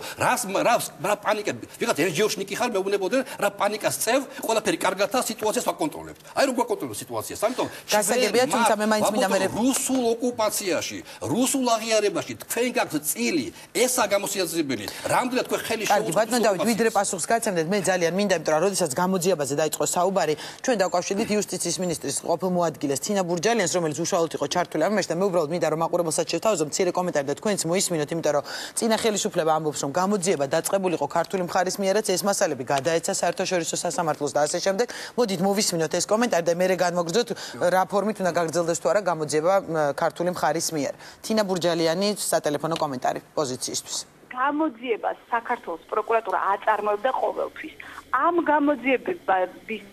რა პანიკა, ვიღაც NGO-შნიკი ხარ, მეუბნებოდნენ, რა პანიკას წევ, ყველაფერი კარგადაა, სიტუაციას ვაკონტროლებთ. აი რომ გვაკონტროლებს სიტუაციას. ამიტომ გასაგებია, თუმცა მე მაინც მინდა მე რუსულ ოკუპაციაში, რუსულ აღიარებაში თქვენ გაქვთ წილი, ესა გამოსიაზრებელი. რამდენად თქვენ ხელი შეუწყობთ. კარგი, ბატონო დავით, ვიდრე პასუხს გაცემდეთ, მე ძალიან მინდა, იმიტომ რომ როდესაც გამოძიებაზე დაიწყო საუბარი, ჩვენ დავკავშირდით იუსტიციის მინისტრის ყოფილ მოადგილეს თინა ბურჯალიანს, რომელიც უშუალოდ იყო ჩართული ამაში და მე უბრალოდ მინდა რომ მაყურებელსაც შევთავაზო მცირე კომენტარი და თქვენც მოისმინოთ, იმიტომ რომ წინა ხელისუფლება ამბობს, რომ გამოძიება დაწყებულიყო ქართული მხარის მიერაც, ეს მასალები გადაეცა საერთაშორისო სასამართლოს და ასე შემდეგ. მოდით მოვისმინოთ ეს კომენტარი და მერე განმოგრძოთ რა ფორმით უნდა გაგრძელდეს თუ არა გამოძიება ქართული მხარის მიერ. თინა ბურჯალიანი სატელეფონო კომენტარი პოზიციისთვის. გამოძიებას საქართველოს პროკურატურა აწარმოებდა ყოველთვის. ამ გამოძიების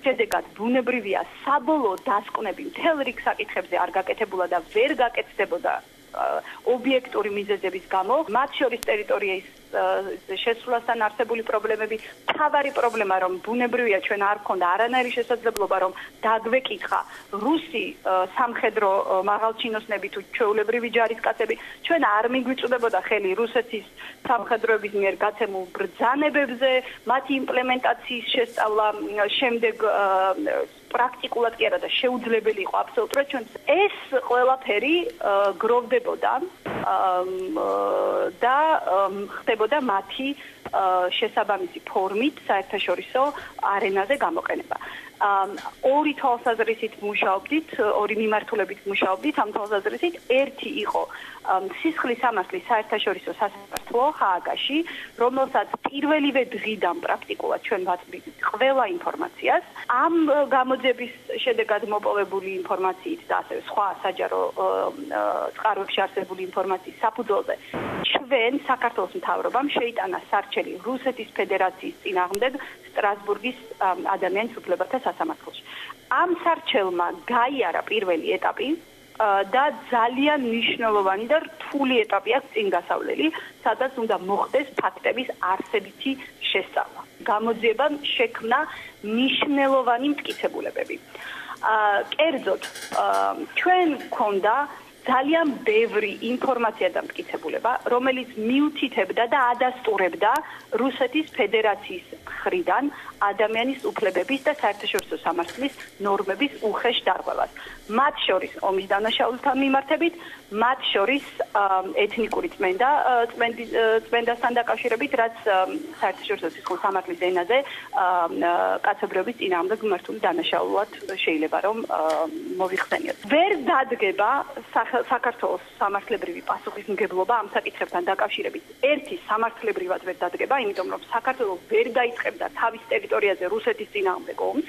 შედეგად ბუნებრივია საბოლოო დასკვნები მთელ რიგ საკითხებზე არ გაკეთებულა და ვერ გაკეთდებოდა ობიექტური მიზეზების გამო, მათ შორის ტერიტორიის შესრულასთან არსებული პრობლემები, თავარი პრობლემა რომ ბუნებრივია ჩვენ არ გქონდა არანაირი შესაძლებლობა რომ დაგვეკითხა რუსი სამხედრო მაღალჩინოსნები თუ ჩვეულებრივი ჯარისკაცები, ჩვენ არ მიგვიწვდებოდა ხელი რუსეთის სამხედროების მიერ გაცემულ ბრძანებებზე, მათი იმპლემენტაციის შესწავლა, შემდეგ პრაქტიკულად კი არა და შეუძლებელი იყო აბსოლუტურად ჩვენ ეს ყველაფერი გროვდებოდა და ხდებოდა მათი შესაბამისი ფორმით საერთაშორისო არენაზე გამოყენება. ორი თვალსაზრისით მუშაობდით, ორი მიმართულებით მუშაობდით, ამ თვალსაზრისით ერთი იყო სისხლის სამართლის საერთაშორისო სასამართლო ჰააგაში, რომელსაც პირველივე დღიდან პრაქტიკულად ჩვენ ვაწვდით ყველა ინფორმაციას, ამ გამოძიების შედეგად მოპოვებული ინფორმაციით და ასევე სხვა საჯარო წყაროებში არსებული ინფორმაციის საფუძველზე ჩვენ საქართველოს მთავრობამ შეიტანა სარჩელი რუსეთის ფედერაციის წინააღმდეგ სტრასბურგის ადამიანის უფლებათა სასამართლოში. ამ სარჩელმა გაიარა პირველი ეტაპი და ძალიან მნიშვნელოვანი და რთული ეტაპი აქვს წინ გასავლელი, სადაც უნდა მოხდეს ფაქტების არსებითი შესწავლა. გამოძიებამ შექმნა მნიშვნელოვანი მტკიცებულებები. კერძოდ, ჩვენ გვქონდა ძალიან ბევრი ინფორმაცია და მტკიცებულება, რომელიც მიუთითებდა და ადასტურებდა რუსეთის ფედერაციის მხრიდან ადამიანის უფლებების და საერთაშორისო სამართლის ნორმების უხეშ დარღვევას. მათ შორის ომის დანაშაულთან მიმართებით, მათ შორის ეთნიკური წმენდასთან დაკავშირებით, რაც საერთაშორისო სისხლის სამართლის ენაზე კაცობრიობის წინააღმდეგ მიმართული დანაშაულად შეიძლება რომ მოიხსენიოთ. ვერ დადგება საქართველოს სამართლებრივი პასუხისმგებლობა ამ საკითხებთან დაკავშირებით. ერთი სამართლებრივად ვერ დადგება, იმიტომ რომ საქართველოს ვერ დაიწყებდა თავის ტერიტორიაზე რუსეთის წინააღმდეგ ომს.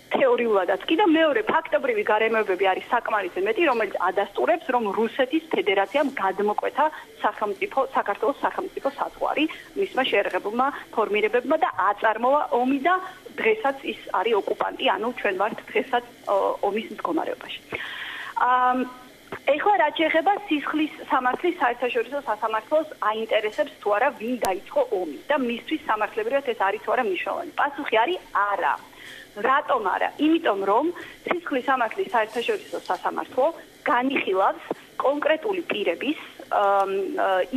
თეორიულადაც კი და მეორე ფაქტობრივი გარემოებები არის საკმარისი მეტი, რომელიც ადასტურებს, რომ რუსეთის ფედერაციამ გადმოკვეთა საქართველოს სახელმწიფო საზღვარი მისმა შეერაღებულმა ფორმირებებმა და აწარმოა ომი და დღესაც ის არის ოკუპანტი, ანუ ჩვენ ვართ დღესაც ომის მდგომარეობაში. ეხლა რაც შეეხება სისხლის სამართლის საერთაშორისო სასამართლოს აინტერესებს თუ არა ვინ დაიწყო ომი და მისთვის სამართლებრივად ეს არის თუ არა მნიშვნელოვანი. პასუხი არის არა. რატომ არა? იმიტომ რომ სისხლის სამართლის საერთაშორისო სასამართლო განიხილავს კონკრეტული პირების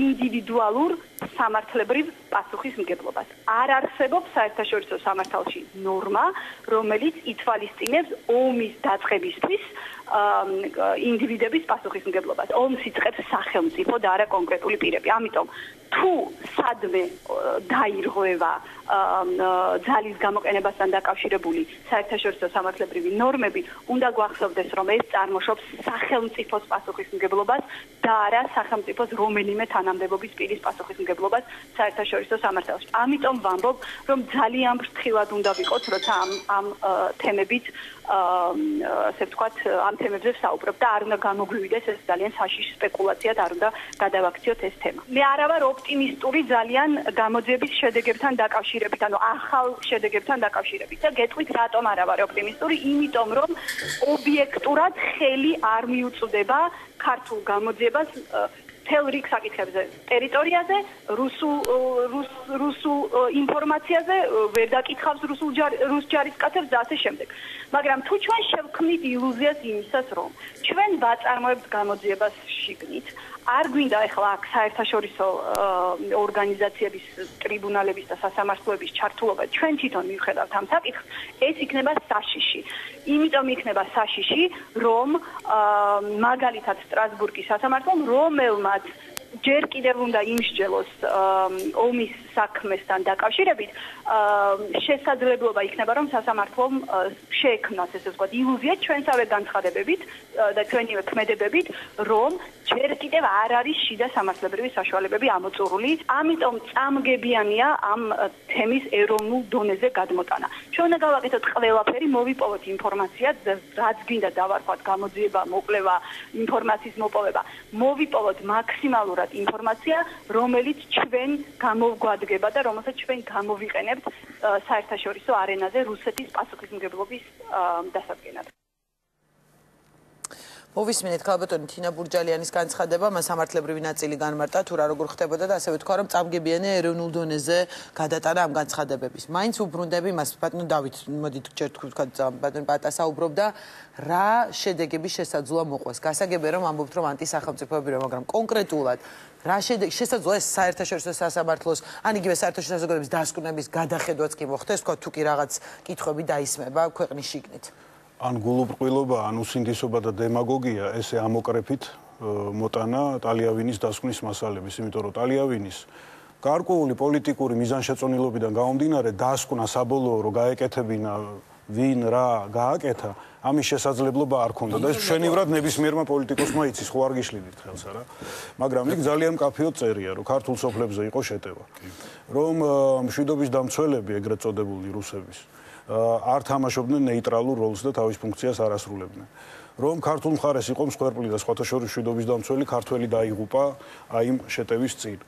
ინდივიდუალურ სამართლებრივ პასუხისმგებლობას. არ არსებობს საერთაშორისო სამართალში ნორმა, რომელიც ითვალისწინებს ომის დაწყებისთვის ინდივიდების პასუხისმგებლობას. ომს იწყებს სახელმწიფო და არა კონკრეტული პირები. ამიტომ თუ სადმე დაირღვევა ძალის გამოყენებასთან დაკავშირებული საერთაშორისო სამართლებრივი ნორმები, უნდა გვახსოვდეს, რომ ეს წარმოშობს სახელმწიფოს პასუხისმგებლობას და არა სახელმწიფოს რომელიმე თანამდებობის პირის პასუხისმგებლობას საერთაშორისო სამართალში. ამიტომ ვამბობ, რომ ძალიან ფრთხილად უნდა ვიყოთ, როცა ამ თემებით ასე ვთქვათ, ამ თემებზე ვსაუბრობ და არ უნდა გამოგვივიდეს ეს ძალიან საშიში სპეკულაციად, არ უნდა გადავაქციოთ ეს თემა. მე არა ვარ ოპტიმისტური ძალიან გამოძიების შედეგებთან დაკავშირებით, ანუ ახალ შედეგებთან დაკავშირებით და გეტყვით რატომ არა ვარ ოპტიმისტური, იმიტომ რომ ობიექტურად ხელი არ მიუწვდება ქართულ გამოძიებას თელ რიგ საკითხებზე, ტერიტორიაზე, რუსულ ინფორმაციაზე, ვერ დაკითხავს რუს ჯარისკაცებს და ასე შემდეგ. მაგრამ თუ ჩვენ შევქმნით ილუზიას იმისას, რომ ჩვენ ვაწარმოებთ გამოძიებას შიგნით, არ გვინდა ახლა აქ საერთაშორისო ორგანიზაციების, ტრიბუნალების და სასამართლოების ჩართულობა, ჩვენ თვითონ მივხედავთ ამ საკითხს, ეს იქნება საშიში. იმიტომ იქნება საშიში, რომ მაგალითად სტრასბურგის სასამართლომ, რომელმაც ჯერ კიდევ უნდა იმსჯელოს ომის საქმესთან დაკავშირებით, შესაძლებლობა იქნება, რომ სასამართლომ შეექმნას, ესე ვთქვათ, ილუზია ჩვენსავე განცხადებებით და ჩვენივე ქმედებებით, რომ ჯერ კიდევ არ არის შიდა სამართლებრივი საშუალებები ამოწურული, ამიტომ წამგებიანია ამ თემის ეროვნულ დონეზე გადმოტანა. ჩვენ უნდა გავაკეთოთ ყველაფერი, მოვიპოვოთ ინფორმაცია, რაც გინდა დავარქვათ, გამოძიება, მოკვლევა, ინფორმაციის მოპოვება, მოვიპოვოთ მაქსიმალურად ინფორმაცია, რომელიც ჩვენ გამოვგვადგება და რომელსაც ჩვენ გამოვიყენებთ საერთაშორისო არენაზე რუსეთის პასუხისმგებლობის დასადგენად. მოვისმინეთ ქალბატონი თინა ბურჯალიანის განცხადება, მას სამართლებრივი ნაწილი განმარტა, თუ რა როგორ ხდებოდა და ასევე თქვა, რომ წამგებიანია ეროვნულ დონეზე გადატანა ამ განცხადებების. მაინც უბრუნდები მას, ბატონო დავით, მოდით ჯერ თქვა, ბატონი პატა საუბრობდა, რა შედეგების შესაძლოა მოყვეს. გასაგებია, რომ ამბობთ, რომ ანტისახელმწიფოები, მაგრამ კონკრეტულად რა შესაძლოა ეს საერთაშორისო სასამართლოს, ან იგივე საერთაშორისო საზოგადოების დასკვნების გადახედვაც კი მოხდეს, თქვა, თუ კი რაღაც კითხვები დაისმება ქვეყნის შიგნით. ან გულუბრყვილობა, ან უსინდისობა და დემაგოგია ესე ამოკრეფით მოტანა ტალიავინის დასკვნის მასალების, იმიტომ რომ ტალიავინის გარკვეული პოლიტიკური მიზანშეწონილობიდან გამომდინარე დასკვნა საბოლოო რო გაეკეთებინა ვინ რა გააკეთა, ამის შესაძლებლობა არ ქონდა და ეს მშვენივრად ნებისმიერმა პოლიტიკოსმა იცის, ხო არ გიშლიდით ხელს არა? მაგრამ იქ ძალიან მკაფიოდ წერია, რომ ქართულ სოფლებზე იყო შეტევა, რომ მშვიდობის დამცველები, ეგრეთ წოდებული რუსების არ თამაშობდნენ ნეიტრალურ როლს და თავის ფუნქციას არ ასრულებდნენ. რომ ქართულ მხარეს იყო მსხვერპლი და სხვათა შორის მშვიდობის დამცველი ქართველი დაიღუპა აი იმ შეტევის წინ.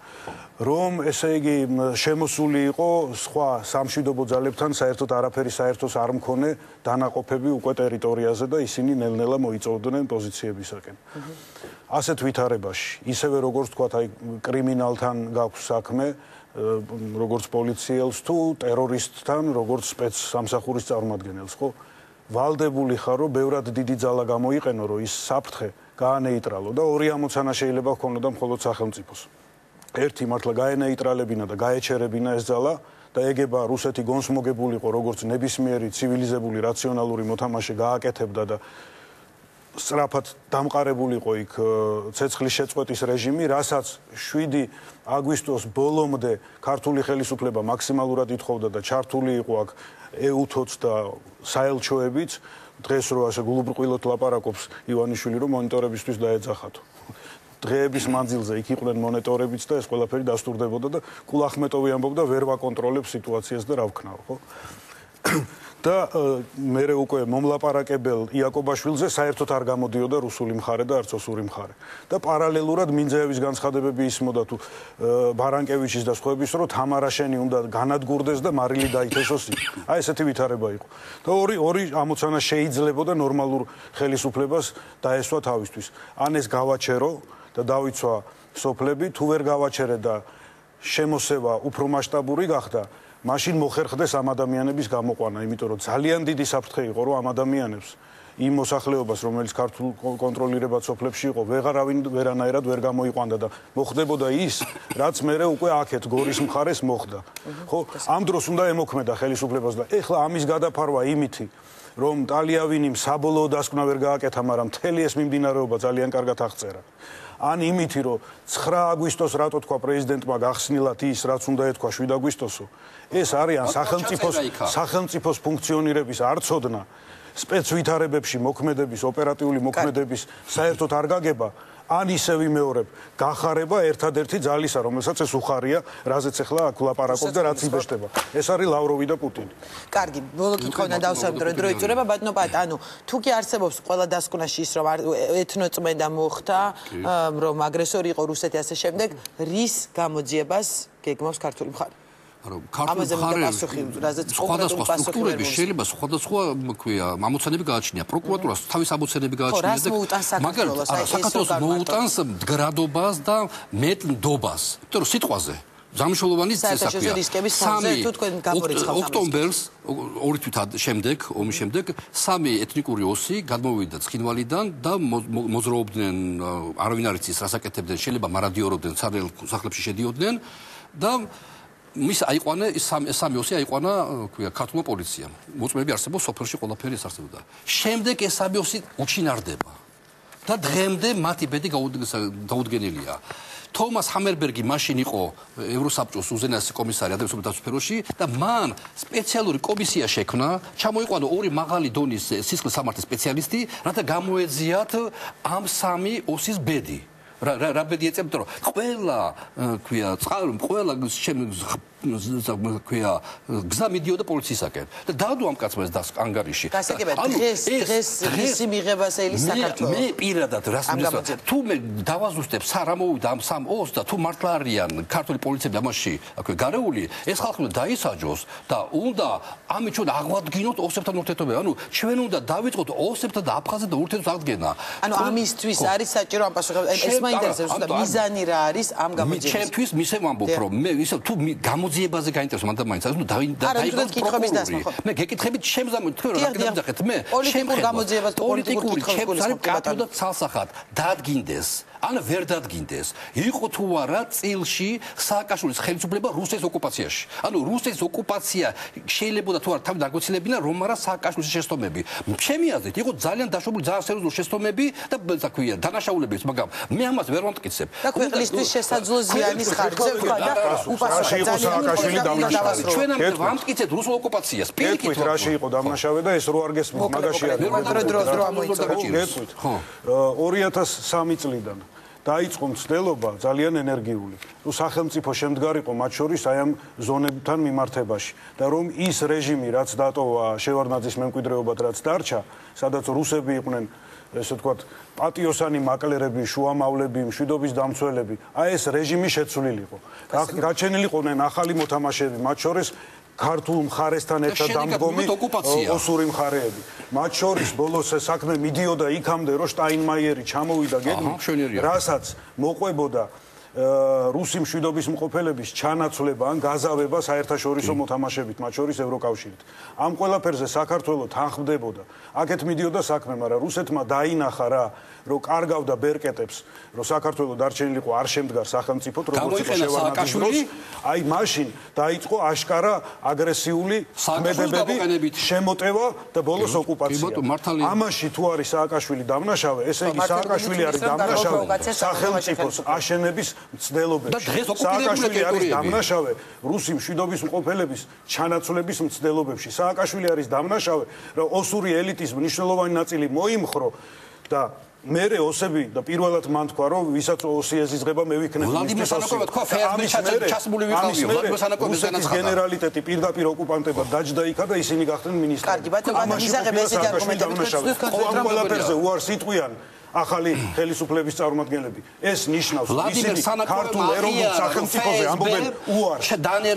რომ ესე იგი შემოსული იყო სხვა სამშვიდობო ძალებთან საერთოდ არაფერი საერთოს არ მქონე დანაყოფები უკვე ტერიტორიაზე და ისინი ნელ-ნელა მოიწოვდნენ პოზიციებისაკენ. ასეთ ვითარებაში, ისევე როგორც თქვა, აი კრიმინალთან გაქვს საქმე, როგორც პოლიციელს თუ ტერორისტთან, როგორც სპეცსამსახურის წარმომადგენელს, ხო? ვალდებული ხარ, რომ ბევრად დიდი ძალა გამოიყენო, რომ ის საფრთხე გაანეიტრალო და ორი ამოცანა შეიძლება ჰქონოდა მხოლოდ სახელმწიფოს. ერთი მართლა გაენეიტრალებინა და გაეჩერებინა ეს ძალა და ეგება რუსეთი გონსმოგებულიყო, როგორც ნებისმიერი ცივილიზებული რაციონალური მოთამაშე გააკეთებდა და სწრაფად დამყარებულიყო იქ ცეცხლის შეწყვეტის რეჟიმი, რასაც 7 აგვისტოს ბოლომდე ქართული ხელისუფლება მაქსიმალურად ითხოვდა და ჩართული იყო აქ EU-თოც და საელჩოებიც, დღეს რო ასე გულუბრყვილოდ ლაპარაკობს ივანიშვილი, რომ მონიტორებისთვის დაეძახათო. დღეების მანძილზე იქ იყვნენ მონიტორებიც და ეს ყველაფერი დასტურდებოდა და კულახმეტოვი ამბობდა ვერ ვაკონტროლებ სიტუაციას და რა ვქნაო, ხო? და მერე უკვე მომლაპარაკებელ იაკობაშვილზე საერთოდ არ გამოდიოდა რუსული მხარე და არც ოსური მხარე. და პარალელურად მინძეევის განცხადებები ისმოდა თუ ბარანკევიჩის და სხვების, რომ თამარაშენი უნდა განადგურდეს და მარილი დაითესოს. აი ესეთი ვითარება იყო. და ორი ამოცანა შეიძლებოდა ნორმალურ ხელისუფლებას დაესვა თავისთვის. ან ეს გავაჩერო და დავიცვა სოფლები, თუ ვერ გავაჩერე და შემოსევა უფრო მასშტაბური გახდა, მაშინ მოხერხდეს ამ ადამიანების გამოყვანა, იმიტომ რომ ძალიან დიდი საფრთხე იყო, რომ ამ ადამიანებს იმ მოსახლეობას, რომელიც ქართულ კონტროლირებად სოფლებში იყო, ვეღარავინ ვერანაირად ვერ გამოიყვანდა და მოხდებოდა ის, რაც მერე უკვე აქეთ გორის მხარეს მოხდა. ხო, ამ დროს უნდა ემოქმედა ხელისუფლებას და ეხლა ამის გადაფარვა იმითი, რომ ტალიავინიმ საბოლოო დასკვნა ვერ გააკეთა, მაგრამ მთელი ეს მიმდინარეობა ძალიან კარგად აღწერა. ან იმითი, რომ 9 აგვისტოს რატო თქვა პრეზიდენტმა გახსნილად ის, რაც უნდა ეთქვა 7 აგვისტოსო, ეს არიან სახელმწიფოს ფუნქციონირების არცოდნა, სპეცვითარებებში მოქმედების, ოპერატიული მოქმედების საერთოდ არ გაგება, ან ისევ ვიმეორებ, გახარება ერთადერთი ძალისა, რომელსაც ეს უხარია, რაზეც ახლა აქ ვლაპარაკობ და რაც იბეჭდება. ეს არის ლავროვი და პუტინი. კარგი, ბოლო კითხვიდან დავსვამ, დრო იწურება, ბატონო პატ, ანუ თუ კი არსებობს ყველა დასკვნაში ის, რომ ეთნოწმენდა მოხდა, რომ აგრესორი იყო რუსეთი ასე შემდეგ, რის გამოძიებას გეგმავს ქართული მხარე? ქართული მხარე სხვადასხვა სტრუქტურები შეიძლება სხვადასხვა ამოცანები გააჩნია. პროკურატურას თავის ამოცანები გააჩნია და მაგრამ საქართველოს მოუტანს მდგრადობას და მეტ ნდობას. იმიტომ რომ სიტყვაზე ზამშოლოვანი წესაქვია. 3 ოქტომბერს 2 თვით შემდეგ, ომის შემდეგ 3 ეთნიკური ოსი გადმოვიდა ცხინვალიდან და მოძრაობდნენ, არავინ არ იცის რას აკეთებდნენ, შეიძლება მარადიორობდნენ, სახლებში შედიოდნენ და მის აიყვანა ის 3 ოსი აიყვანა ქართულმა პოლიციამ. მოწმეები არსებობს, სოფელში ყველაფერი ეს არსებობდა. შემდეგ ეს 3 ოსი უჩინარდება და დღემდე მათი ბედი გაუდგენელია. თომას ჰამერბერგი მაშინ იყო ევროსაბჭოს უზენაესი კომისარი ადამიანთა სფეროში და მან სპეციალური კომისია შექმნა, ჩამოიყვანა 2 მაღალი დონის სისხლის სამართლის სპეციალისტი, რათა გამოეძიათ ამ 3 ოსის ბედი. რა ბედი ეწევდა, რომ ყველა გზა მიდიოდა პოლიციისაკენ და დაადო ამ კაცმა ეს ანგარიში. დღეს მიღებას ელის საქართველოს. მე პირადად რას მინდა, თუ მე დავაზუსტებ რა მოვიდა ამ 3 ოს და თუ მართლა არიან ქართული პოლიციები ამაში გარეული, ეს ხალხი უნდა დაისაჯოს და უნდა ამით ჩვენ აღვადგინოთ ოსებთან ურთიერთობები. ანუ ჩვენ უნდა დავიწყოთ ოსებთან და აფხაზეთთან ურთიერთობის აღდგენა. ანუ ამისთვის არის საჭირო ამ პასუხისმგებლობა. ეს მაინტერესებს და მიზანი რა არის ამ გამოძიებას. ჩემთვის მისე ვამბობ, რომ მე ისე თუ გამოძიებაზე გაინტერესებს მანდ მაინც ანუ დაიგოს პროკურორი. მე გეკითხებით შემზამოთ თქვენ რა გაგიძახეთ მე პოლიტიკურ გამოძიებას თუ პოლიტიკური კითხვებს არის კატო ცალსახად დადგინდეს ან ვერ დადგინდეს იყო თუ არა წილში სააკაშვილის ხელისუფლება რუსეთის ოკუპაციაში ანუ რუსეთის ოკუპაცია შეიძლება თუ არა თავი დაგოცილებინა რომ არა სააკაშვილის შეცდომები ჩემი აზრით იყო ძალიან დაშვებული ძალიან სერიოზული შეცდომები და თქვია დანაშაულებიც მაგრამ მე ამას ვერ ვამტკიცებ და ქვეყნისთვის შესაძლო ზიანის ხარჯზე ვქვა და უპასუხა სააკაშვილი დამნაშავე ჩვენ ამ ვამტკიცებთ რუსულ ოკუპაციას პირიქით რაში იყო დამნაშავე და ეს რო არ გესმის მაგაში არის დრო ამოიწურა ხო 2003 წლიდან დაიწყო მცდელობა ძალიან ენერგიული. თუ სახელმწიფო შემდგარიყო მათ შორის აი ამ ზონებთან მიმართებაში და რომ ის რეჟიმი რაც დატოვა შევარდნაძის მემკვიდრეობად რაც დარჩა, სადაც რუსები იყვნენ ესე ვთქვათ, პატიოსანი მაკლერები, შუამავლები, მშვიდობის დამცველები, აი ეს რეჟიმი შეცვლილიყო. გაჩენილიყვნენ ახალი მოთამაშეები, მათ შორის ქართულ მხარესთან ერთად დამდგომი ოსური მხარეები. მათ შორის ბოლოს ეს საქმე მიდიოდა იქამდე, რომ შტაინმაიერი ჩამოვიდა გეგმით, რასაც მოყვებოდა რუსი მშვიდობის მყოფელების ჩანაცვლება ან გაზავება საერთაშორისო მოთამაშებით, მათ შორის ევროკავშირით. ამ ყველაფერზე საქართველოს თანხმდებოდა. აქეთ მიდიოდა საქმე, მაგრამ რუსეთმა დაინახა რა, რომ კარგავდა ბერკეტებს, რომ საქართველოს დარჩენილიყო არ შემდგარ სახელმწიფოდ, როგორც იყო შევარდნაძის დროს, აი მაშინ დაიწყო აშკარა აგრესიული ქმედებები, შემოტევა და ბოლოს ოკუპაცია. ამაში თუ არის სააკაშვილი დამნაშავე, ესე იგი სააკაშვილი არის დამნაშავე სახელმწიფოს აშენების მცდელობებში. სააკაშვილი არის დამნაშავე რუსი მშვიდობის მყოფელების ჩანაცვლების მცდელობებში. სააკაშვილი არის დამნაშავე, რომ ოსური ელიტის მნიშვნელოვანი ნაწილი მოიმხრო და მერე ოსები და პირველად მან თქვა რომ ვისაც ოსი ეზიზღება მე ვიქნები ვლადიმერ სანაკოვი თქვა ფეაზმე ჩასმული ვიყავიო ვლადიმერ სანაკოვი განაცხადა გენერალიტეტი პირდაპირ ოკუპანტებად დაჯდა იქა და ისინი გახდნენ მინისტრები. კარგი ბატონო მიზაღებ ესეთი არგუმენტები ამ ყველაფერზე უარს იტყვიან ახალი ხელისუფლების წარმომადგენლები. ეს ნიშნავს ისინი ქართულ ეროვნულ სახელმწიფოზე ამბობენ უარს.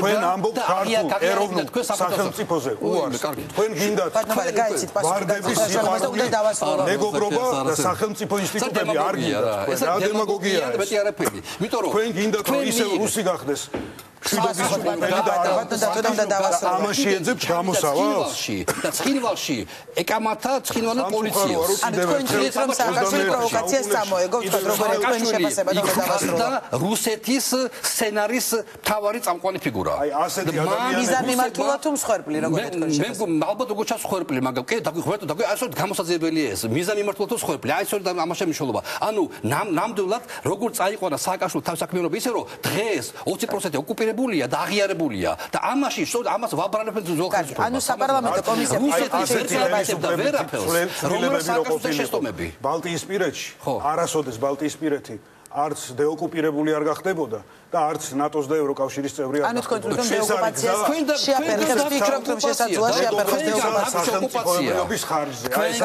თქვენ ამბობთ ქართულ ეროვნულ სახელმწიფოზე უარს. თქვენ გინდათ ვარდების სიყვარული, მეგობრობა და სახელმწიფო ინსტიტუტები არ გინდათ. ეს დემაგოგიაა. მეტი არაფერი. იმიტომ რომ თქვენ გინდათ რომ ისევ რუსი გახდეს ამაში ეძებთ გამოსავალს და ცხინვალში ეკამათა ცხინვალა პოლიციას. ანუ თქვენ ჭირთ რომ სააკაშვილი პროვოკაციას წამოეგო, თქვენ როგორ თქვენი შეფასება და გადავასრულოთ. რუსეთის სცენარის მთავარი წამყვანი ფიგურა. აი ასეთი ადამიანები მიზანმიმართულად თუ მსხვერპლი როგორ თქვენ შეფასება. მე ალბათ როგორ ჩასხვერპლი, მაგრამ კი დაგვიხვერდო და ასეთ გამოსაძებელია ეს. მიზანმიმართულად თუ მსხვერპლი. აი სწორედ ამაში მნიშვნელობა. ანუ ნამდვილად როგორ წაიყვანა სააკაშვილის თავსაქმიანობა ისე რომ დღეს 20% ოკუპირებულია და აღიარებულია და ამაში სწორედ ამას ვაბრალებთ ზოგადად. ანუ საპარლამენტო კომისია ბალტიისპირეთში არასოდეს ბალტიისპირეთი არც დეოკუპირებული არ გახდებოდა და არც ნატოს და ევროკავშირის წევრი არ. ანუ თქვენ თვითონ დეოკუპაციას შეაფერხებს, ფიქრობთ რომ შესაძლოა შეაფერხოს დეოკუპაციას ხარჯზე. აი ეს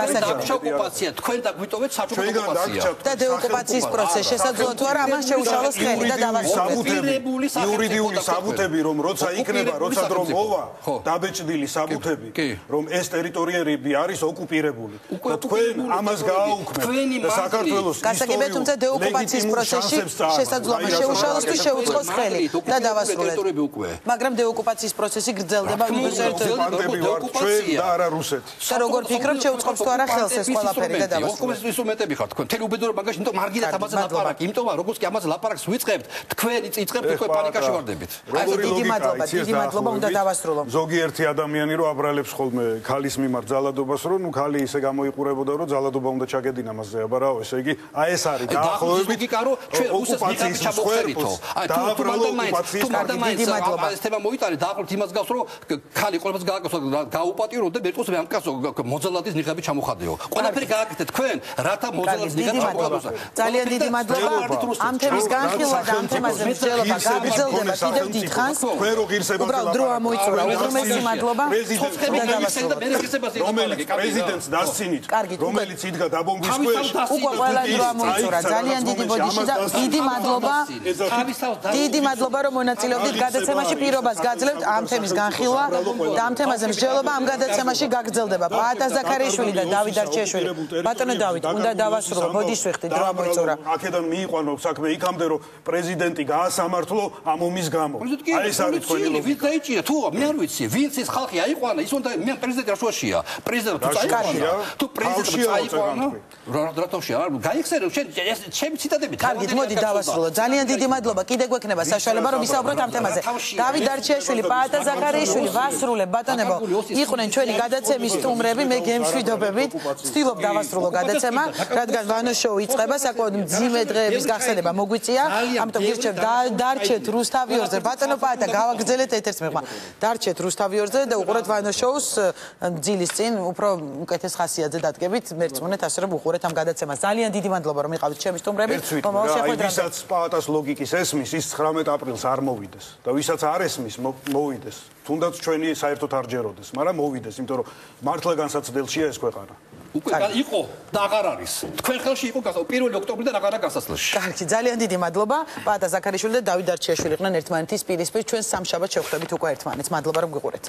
ოკუპაცია თქვენ დაგვიტოვეთ საჩუქრ ოკუპაცია. და დეოკუპაციის პროცესი შესაძლოა თუ არა ამან შეუშალოს ხელი და დავასრულოთ. იურიდიული საბუთები რომ როცა იქნება, როცა რომ მოვა დაბეჭდილი საბუთები რომ ეს ტერიტორიები არის ოკუპირებული. და თქვენ ამას გააუქმებთ და საქართველოს გასაგებია თუმცა დეოკუპაციის პროცესში შესაძლოა შეუშალოს თუ შეუწყოს ხელი და დავასრულეთ. მაგრამ დეოკუპაციის პროცესი გრძელდება ჩვენ და არა რუსეთი. და როგორ ფიქრობთ შეუწყობს თუ არა ხელს ეს ყველაფერი და დავასრულეთ. ოკუპაციის ინსტრუმენტები ხართ თქვენ. თელი უბედურება მაგაში, იმიტომ მარგილად ამაზე ლაპარაკი. იმიტომ როგორც კი ამაზე ლაპარაკს ვიწყებთ, თქვენ იწყებთ თქვენ პანიკაში ვარდებით. დიდი მადლობა, უნდა დავასრულო. ზოგიერთი ადამიანი რო აბრალებს ხოლმე ქალის მიმართ ძალადობას, რომ ქალი ისე გამოიყურებოდა, რომ ძალადობა უნდა ჩაგედინა მასზე, აბარაო, ესე იგი, აი ეს არის დაახლოებით ოკუპაციის მსხვერპლს. აი თუ დიდი მადლობა. ეს თემა მოიტანე დაახლოებით იმას გავს, რომ ქალი ყველაფერს გააკეთოს, გაუპატიუროს და მეტყოს მე ამ კაცო მოძალადის ნიღაბი ჩამოხადეო. ყველაფერი გააკეთეთ თქვენ, რათა მოძალადის ნიღაბი ჩამოხადოს. ძალიან დიდი მადლობა. ამ თემის განხილვა და ამ თემაზე მსჯელობა გაგრძელდება კიდევ დიდხანს. თქვენ რო ღირსებას უბრალოდ დრო ამოიწურა. უღრმესი მადლობა. რომელიც პრეზიდენტს დასცინით, რომელიც იდგა დაბომბვის ქვეშ. უკვე ყველა დრო ამოიწურა. ძალიან დიდი ბოდიში და დიდი მადლობა. დიდი მადლობა რომ მონაწილეობდით გადაცემაში, პირობას გაძლევთ ამ თემის განხილვა და ამ თემაზე მსჯელობა ამ გადაცემაში გაგრძელდება. პაატა ზაქარიაშვილი და დავით არჩიაშვილი. ბატონო დავით, უნდა დავასრულო, ბოდიშ ვიხდი, დრო ამოიწურა. აქედან მიიყვანო საქმე იქამდე რომ პრეზიდენტი გაასამართლო ამ ომის გამო. აი ეს არის თქვენი ლოგიკა. ვით დაიჭირა თუ მე არ ვიცი, ვინც ეს ხალხი აიყვანა, ის უნდა მე პრეზიდენტი რაშუაშია. პრეზიდენტი წაიყვანა. თუ პრეზიდენტი წაიყვანა, რატოშია? გაიხსენე შენ ჩემი ციტატები. კარგით, მოდი დავასრულო. ძალიან დიდი მადლობა. კიდე გვექნება საშუალება რომ ვისაუბროთ ამ თემაზე. დავით არჩიაშვილი, პაატა ზაქარიაშვილი, ვასრულებ ბატონებო. იყვნენ ჩვენი გადაცემის სტუმრები, მე გემშვიდობებით. ვცდილობ დავასრულო გადაცემა, რადგან ვანო შოუ იწყება, საკმაოდ მძიმე დღეების გახსენება მოგვიწია. ამიტომ გირჩევ დარჩეთ რუსთავიორზე. ბატონო პაატა, გავაგრძელეთ ეთერს მიღმა. დარჩეთ რუსთავიორზე და უყურეთ ვანო შოუს ძილის წინ, უფრო უკეთეს ხასიათზე დადგებით. მერწმუნეთ ასე რომ უყურეთ ამ გადაცემას. ძალიან დიდი მადლობა რომ იყავით ჩემი სტუმრები. ვისაც პაატას ლოგიკის ესმის, ის 19 აპრილს არ მოვიდეს და ვისაც არ ესმის, მოვიდეს. თუნდაც ჩვენი საერთოდ არ ჯეროდეს, მაგრამ მოვიდეს, იმიტომ რომ მართლა განსაცდელშია ეს ქვეყანა. უკვე იყო და აღარ არის. თქვენ ხელში იყო 1 ოქტომბრიდან აღარა გასასვლელში. კარგი, ძალიან დიდი მადლობა. პაატა ზაქარიაშვილი და დავით არჩიაშვილი იყვნენ ერთმანეთის პირისპირ. ჩვენ სამშაბათს შევხვდებით უკვე ერთმანეთს. მადლობა რომ გიყურეთ.